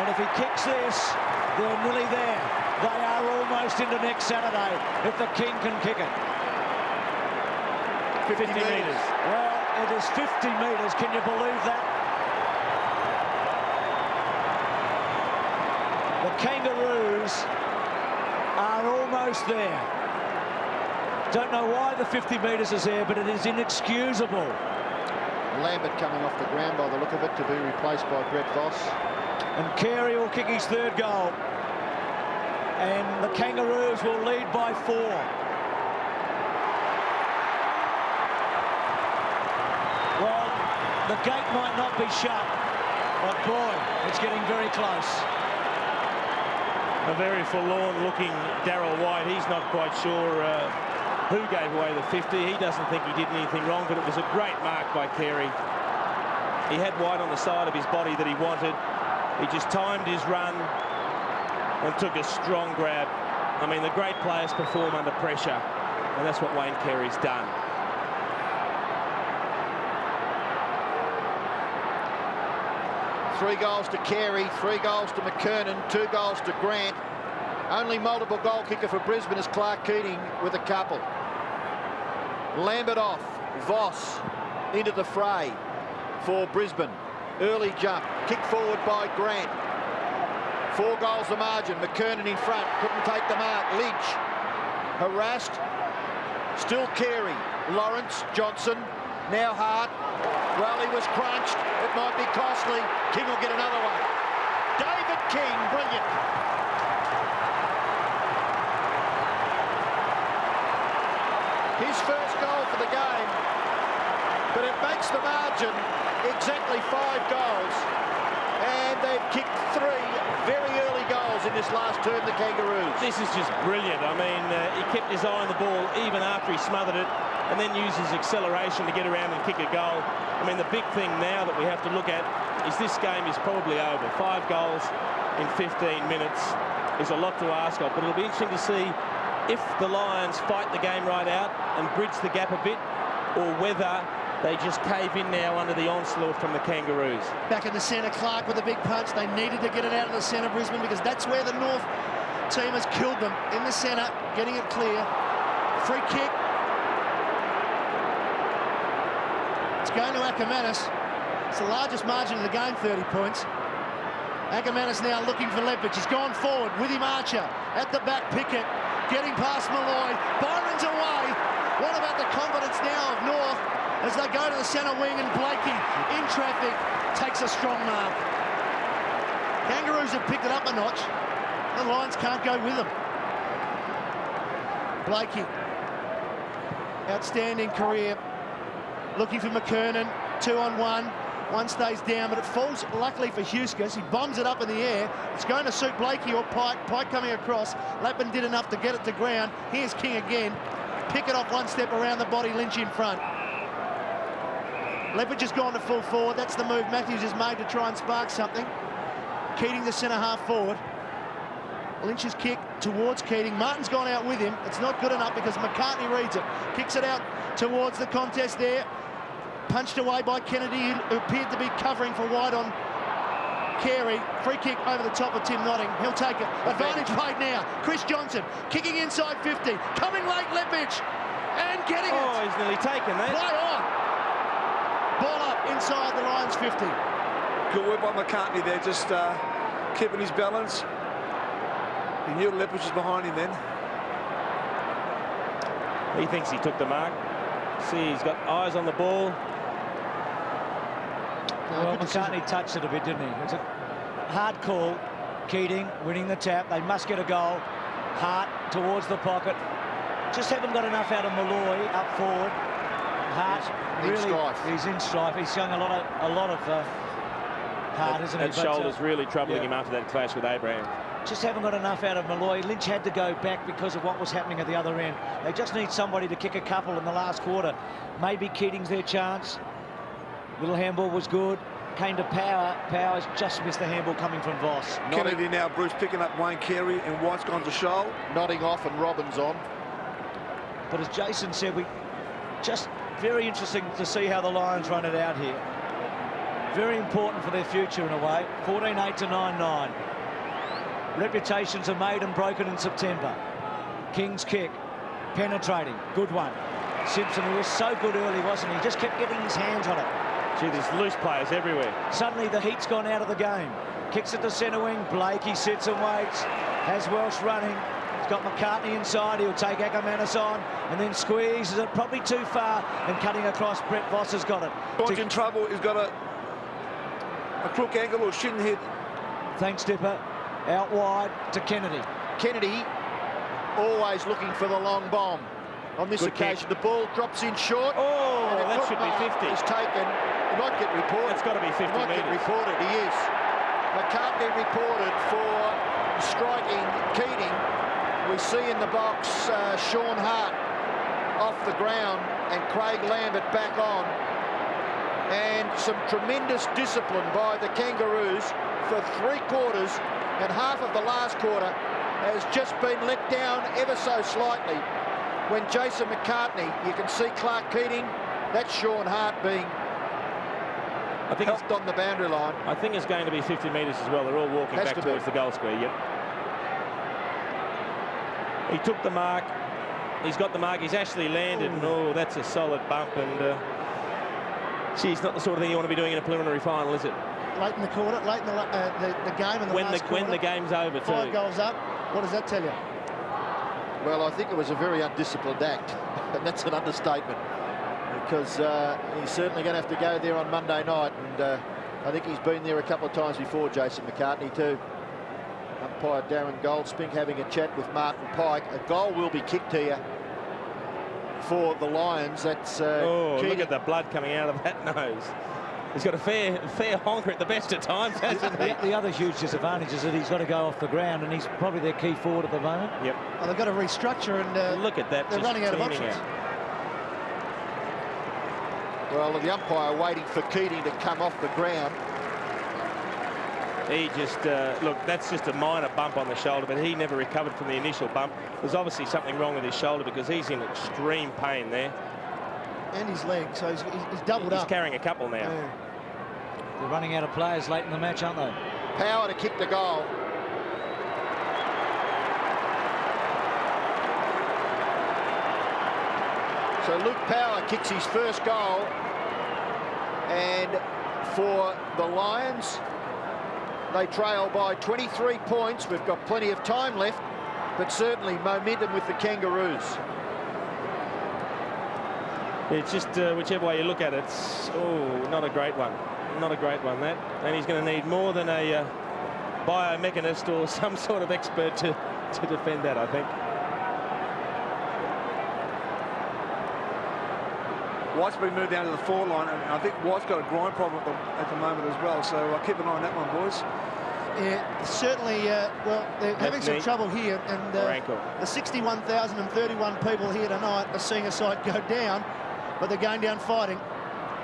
And if he kicks this, they're nearly there. They are almost into next Saturday if the King can kick it. 50 metres. Well, it is 50 metres. Can you believe that? The Kangaroos are almost there. Don't know why the 50 metres is there, but it is inexcusable. Lambert coming off the ground by the look of it to be replaced by Brett Voss. And Carey will kick his third goal. And the Kangaroos will lead by 4. Well, the gate might not be shut, but boy, it's getting very close. A very forlorn-looking Darryl White. He's not quite sure who gave away the 50. He doesn't think he did anything wrong, but it was a great mark by Carey. He had White on the side of his body that he wanted. He just timed his run and took a strong grab. I mean, the great players perform under pressure, and that's what Wayne Carey's done. Three goals to Carey, 3 goals to McKernan, 2 goals to Grant. Only multiple goal kicker for Brisbane is Clark Keating with a couple. Lambert off, Voss into the fray for Brisbane. Early jump, kick forward by Grant. 4 goals the margin, McKernan in front, couldn't take the mark. Lynch harassed, still Carey, Lawrence, Johnson, Now Hart. Well, he was crunched. It might be costly. King will get another one. David King, brilliant. His first goal for the game, but it makes the margin exactly 5 goals. And they've kicked 3 very early goals in this last term, the Kangaroos. This is just brilliant. I mean, he kept his eye on the ball even after he smothered it, and then used his acceleration to get around and kick a goal. I mean, the big thing now that we have to look at is this game is probably over. 5 goals in 15 minutes is a lot to ask of, but it'll be interesting to see if the Lions fight the game right out and bridge the gap a bit, or whether they just cave in now under the onslaught from the Kangaroos. Back in the centre, Clark with a big punch. They needed to get it out of the centre, Brisbane, because that's where the North team has killed them. In the centre, getting it clear. Free kick. It's going to Ackermanis. It's the largest margin of the game, 30 points. Ackermanis now looking for Lepage. He's gone forward with him, Archer. At the back, Pickett. Getting past Malloy. Byron's away. What about the confidence now of North as they go to the centre wing, and Blakey in traffic takes a strong mark. Kangaroos have picked it up a notch. The Lions can't go with them. Blakey, outstanding career. Looking for McKernan, 2-on-1. One stays down, but it falls luckily for Huskis. He bombs it up in the air. It's going to suit Blakey or Pike. Pike coming across. Lappin did enough to get it to ground. Here's King again. Pick it off one step around the body. Lynch in front. Lepage has gone to full forward. That's the move Matthews has made to try and spark something. Keating the centre half forward. Lynch's kick towards Keating. Martin's gone out with him. It's not good enough because McCartney reads it. Kicks it out towards the contest there. Punched away by Kennedy, who appeared to be covering for wide on Carey. Free kick over the top of Tim Notting. He'll take it. Advantage played now. Chris Johnson kicking inside 50. Coming late, Lepage. And getting it. Oh, he's nearly taken that. Play on. Ball up inside the Lions 50. Good work by McCartney there, just keeping his balance. He knew Lepage was behind him then. He thinks he took the mark. See, he's got eyes on the ball. Well, McCartney touched it a bit, didn't he? It's a hard call. Keating winning the tap. They must get a goal. Hart towards the pocket. Just haven't got enough out of Malloy up forward. Hart he's in strife. He's showing a lot of heart, isn't he? That shoulder's really troubling him after that clash with Abraham. Just haven't got enough out of Malloy. Lynch had to go back because of what was happening at the other end. They just need somebody to kick a couple in the last quarter. Maybe Keating's their chance. Little handball was good. Came to Power. Power's just missed the handball coming from Voss. Kennedy now, Bruce, picking up Wayne Carey, and White's gone to Shoal. Nodding off and Robbins on. But as Jason said, we just very interesting to see how the Lions run it out here. Very important for their future in a way. 14-8 to 9-9. Reputations are made and broken in September. King's kick, penetrating, good one. Simpson, who was so good early, wasn't he? Just kept getting his hands on it. Gee, there's loose players everywhere. Suddenly the heat's gone out of the game. Kicks at the centre wing. Blakey sits and waits. Has Welsh running. He's got McCartney inside. He'll take Ackermanis on and then squeezes it probably too far and cutting across. Brett Voss has got it. George in trouble. He's got a crook ankle or shin hit. Thanks, Dipper. Out wide to Kennedy. Kennedy always looking for the long bomb. On this occasion, the ball drops in short. Oh, that should be 50. He's taken. He might get reported. It's got to be 50 He might get reported. He is. McCartney reported for striking Keating. We see in the box Sean Hart off the ground and Craig Lambert back on. And some tremendous discipline by the Kangaroos for 3 quarters, and half of the last quarter has just been let down ever so slightly. When Jason McCartney, you can see Clark Keating, that's Sean Hart being helped on the boundary line. I think it's going to be 50 metres as well. They're all walking back towards the goal square. Yep. He took the mark. He's got the mark. He's actually landed. And, oh, that's a solid bump. And geez, not the sort of thing you want to be doing in a preliminary final, is it? Late in the quarter, late in the game, in the last quarter. When the game's over, too. 5 goals up. What does that tell you? Well, I think it was a very undisciplined act, and that's an understatement. because he's certainly going to have to go there on Monday night, and I think he's been there a couple of times before, Jason McCartney, too. Umpire Darren Goldspink having a chat with Martin Pike. A goal will be kicked here for the Lions. That's look at the blood coming out of that nose. He's got a fair honker at the best of times, hasn't he? The other huge disadvantage is that he's got to go off the ground, and he's probably their key forward at the moment. Yep. Well, they've got to restructure, and look at that. They're running out of options. Well, the umpire waiting for Keating to come off the ground. He just, look, that's just a minor bump on the shoulder, but he never recovered from the initial bump. There's obviously something wrong with his shoulder because he's in extreme pain there. And his leg, so he's doubled up. He's carrying a couple now. Yeah. They're running out of players late in the match, aren't they? Power to kick the goal. So Luke Power kicks his first goal. And for the Lions, they trail by 23 points. We've got plenty of time left, but certainly momentum with the Kangaroos. It's just whichever way you look at it, it's not a great one. Not a great one, that. And he's going to need more than a biomechanist or some sort of expert to defend that, I think. White's been moved down to the forward line, and I think White's got a groin problem at the moment as well, so keep an eye on that one, boys. Yeah, certainly, well, they're having some trouble here, and the 61,031 people here tonight are seeing a side go down, but they're going down fighting.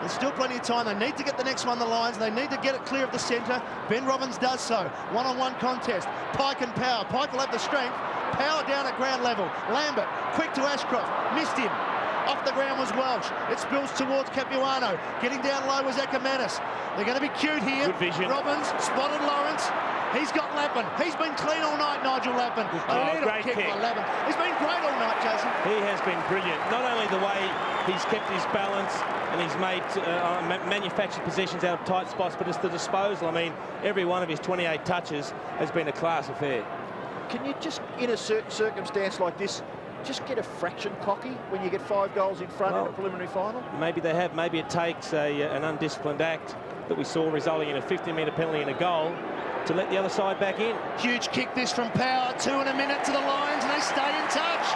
There's still plenty of time. They need to get the next one, the Lions. They need to get it clear of the centre. Ben Robbins does so. One-on-one contest. Pike and Power. Pike will have the strength. Power down at ground level. Lambert, quick to Ashcroft. Missed him. Off the ground was Welch. It spills towards Capuano. Getting down low was Ackermanis. They're going to be cute here. Good vision. Robbins spotted Lawrence. He's got Lappin. He's been clean all night, Nigel Lappin. Great kick. Lappin. He's been great all night, Jason. He has been brilliant. Not only the way he's kept his balance and he's made manufactured possessions out of tight spots, but it's the disposal. I mean, every one of his 28 touches has been a class affair. Can you just, in a certain circumstance like this, just get a fraction cocky when you get 5 goals in front in a preliminary final? Maybe they have. Maybe it takes an undisciplined act that we saw resulting in a 50-metre penalty and a goal to let the other side back in. Huge kick this from Power. 2 in a minute to the Lions, and they stay in touch.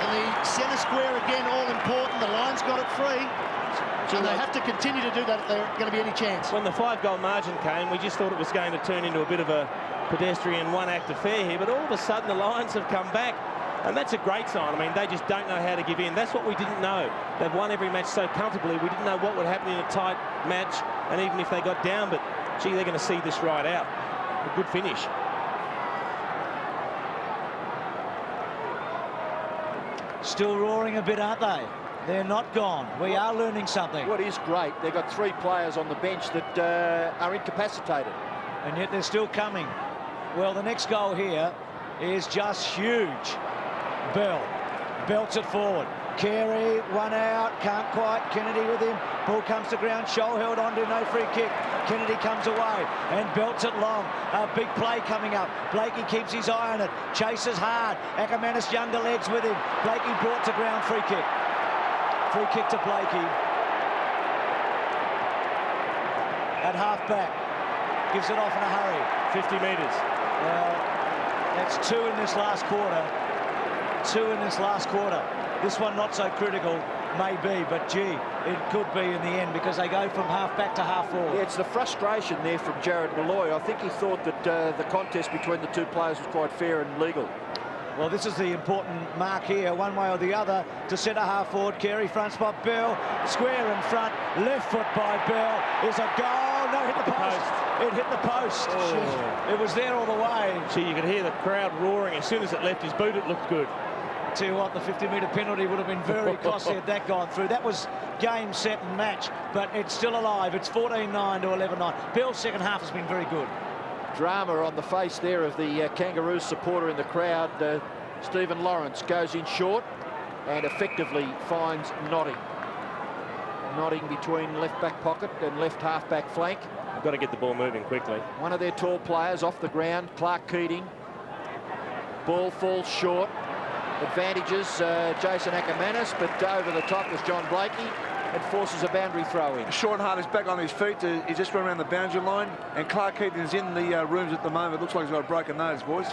And the centre square again, all important. The Lions got it free. And they have to continue to do that if they're going to be any chance. When the 5-goal margin came, we just thought it was going to turn into a bit of a pedestrian one-act affair here, but all of a sudden the Lions have come back, and that's a great sign. I mean, they just don't know how to give in. That's what we didn't know. They've won every match so comfortably. We didn't know what would happen in a tight match, and even if they got down, but gee, they're going to see this right out. A good finish. Still roaring a bit, aren't they? They're not gone. We are learning something. What is great, they've got 3 players on the bench that are incapacitated. And yet they're still coming. Well, the next goal here is just huge. Bell belts it forward. Carey, one out, can't quite. Kennedy with him. Ball comes to ground. Scholl held on to, no free kick. Kennedy comes away and belts it long. A big play coming up. Blakey keeps his eye on it. Chases hard. Ackermanis younger legs with him. Blakey brought to ground. Free kick. Free kick to Blakey. At half back. Gives it off in a hurry. 50 metres. Well, that's 2 in this last quarter. 2 in this last quarter. This one not so critical, maybe, but gee, it could be in the end because they go from half back to half forward. Yeah, it's the frustration there from Jared Malloy. I think he thought that the contest between the 2 players was quite fair and legal. Well, this is the important mark here, one way or the other, to centre half forward. Carey, front spot, Bell, square in front, left foot by Bell, is a goal. No, hit the post. It hit the post. Oh. It was there all the way. Gee, you could hear the crowd roaring. As soon as it left his boot, it looked good. Tell you what, the 50-metre penalty would have been very costly had that gone through. That was game, set and match, but it's still alive. It's 14-9 to 11-9. Bell's second half has been very good. Drama on the face there of the Kangaroos supporter in the crowd. Stephen Lawrence goes in short and effectively finds Notting. Notting between left back pocket and left half back flank. We've got to get the ball moving quickly. One of their tall players off the ground, Clark Keating. Ball falls short. advantages Jason Ackermanis, but over the top was John Blakey and forces a boundary throw in. Sean Hart is back on his feet. He just ran around the boundary line, and Clark Heaton's in the rooms at the moment. It looks like he's got a broken nose, boys.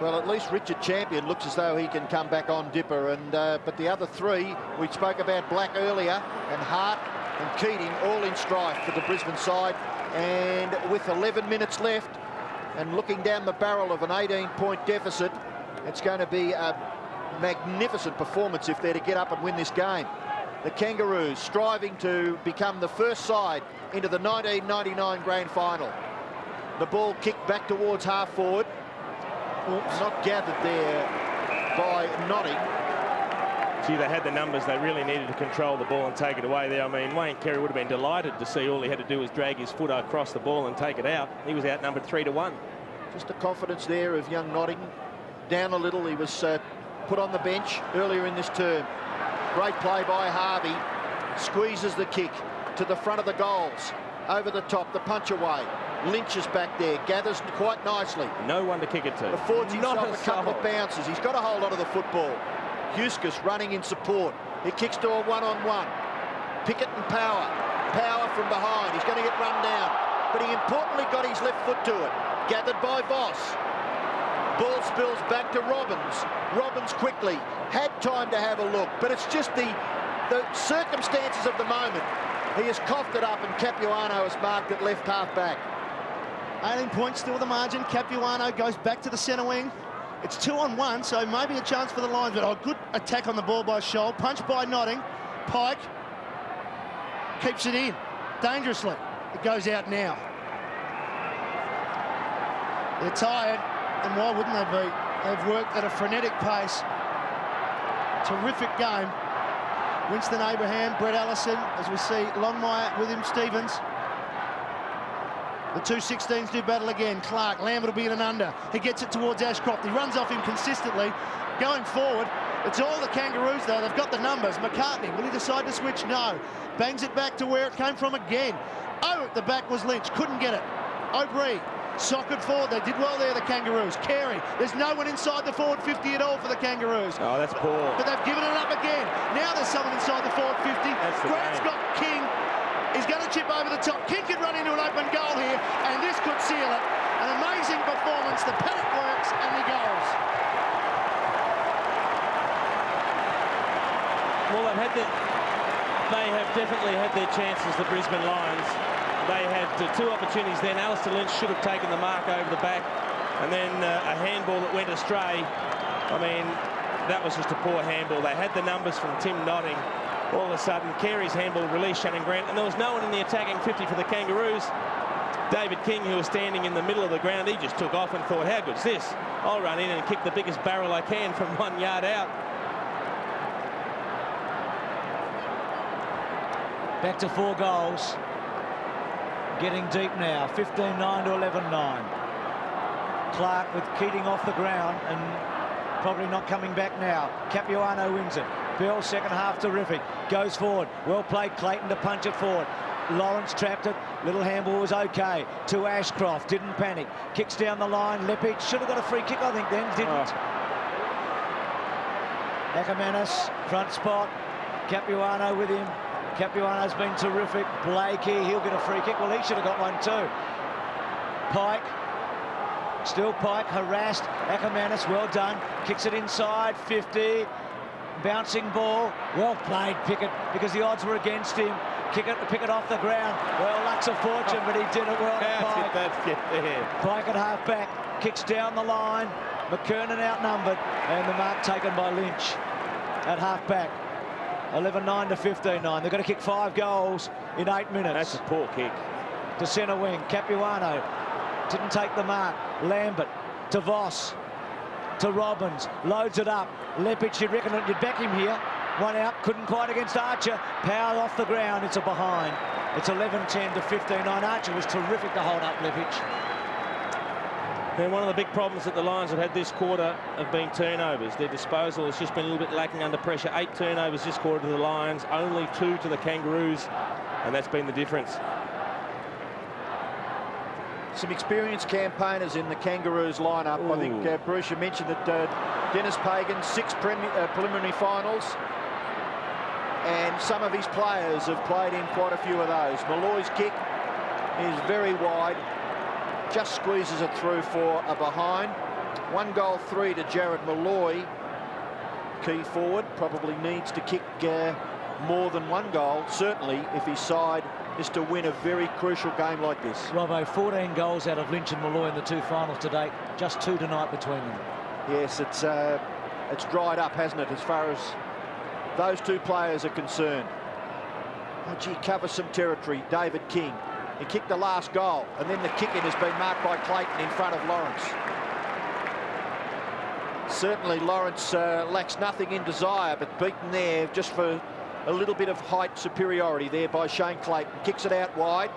Well, at least Richard Champion looks as though he can come back on Dipper, and but the other three, we spoke about Black earlier, and Hart and Keating all in strife for the Brisbane side, and with 11 minutes left and looking down the barrel of an 18-point deficit, it's going to be a magnificent performance if they're to get up and win this game. The Kangaroos striving to become the first side into the 1999 grand final. The ball kicked back towards half forward. Not gathered there by Notting. Gee, they had the numbers. They really needed to control the ball and take it away there. I mean, Wayne Carey would have been delighted to see all he had to do was drag his foot across the ball and take it out. He was outnumbered 3-1. Just the confidence there of young Notting. Down a little. He was put on the bench earlier in this term. Great play by Harvey. Squeezes the kick to the front of the goals. Over the top, the punch away. Lynch is back there, gathers quite nicely. No one to kick it to. Affords himself a couple of bounces. He's got a hold of the football. Huskus running in support. He kicks to a one-on-one. Pickett and Power. Power from behind. He's going to get run down. But he importantly got his left foot to it. Gathered by Voss. Ball spills back to Robbins. Robbins quickly had time to have a look, but it's just the circumstances of the moment. He has coughed it up, and Capuano has marked it left half back. 18 points still the margin. Capuano goes back to the centre wing. It's 2-on-1, so maybe a chance for the Lions, but a good attack on the ball by Scholl. Punch by Notting. Pike keeps it in dangerously. It goes out now. They're tired, and why wouldn't they be? They've worked at a frenetic pace. Terrific game. Winston Abraham, Brett Allison, as we see Longmire with him, Stevens. The two 16s do battle again. Clark, Lambert will be in an under. He gets it towards Ashcroft. He runs off him consistently. Going forward, it's all the Kangaroos, though. They've got the numbers. McCartney, will he decide to switch? No. Bangs it back to where it came from again. Oh, at the back was Lynch. Couldn't get it. O'Brien, socket forward. They did well there, the Kangaroos. Carey, there's no one inside the forward 50 at all for the Kangaroos. Oh, that's poor. But they've given it up again. Now there's someone inside the forward 50. Grant's got King. He's going to chip over the top. King could run into an open goal here, and this could seal it. An amazing performance. The paddock works, and he goes. Well, they have definitely had their chances, the Brisbane Lions. They had two opportunities then. Alistair Lynch should have taken the mark over the back, and then a handball that went astray. I mean, that was just a poor handball. They had the numbers from Tim Notting. All of a sudden, Carey's handball released Shannon Grant, and there was no one in the attacking 50 for the Kangaroos. David King, who was standing in the middle of the ground, he just took off and thought, how good's this? I'll run in and kick the biggest barrel I can from 1 yard out. Back to 4 goals. Getting deep now. 15-9 to 11-9. Clark with Keating off the ground and probably not coming back now. Capuano wins it. Bell, second half, terrific. Goes forward. Well played, Clayton, to punch it forward. Lawrence trapped it. Little handball was okay. To Ashcroft. Didn't panic. Kicks down the line. Lepic should have got a free kick, I think, then. Didn't. Ackermanis, front spot. Capuano with him. Capuano's been terrific. Blakey, he'll get a free kick. Well, he should have got one too. Pike. Still Pike, harassed. Ackermanis, well done. Kicks it inside, 50. Bouncing ball. Well played, Pickett, because the odds were against him. Pick it off the ground. Well, luck's a fortune, but he did it well. How did that get there? Pike at half back. Kicks down the line. McKernan outnumbered. And the mark taken by Lynch at half back. 11-9 to 15-9. They've got to kick 5 goals in 8 minutes. That's a poor kick. To centre wing. Capuano didn't take the mark. Lambert to Voss. To Robbins. Loads it up. Lepic, you'd reckon you'd back him here. One out. Couldn't quite against Archer. Powell off the ground. It's a behind. It's 11-10 to 15-9. Archer was terrific to hold up Lepic. And one of the big problems that the Lions have had this quarter have been turnovers. Their disposal has just been a little bit lacking under pressure. 8 turnovers this quarter to the Lions, only 2 to the Kangaroos, and that's been the difference. some experienced campaigners in the Kangaroos lineup. I think, Bruce, you mentioned that Dennis Pagan, 6 preliminary finals, and some of his players have played in quite a few of those. Malloy's kick is very wide, just squeezes it through for a behind. 1 goal 3 to Jared Malloy. Key forward, probably needs to kick more than 1 goal, certainly if his side is to win a very crucial game like this. Robbo, 14 goals out of Lynch and Malloy in the 2 finals to date, just 2 tonight between them. Yes, it's dried up, hasn't it, as far as those 2 players are concerned. Oh, gee, covers some territory, David King. He kicked the last goal, and then the kick-in has been marked by Clayton in front of Lawrence. Certainly Lawrence lacks nothing in desire, but beaten there just for a little bit of height superiority there by Shane Clayton. Kicks it out wide.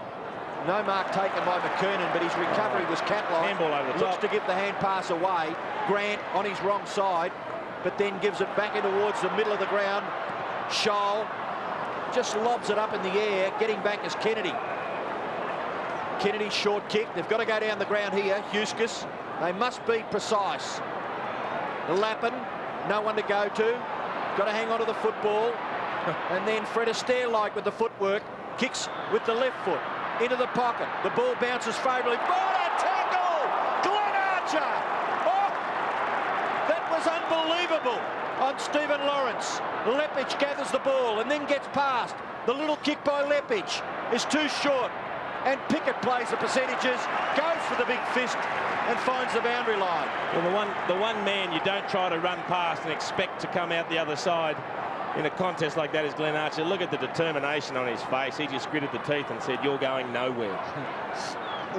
No mark taken by McKernan, but his recovery was cat-like. Handball over the Looks top. to give the hand pass away. Grant on his wrong side, but then gives it back in towards the middle of the ground. Scholl just lobs it up in the air. Getting back is Kennedy. Kennedy's short kick. They've got to go down the ground here. Huskus. They must be precise. Lappin, no one to go to. Got to hang on to the football. And then Fred Astaire-like with the footwork. Kicks with the left foot into the pocket. The ball bounces favourably. What a tackle! Glenn Archer! Oh, that was unbelievable on Stephen Lawrence. Lepage gathers the ball and then gets past. The little kick by Lepage is too short. And Pickett plays the percentages, goes for the big fist and finds the boundary line. Well, the one man you don't try to run past and expect to come out the other side in a contest like that is Glenn Archer. Look at the determination on his face. He just gritted the teeth and said, "You're going nowhere."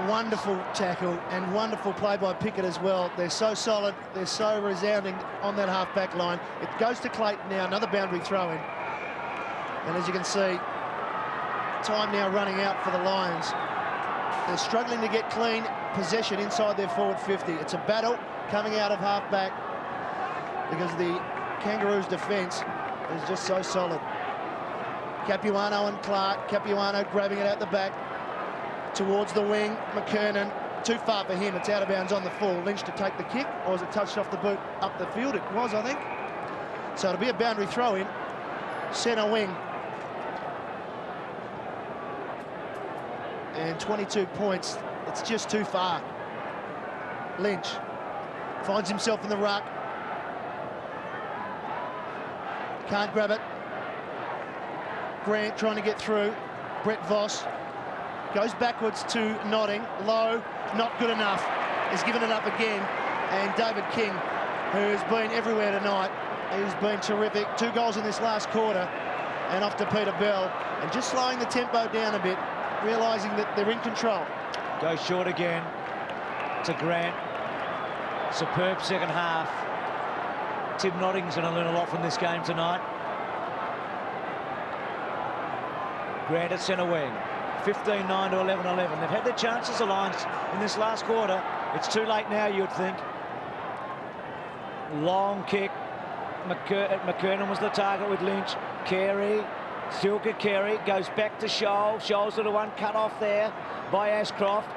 Wonderful tackle and wonderful play by Pickett as well. They're so solid, they're so resounding on that half-back line. It goes to Clayton now, another boundary throw-in. And as you can see, time now running out for the Lions. They're struggling to get clean possession inside their forward 50. It's a battle coming out of half-back because the Kangaroos' defence is just so solid. Capuano and Clark. Capuano grabbing it out the back towards the wing. McKernan, too far for him. It's out of bounds on the full. Lynch to take the kick, or was it touched off the boot up the field? It was, I think. So it'll be a boundary throw-in. Centre wing. And 22 points. It's just too far. Lynch finds himself in the ruck. Can't grab it. Grant trying to get through. Brett Voss goes backwards to Notting. Low, not good enough. He's given it up again. And David King, who has been everywhere tonight, he's been terrific. 2 goals in this last quarter. And off to Peter Bell. And just slowing the tempo down a bit, realising that they're in control. Goes short again to Grant. Superb second half. Tim Notting's going to learn a lot from this game tonight. Grant at centre wing. 15-9 to 11-11. They've had their chances, the Lions, in this last quarter. It's too late now, you'd think. Long kick. McKernan was the target with Lynch. Carey. Still good Carey. Goes back to Scholl. Scholl's the one cut off there by Ashcroft.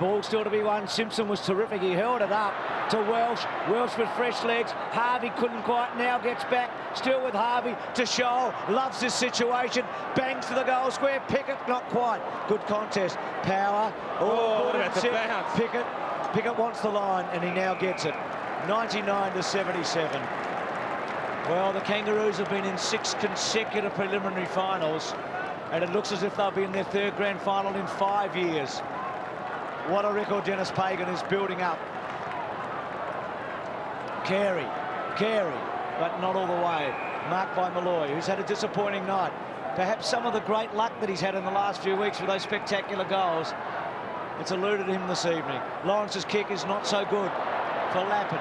Ball still to be won. Simpson was terrific. He held it up to Welsh. Welsh with fresh legs. Harvey couldn't quite. Now gets back. Still with Harvey to Scholl. Loves this situation. Bangs to the goal square. Pickett not quite. Good contest. Power. Oh, that's a bounce. Pickett wants the line and he now gets it. 99 to 77. Well, the Kangaroos have been in 6 consecutive preliminary finals, and it looks as if they'll be in their 3rd grand final in 5 years. What a record Dennis Pagan is building up. Carey, but not all the way. Marked by Malloy, who's had a disappointing night. Perhaps some of the great luck that he's had in the last few weeks with those spectacular goals, it's eluded him this evening. Lawrence's kick is not so good for Lappin.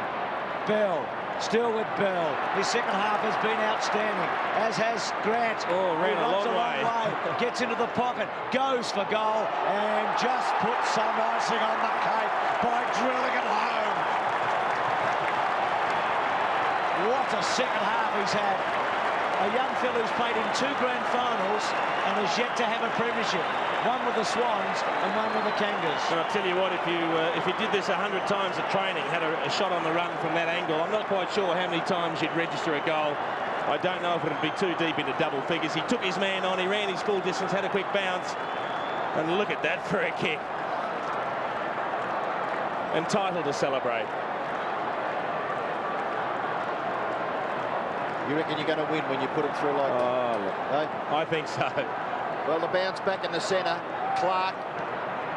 Bell. Still with Bell. His second half has been outstanding, as has Grant. Oh, ran a long way. Gets into the pocket, goes for goal, and just puts some icing on the cake by drilling it home. What a second half he's had. a young fellow who's played in 2 grand finals and has yet to have a premiership. One with the Swans and one with the Kangaroos. And I'll tell you what, if you did this 100 times at training, had a shot on the run from that angle, I'm not quite sure how many times you'd register a goal. I don't know if it would be too deep into double figures. He took his man on, he ran his full distance, had a quick bounce, and look at that for a kick. Entitled to celebrate. You reckon you're going to win when you put them through like that? Look, I think so. Well, the bounce back in the centre. Clark,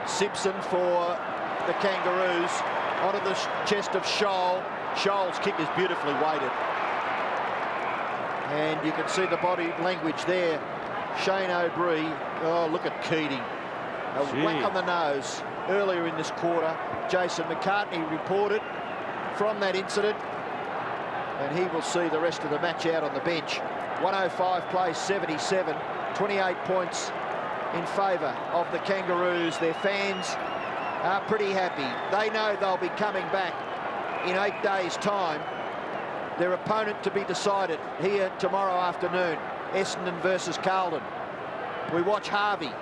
Simpson for the Kangaroos. Onto the chest of Scholl. Scholl's kick is beautifully weighted. And you can see the body language there. Shane O'Brien. Oh, look at Keating. A whack on the nose earlier in this quarter. Jason McCartney reported from that incident. And he will see the rest of the match out on the bench. 105 plays 77. 28 points in favour of the Kangaroos. Their fans are pretty happy. They know they'll be coming back in 8 days' time. Their opponent to be decided here tomorrow afternoon. Essendon versus Carlton. We watch Harvey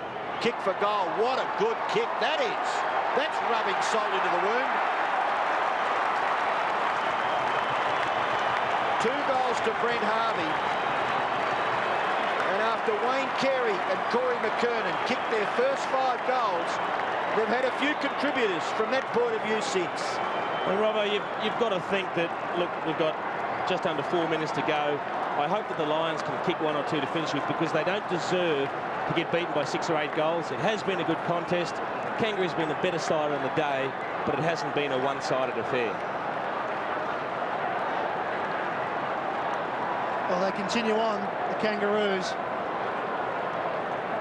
kick for goal. What a good kick that is. That's rubbing salt into the wound. 2 goals to Brent Harvey. And after Wayne Carey and Corey McKernan kicked their first 5 goals, they've had a few contributors from that point of view since. Well, Robbo, you've got to think that, look, we've got just under 4 minutes to go. I hope that the Lions can kick 1 or 2 to finish with, because they don't deserve to get beaten by 6 or 8 goals. It has been a good contest. Kangaroos been the better side on the day, but it hasn't been a one-sided affair. Well, they continue on, the Kangaroos.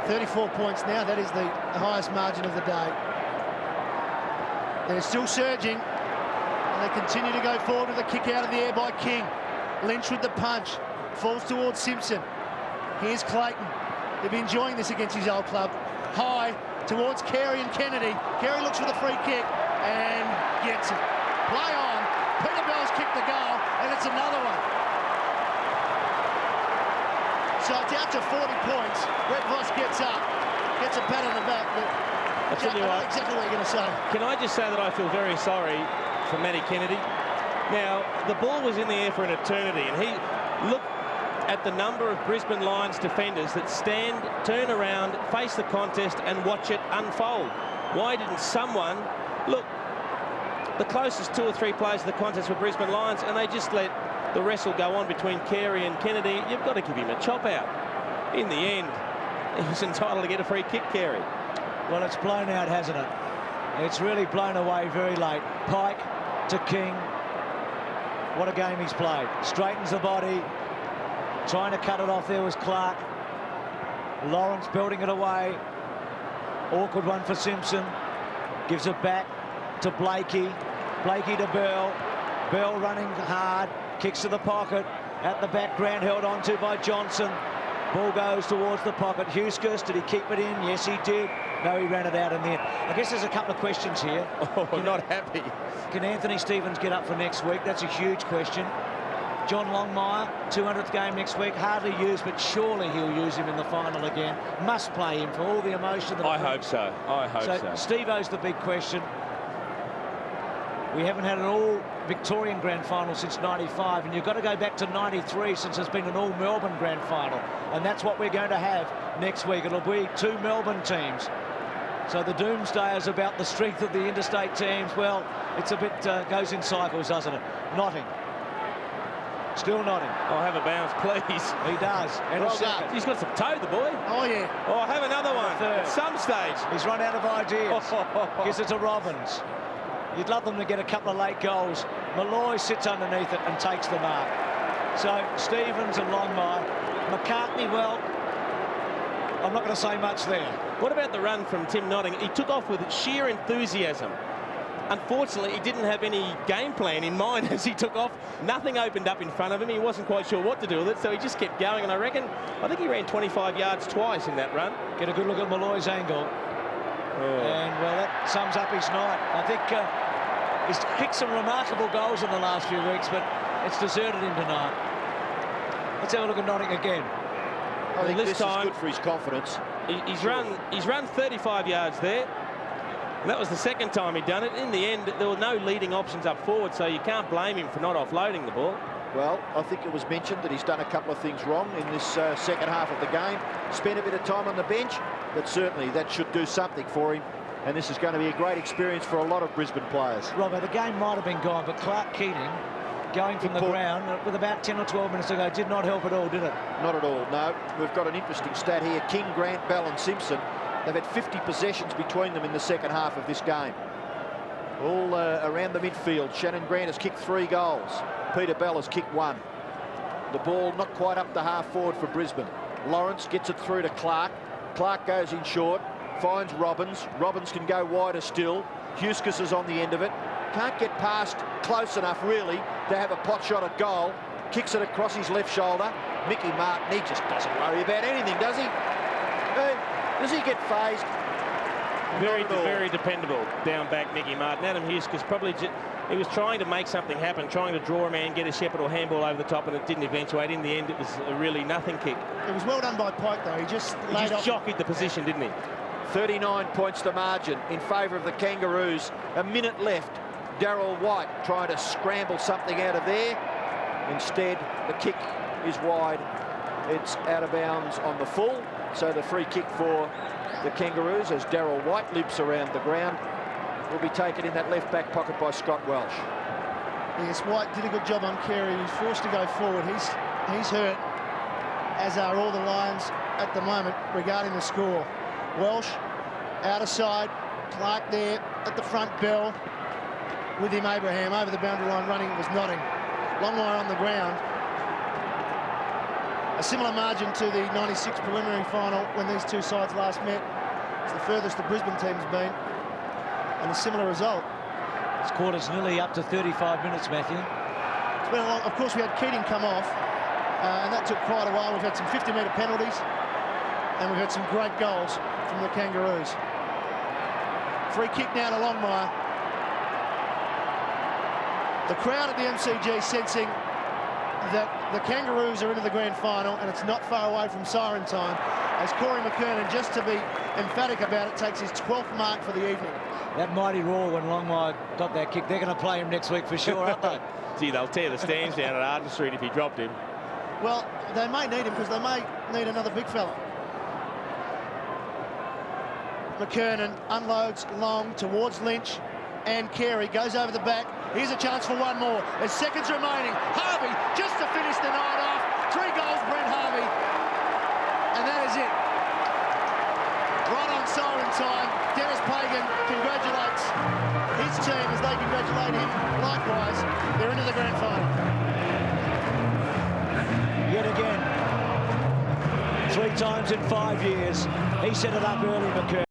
34 points now. That is the highest margin of the day. They're still surging, and they continue to go forward with a kick out of the air by King. Lynch with the punch. Falls towards Simpson. Here's Clayton. They'll be enjoying this against his old club. High towards Carey and Kennedy. Carey looks for the free kick and gets it. Play on. Peter Bell's kicked the goal, and it's another one. So it's out to 40 points. Brett Voss gets up, gets a pat on the back, but I tell you what, exactly what you're going to say. Can I just say that I feel very sorry for Matty Kennedy? Now, the ball was in the air for an eternity, and he looked at the number of Brisbane Lions defenders that stand, turn around, face the contest and watch it unfold. Why didn't someone look? The closest 2 or 3 players to the contest were Brisbane Lions, and they just let the wrestle go on between Carey and Kennedy. You've got to give him a chop out. In the end, he was entitled to get a free kick, Carey. Well, it's blown out, hasn't it? It's really blown away very late. Pike to King. What a game he's played. Straightens the body. Trying to cut it off there was Clark. Lawrence building it away. Awkward one for Simpson. Gives it back to Blakey. Blakey to Bell. Bell running hard. Kicks to the pocket. At the background, held onto by Johnson. Ball goes towards the pocket. Huskers, did he keep it in? Yes, he did. No, he ran it out in the end. I guess there's a couple of questions here. Oh, I'm not happy. Can Anthony Stevens get up for next week? That's a huge question. John Longmire, 200th game next week. Hardly used, but surely he'll use him in the final again. Must play him for all the emotion. I hope so. I hope so. Steve-O's the big question. We haven't had an all-Victorian grand final since '95, and you've got to go back to '93 since there's been an all-Melbourne grand final. And that's what we're going to have next week. It'll be 2 Melbourne teams. So the doomsday is about the strength of the interstate teams. Well, it's a bit, goes in cycles, doesn't it? Notting. Still Notting. I'll have a bounce, please. He does. And Well a second. done. He's got some toe, the boy. Oh, yeah. Oh, have another one third. at some stage. He's run out of ideas. Gives it to Robbins. You'd love them to get a couple of late goals. Malloy sits underneath it and takes the mark. So Stevens and Longmire. McCartney, well, I'm not going to say much there. What about the run from Tim Notting? He took off with sheer enthusiasm. Unfortunately, he didn't have any game plan in mind as he took off. Nothing opened up in front of him. He wasn't quite sure what to do with it, so he just kept going. And I think he ran 25 yards twice in that run. Get a good look at Malloy's angle. And, well, that sums up his night. I think he's kicked some remarkable goals in the last few weeks, but it's deserted him tonight. Let's have a look at Notting again. I think this this time- is good for his confidence. He's run 35 yards there. And that was the second time he'd done it. In the end, there were no leading options up forward, so you can't blame him for not offloading the ball. Well, I think it was mentioned that he's done a couple of things wrong in this second half of the game. Spent a bit of time on the bench, but certainly that should do something for him. And this is going to be a great experience for a lot of Brisbane players. Robert, the game might have been gone, but Clark Keating, going from the ground with about 10 or 12 minutes to go, did not help at all, did it? Not at all, no. We've got an interesting stat here. King, Grant, Bell and Simpson, they've had 50 possessions between them in the second half of this game. All around the midfield. Shannon Grant has kicked 3 goals. Peter Bell has kicked 1. The ball not quite up the half forward for Brisbane. Lawrence gets it through to Clark. Clark goes in short, finds Robbins. Robbins can go wider still. Huskus is on the end of it. Can't get past close enough, really, to have a pot shot at goal. Kicks it across his left shoulder. Mickey Martin, he just doesn't worry about anything, does he? Does he get phased? Very dependable down back, Mickey Martin. Adam Huskus probably he was trying to make something happen, trying to draw a man, get a Shepherd or handball over the top, and it didn't eventuate. In the end, it was a really nothing kick. It was well done by Pike, though. He just jockeyed the position, didn't he? 39 points to margin in favour of the Kangaroos. A minute left. Darryl White trying to scramble something out of there. Instead, the kick is wide. It's out of bounds on the full. So the free kick for the Kangaroos as Darryl White limps around the ground will be taken in that left back pocket by Scott Welsh. Yes, White did a good job on Carey. He was forced to go forward. He's hurt, as are all the Lions at the moment regarding the score. Welsh out of side. Clark there at the front. Bell with him. Abraham over the boundary line running. It was Notting. Longmire on the ground. A similar margin to the 96 preliminary final when these two sides last met. It's the furthest the Brisbane team's been, and a similar result. This quarter's nearly up to 35 minutes, Matthew. It's been a long, of course, we had Keating come off, and that took quite a while. We've had some 50-metre penalties, and we've had some great goals from the Kangaroos. Free kick now to Longmire. The crowd at the MCG sensing that the Kangaroos are into the grand final, and it's not far away from siren time, as Corey McKernan, just to be emphatic about it, takes his 12th mark for the evening. That mighty roar when Longmire got that kick, they're going to play him next week for sure, aren't they? Gee, they'll tear the stands down at Arden Street if he dropped him. Well, they may need him because they may need another big fella. McKernan unloads long towards Lynch, and Carey goes over the back. Here's a chance for one more. There's seconds remaining. Harvey just to finish the night off. 3 goals, Brent Harvey. And that is it. Right on siren time. Dennis Pagan congratulates his team as they congratulate him. Likewise, they're into the grand final. Yet again, 3 times in 5 years. He set it up early, McKernan.